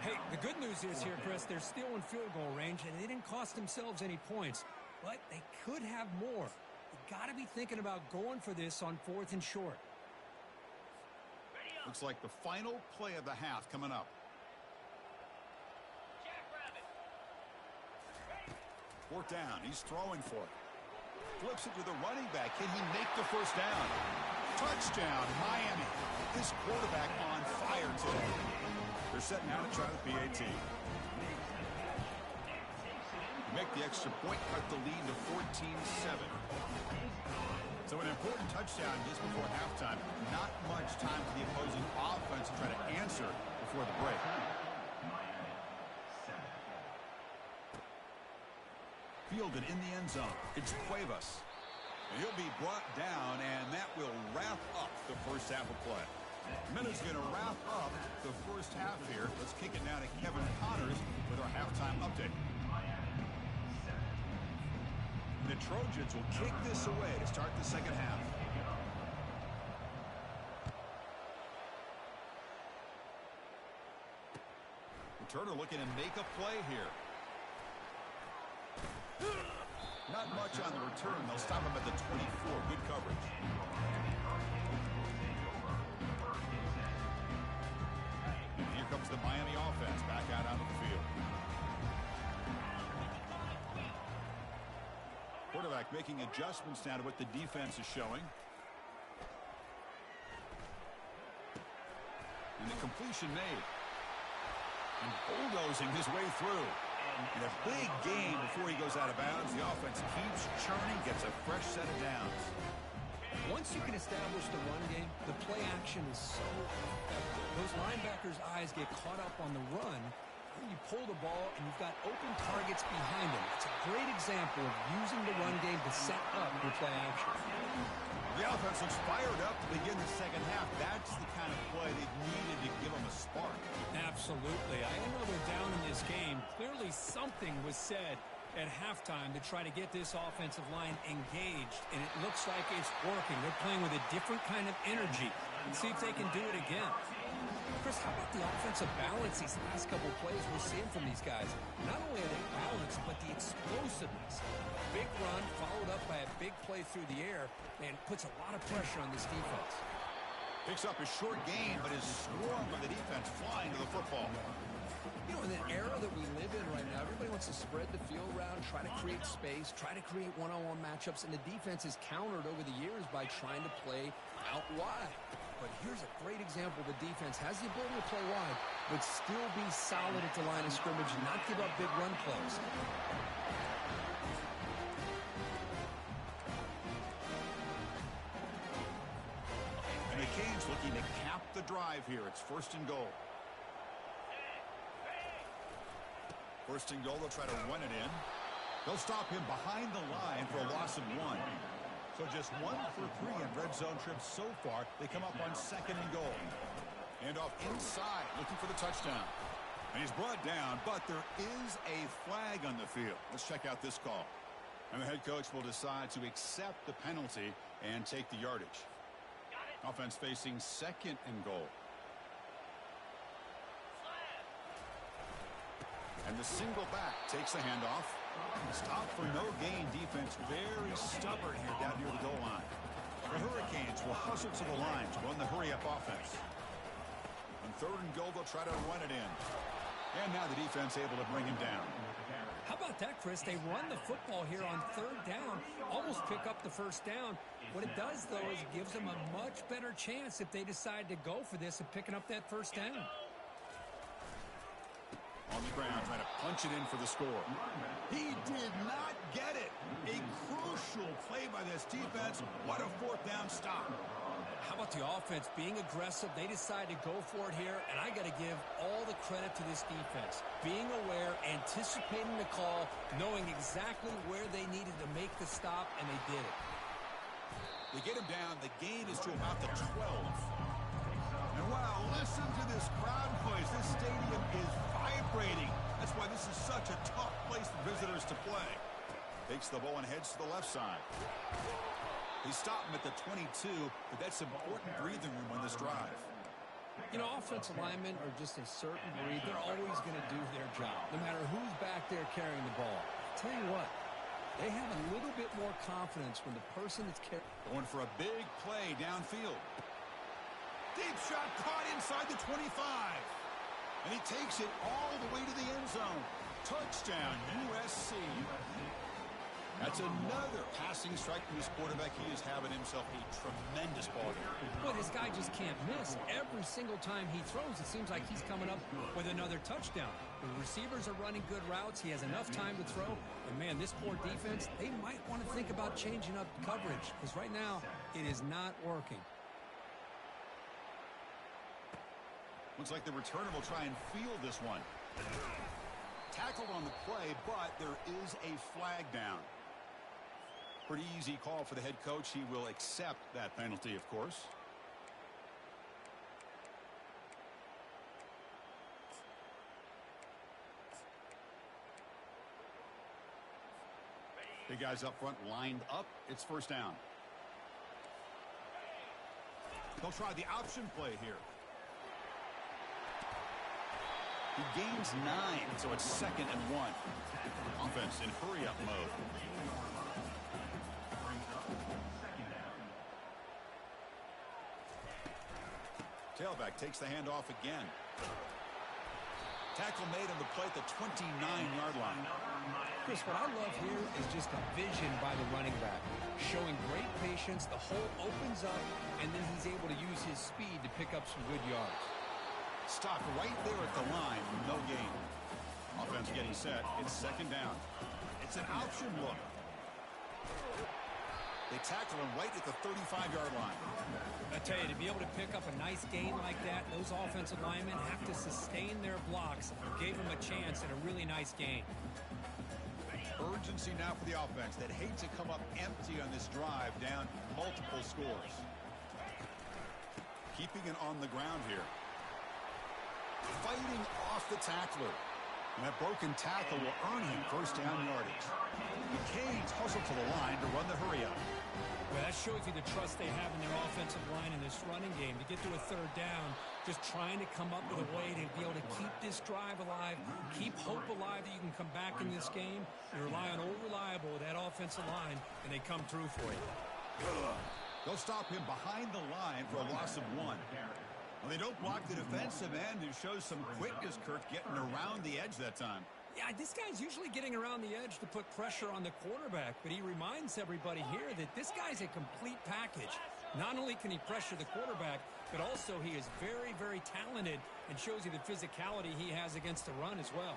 Hey, the good news is here, Chris, they're still in field goal range, and they didn't cost themselves any points. But they could have more. You got to be thinking about going for this on 4th and short. Looks like the final play of the half coming up. Fourth down. He's throwing for it. Flips it to the running back. Can he make the first down? Touchdown, Miami. This quarterback on fire today. They're setting out to try the PAT. Make the extra point, cut the lead to 14-7. So an important touchdown just before halftime. Not much time for the opposing offense to try to answer before the break. Fielded in the end zone. It's Cuevas. And he'll be brought down, and that will wrap up the first half of play. Miller's going to wrap up the first half here. Let's kick it now to Kevin Connors with our halftime update. The Trojans will kick this away to start the second half. Turner looking to make a play here. Not much on the return. They'll stop him at the 24. Good coverage. And here comes the Miami offense back out onto the field. Quarterback making adjustments now to what the defense is showing. And the completion made. And bulldozing his way through. And a big gain before he goes out of bounds. The offense keeps churning, gets a fresh set of downs. Once you can establish the run game, the play action is so effective. Those linebackers' eyes get caught up on the run. When you pull the ball and you've got open targets behind them. It's a great example of using the run game to set up your play action. The offense looks fired up to begin the second half. That's the kind of play they've needed to give them a spark. Absolutely. I know they're down in this game. Clearly something was said at halftime to try to get this offensive line engaged, and it looks like it's working. They're playing with a different kind of energy. And see if they can do it again. Chris, how about the offensive balance these last couple of plays we're seeing from these guys? Not only are they balanced, but the explosiveness. A big run followed up by a big play through the air, and puts a lot of pressure on this defense. Picks up a short gain, but is swarmed by the defense flying to the football. You know, in the era that we live in right now, everybody wants to spread the field around, try to create space, try to create one-on-one matchups, and the defense is countered over the years by trying to play out wide. But here's a great example. The defense has the ability to play wide, but still be solid at the line of scrimmage and not give up big run plays. And the Canes looking to cap the drive here. It's 1st and goal. 1st and goal, they'll try to run it in. They'll stop him behind the line for a loss of 1. So just 1 for 3 in red zone trips so far. They come up on 2nd and goal. And off inside, looking for the touchdown. And he's brought down, but there is a flag on the field. Let's check out this call. And the head coach will decide to accept the penalty and take the yardage. Offense facing 2nd and goal. And the single back takes the handoff. Stop for no gain defense. Very stubborn here down near the goal line. The Hurricanes will hustle to the line to run the hurry-up offense. On 3rd and goal, they'll try to run it in. And now the defense able to bring him down. How about that, Chris? They run the football here on 3rd down, almost pick up the 1st down. What it does, though, is it gives them a much better chance if they decide to go for this of picking up that 1st down. On the ground, trying to punch it in for the score. He did not get it. A crucial play by this defense. What a fourth down stop. How about the offense being aggressive? They decided to go for it here, and I got to give all the credit to this defense. Being aware, anticipating the call, knowing exactly where they needed to make the stop, and they did it. They get him down. The gain is to about the 12. And wow, listen to this crowd noise. This stadium is vibrating. That's why this is such a tough place for visitors to play. Takes the ball and heads to the left side. He stopped him at the 22, but that's important breathing room on this drive. You know, offensive linemen are just a certain breed. They're always going to do their job, no matter who's back there carrying the ball. I'll tell you what, they have a little bit more confidence when the person that's carrying... Going for a big play downfield. Deep shot caught inside the 25. And he takes it all the way to the end zone. Touchdown, USC. That's another passing strike from this quarterback. He is having himself a tremendous ball game. Well, this guy just can't miss. Every single time he throws, it seems like he's coming up with another touchdown. The receivers are running good routes. He has enough time to throw. And, man, this poor defense, they might want to think about changing up coverage because right now it is not working. Looks like the returner will try and field this one. Tackled on the play, but there is a flag down. Pretty easy call for the head coach. He will accept that penalty, of course. The guys up front lined up. It's first down. They'll try the option play here. He gains 9, so it's 2nd and 1. Offense in hurry-up mode. Tailback takes the handoff again. Tackle made on the play at the 29-yard line. Chris, what I love here is just a vision by the running back. Showing great patience, the hole opens up, and then he's able to use his speed to pick up some good yards. Stopped right there at the line, no gain. Offense getting set, it's 2nd down. It's an option look. They tackle him right at the 35-yard line. I tell you, to be able to pick up a nice gain like that, those offensive linemen have to sustain their blocks. Gave him a chance at a really nice gain. Urgency now for the offense that hate to come up empty on this drive, down multiple scores. Keeping it on the ground here. Fighting off the tackler. And that broken tackle will earn him first down yardage. The Canes hustle to the line to run the hurry-up. Well, that shows you the trust they have in their offensive line in this running game. To get to a 3rd down, just trying to come up with a way to be able to keep this drive alive, keep hope alive that you can come back in this game. You rely on old reliable with that offensive line, and they come through for you. They'll stop him behind the line for a loss of 1. Well, they don't block the defensive end, who shows some quickness, Kirk, getting around the edge that time. Yeah, this guy's usually getting around the edge to put pressure on the quarterback, but he reminds everybody here that this guy's a complete package. Not only can he pressure the quarterback, but also he is very, very talented and shows you the physicality he has against the run as well.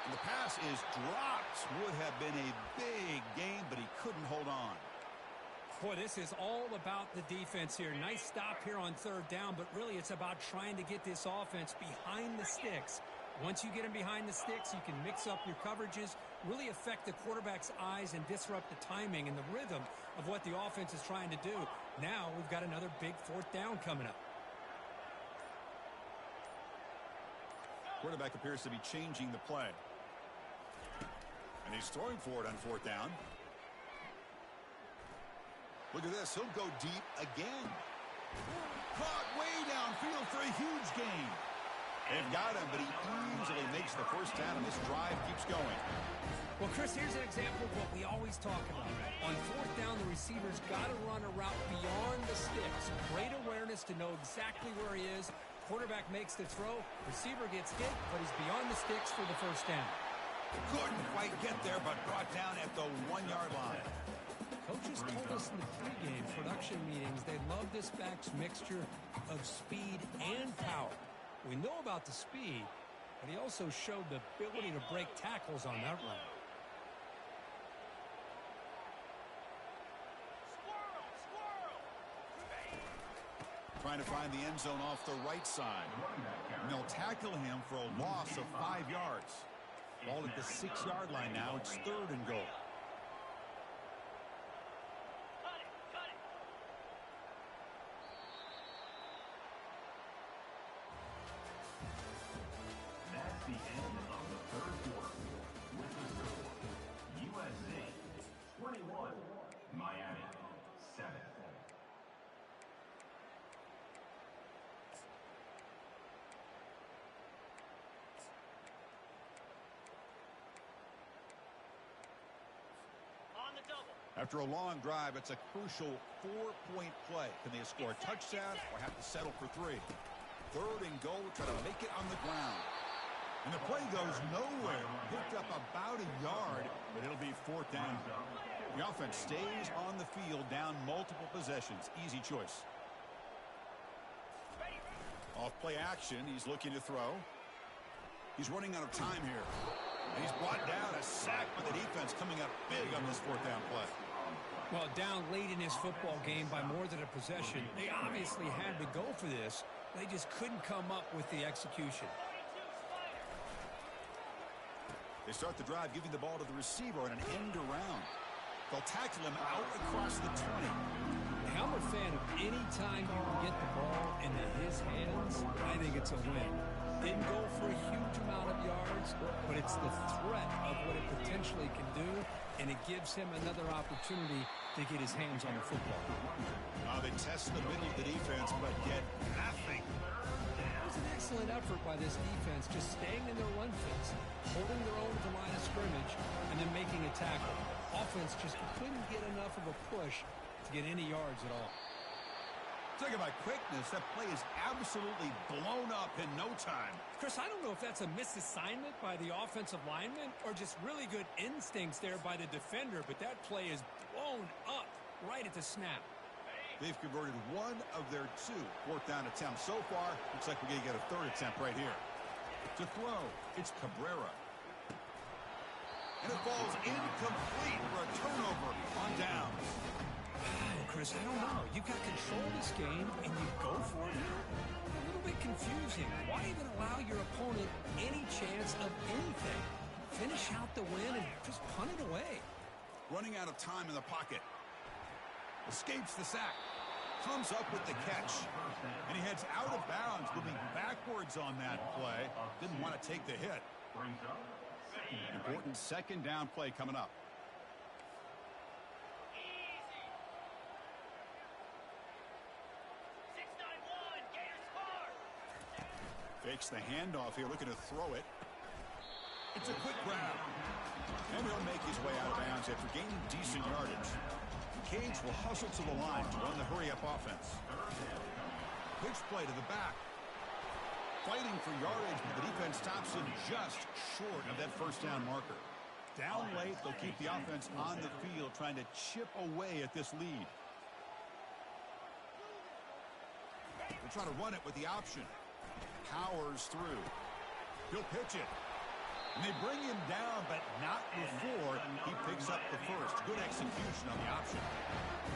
And the pass is dropped. Would have been a big gain, but he couldn't hold on. Boy, this is all about the defense here. Nice stop here on 3rd down, but really it's about trying to get this offense behind the sticks. Once you get them behind the sticks, you can mix up your coverages, really affect the quarterback's eyes and disrupt the timing and the rhythm of what the offense is trying to do. Now we've got another big 4th down coming up. Quarterback appears to be changing the play. And he's throwing for it on 4th down. Look at this. He'll go deep again. Caught way downfield for a huge gain. They've got him, but he easily makes the first down, and this drive keeps going. Well, Chris, here's an example of what we always talk about. On 4th down, the receiver's got to run a route beyond the sticks. Great awareness to know exactly where he is. Quarterback makes the throw. Receiver gets hit, but he's beyond the sticks for the first down. Couldn't quite get there, but brought down at the 1-yard line. Coaches told us in the pregame production meetings they love this back's mixture of speed and power. We know about the speed, but he also showed the ability to break tackles on that run. Trying to find the end zone off the right side. And they'll tackle him for a loss of 5 yards. Ball at the 6-yard line now. It's 3rd and goal. That's the end of the 3rd quarter. With the score, USA 21, Miami 7. After a long drive, it's a crucial 4-point play. Can they score a touchdown or have to settle for 3? 3rd and goal, try to make it on the ground. And the play goes nowhere. Picked up about a yard, but it'll be 4th down. The offense stays on the field, down multiple possessions. Easy choice. Off play action, he's looking to throw. He's running out of time here. And he's brought down, a sack by the defense coming up big on this 4th down play. Well, down late in his football game by more than a possession, they obviously had to go for this. They just couldn't come up with the execution. They start the drive giving the ball to the receiver on an end around. They'll tackle him out across the 20. I'm a fan of any time you can get the ball into his hands. I think it's a win. Didn't go for a huge amount of yards, but it's the threat of what it potentially can do, and it gives him another opportunity to get his hands on the football. They test the middle of the defense, but get nothing. It was an excellent effort by this defense, just staying in their run fence, holding their own at the line of scrimmage, and then making a tackle. Offense just couldn't get enough of a push to get any yards at all. Talk about quickness. That play is absolutely blown up in no time. Chris, I don't know if that's a misassignment by the offensive lineman or just really good instincts there by the defender, but that play is blown up right at the snap. They've converted 1 of their 2 4th down attempts so far. Looks like we're going to get a 3rd attempt right here. To throw, it's Cabrera. And it falls incomplete for a turnover on downs. Chris, I don't know. You've got control of this game, and you go for it. A little bit confusing. Why even allow your opponent any chance of anything? Finish out the win and just punt it away. Running out of time in the pocket. Escapes the sack. Comes up with the catch. And he heads out of bounds, moving backwards on that play. Didn't want to take the hit. Important 2nd down play coming up. Fakes the handoff here, looking to throw it. It's a quick grab. And he'll make his way out of bounds after gaining decent yardage. Cage will hustle to the line to run the hurry-up offense. Pitch play to the back. Fighting for yardage, but the defense stops him just short of that 1st down marker. Down late, they'll keep the offense on the field, trying to chip away at this lead. They'll try to run it with the option. Powers through. He'll pitch it. And they bring him down, but not before he picks up the 1st. Good execution on the option.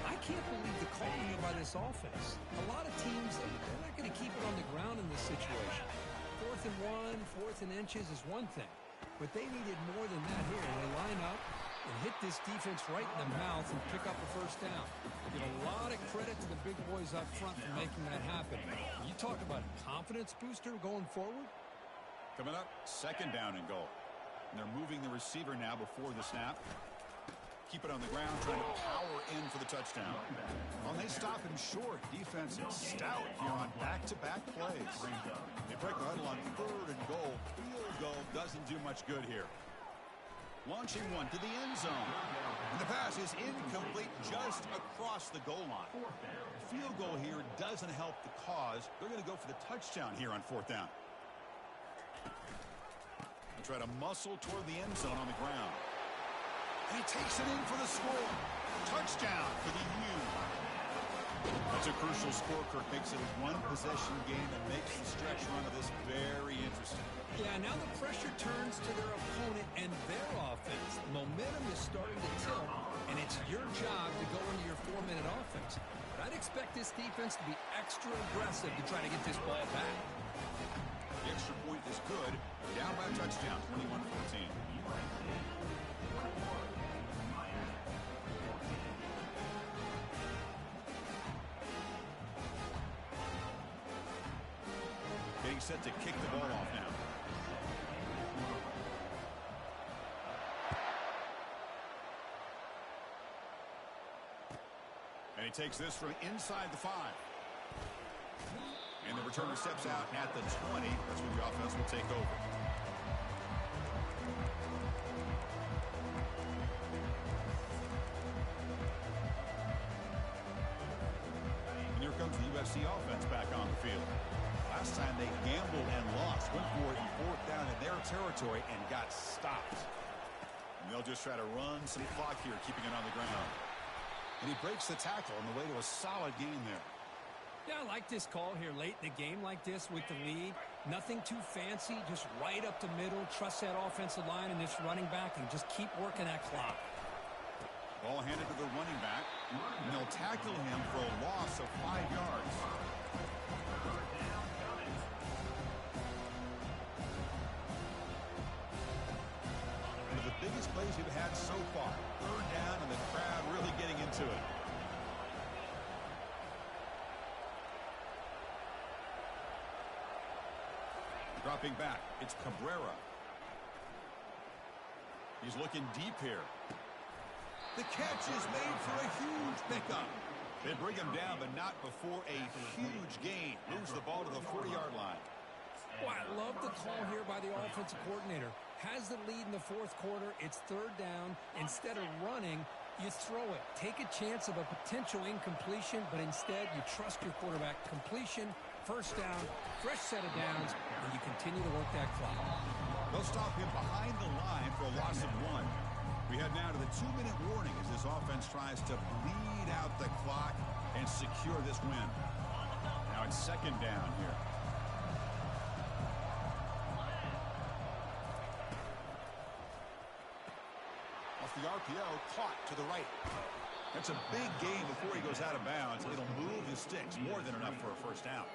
I can't believe the call here by this offense. A lot of teams, they're not going to keep it on the ground in this situation. 4th and 1, 4th and inches is one thing. But they needed more than that here. They line up and hit this defense right in the mouth and pick up a 1st down. Give a lot of credit to the big boys up front for making that happen. You talk about a confidence booster going forward. Coming up, 2nd down and goal. And they're moving the receiver now before the snap. Keep it on the ground, trying to power in for the touchdown. Well, they stop him short. Defense stout here on back-to-back plays. They break the huddle on 3rd and goal. Field goal doesn't do much good here. Launching one to the end zone. And the pass is incomplete just across the goal line. Field goal here doesn't help the cause. They're going to go for the touchdown here on 4th down. They try to muscle toward the end zone on the ground. And he takes it in for the score. Touchdown for the U. That's a crucial score. Kirk makes it a 1-possession game and makes the stretch run of this now the pressure turns to their opponent and their offense. The momentum is starting to tilt, and it's your job to go into your 4-minute offense. But I'd expect this defense to be extra aggressive to try to get this ball back. The extra point is good. Down by a touchdown, 21-14. Getting set to kick the ball off now. And he takes this from inside the 5. And the returner steps out at the 20. That's when the offense will take over. And here comes the USC offense back on the field. Last time they gambled and lost. Went for it in 4th down in their territory and got stopped. And they'll just try to run some clock here, keeping it on the ground. And he breaks the tackle on the way to a solid gain there. Yeah, I like this call here late in the game like this with the lead. Nothing too fancy, just right up the middle. Trust that offensive line and this running back and just keep working that clock. Ball handed to the running back, and they'll tackle him for a loss of 5 yards. One of the biggest plays we've had so far. 3rd down, and the crowd really getting into it. Dropping back, it's Cabrera. He's looking deep here. The catch is made for a huge pickup. They bring him down, but not before a huge gain. Moves the ball to the 40-yard line. Well, I love the call here by the offensive coordinator. Has the lead in the 4th quarter. It's 3rd down. Instead of running, you throw it. Take a chance of a potential incompletion, but instead you trust your quarterback. Completion, 1st down, fresh set of downs, and you continue to work that clock. They'll stop him behind the line for a loss of 1. We head now to the 2-minute warning as this offense tries to bleed out the clock and secure this win. Now it's 2nd down here. Off the RPO, caught to the right. That's a big gain before he goes out of bounds. It'll move the sticks, more than enough for a 1st down.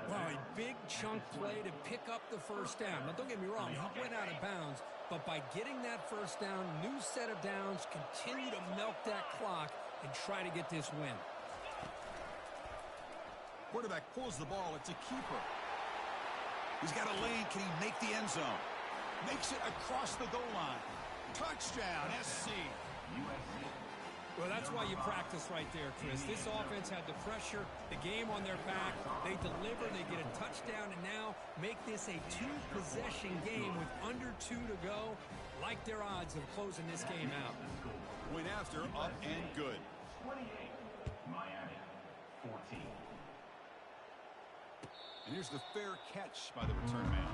Well, a big chunk play to pick up the 1st down. Now, don't get me wrong, he went out of bounds, but by getting that 1st down, new set of downs, continue to milk that clock and try to get this win. Quarterback pulls the ball. It's a keeper. He's got a lane. Can he make the end zone? Makes it across the goal line. Touchdown, SC. Well, that's why you practice right there, Chris. This offense had the pressure, the game on their back. They deliver, they get a touchdown, and now make this a 2-possession game with under 2 to go. Like their odds of closing this game out. Went after, up and good. 28, Miami, 14. And here's the fair catch by the return man.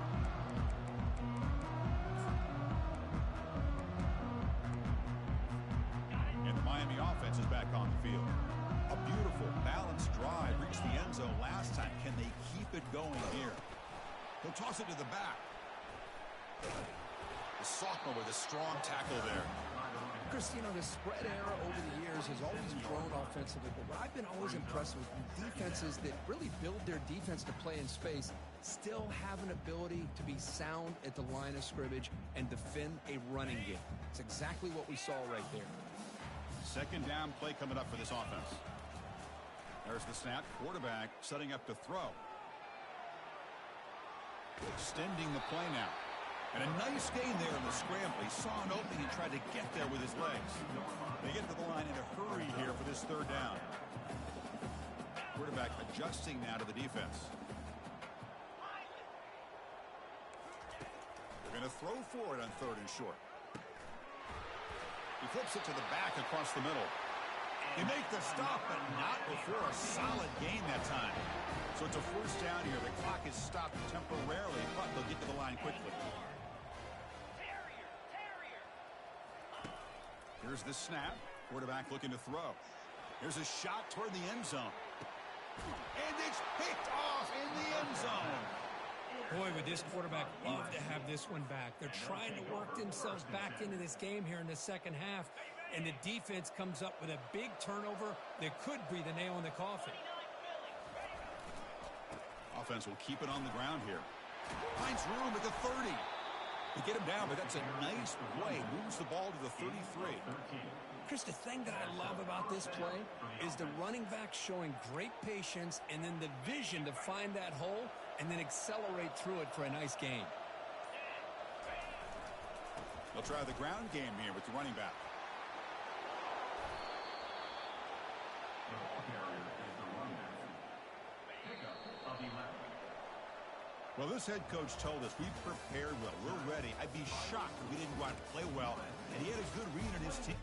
And the Miami offense is back on the field. A beautiful, balanced drive. Reached the end zone last time. Can they keep it going here? He'll toss it to the back. The sophomore with a strong tackle there. Chris, you know, the spread era over the years has always grown offensively, but what I've been always impressed with defenses that really build their defense to play in space still have an ability to be sound at the line of scrimmage and defend a running game. It's exactly what we saw right there. 2nd down play coming up for this offense. There's the snap. Quarterback setting up to throw. Extending the play now. And a nice gain there in the scramble. He saw an opening and tried to get there with his legs. They get to the line in a hurry here for this 3rd down. Quarterback adjusting now to the defense. They're going to throw for it on 3rd and short. He flips it to the back across the middle. They make the stop, but not before a solid gain that time. So it's a 1st down here. The clock is stopped temporarily, but they'll get to the line quickly. Here's the snap. Quarterback looking to throw. Here's a shot toward the end zone. And it's picked off in the end zone. Boy, would this quarterback love to have this one back. They're trying to work themselves back into this game here in the second half, and the defense comes up with a big turnover that could be the nail in the coffin. Offense will keep it on the ground here. Finds room at the 30. They get him down, but that's a nice play. Moves the ball to the 33. Chris, the thing that I love about this play is the running back showing great patience and then the vision to find that hole and then accelerate through it for a nice gain. They'll try the ground game here with the running back. The ball carrier is the running back. Pickup of 11. Well, this head coach told us we prepared well. We're ready. I'd be shocked if we didn't go out and play well. And he had a good read on his team.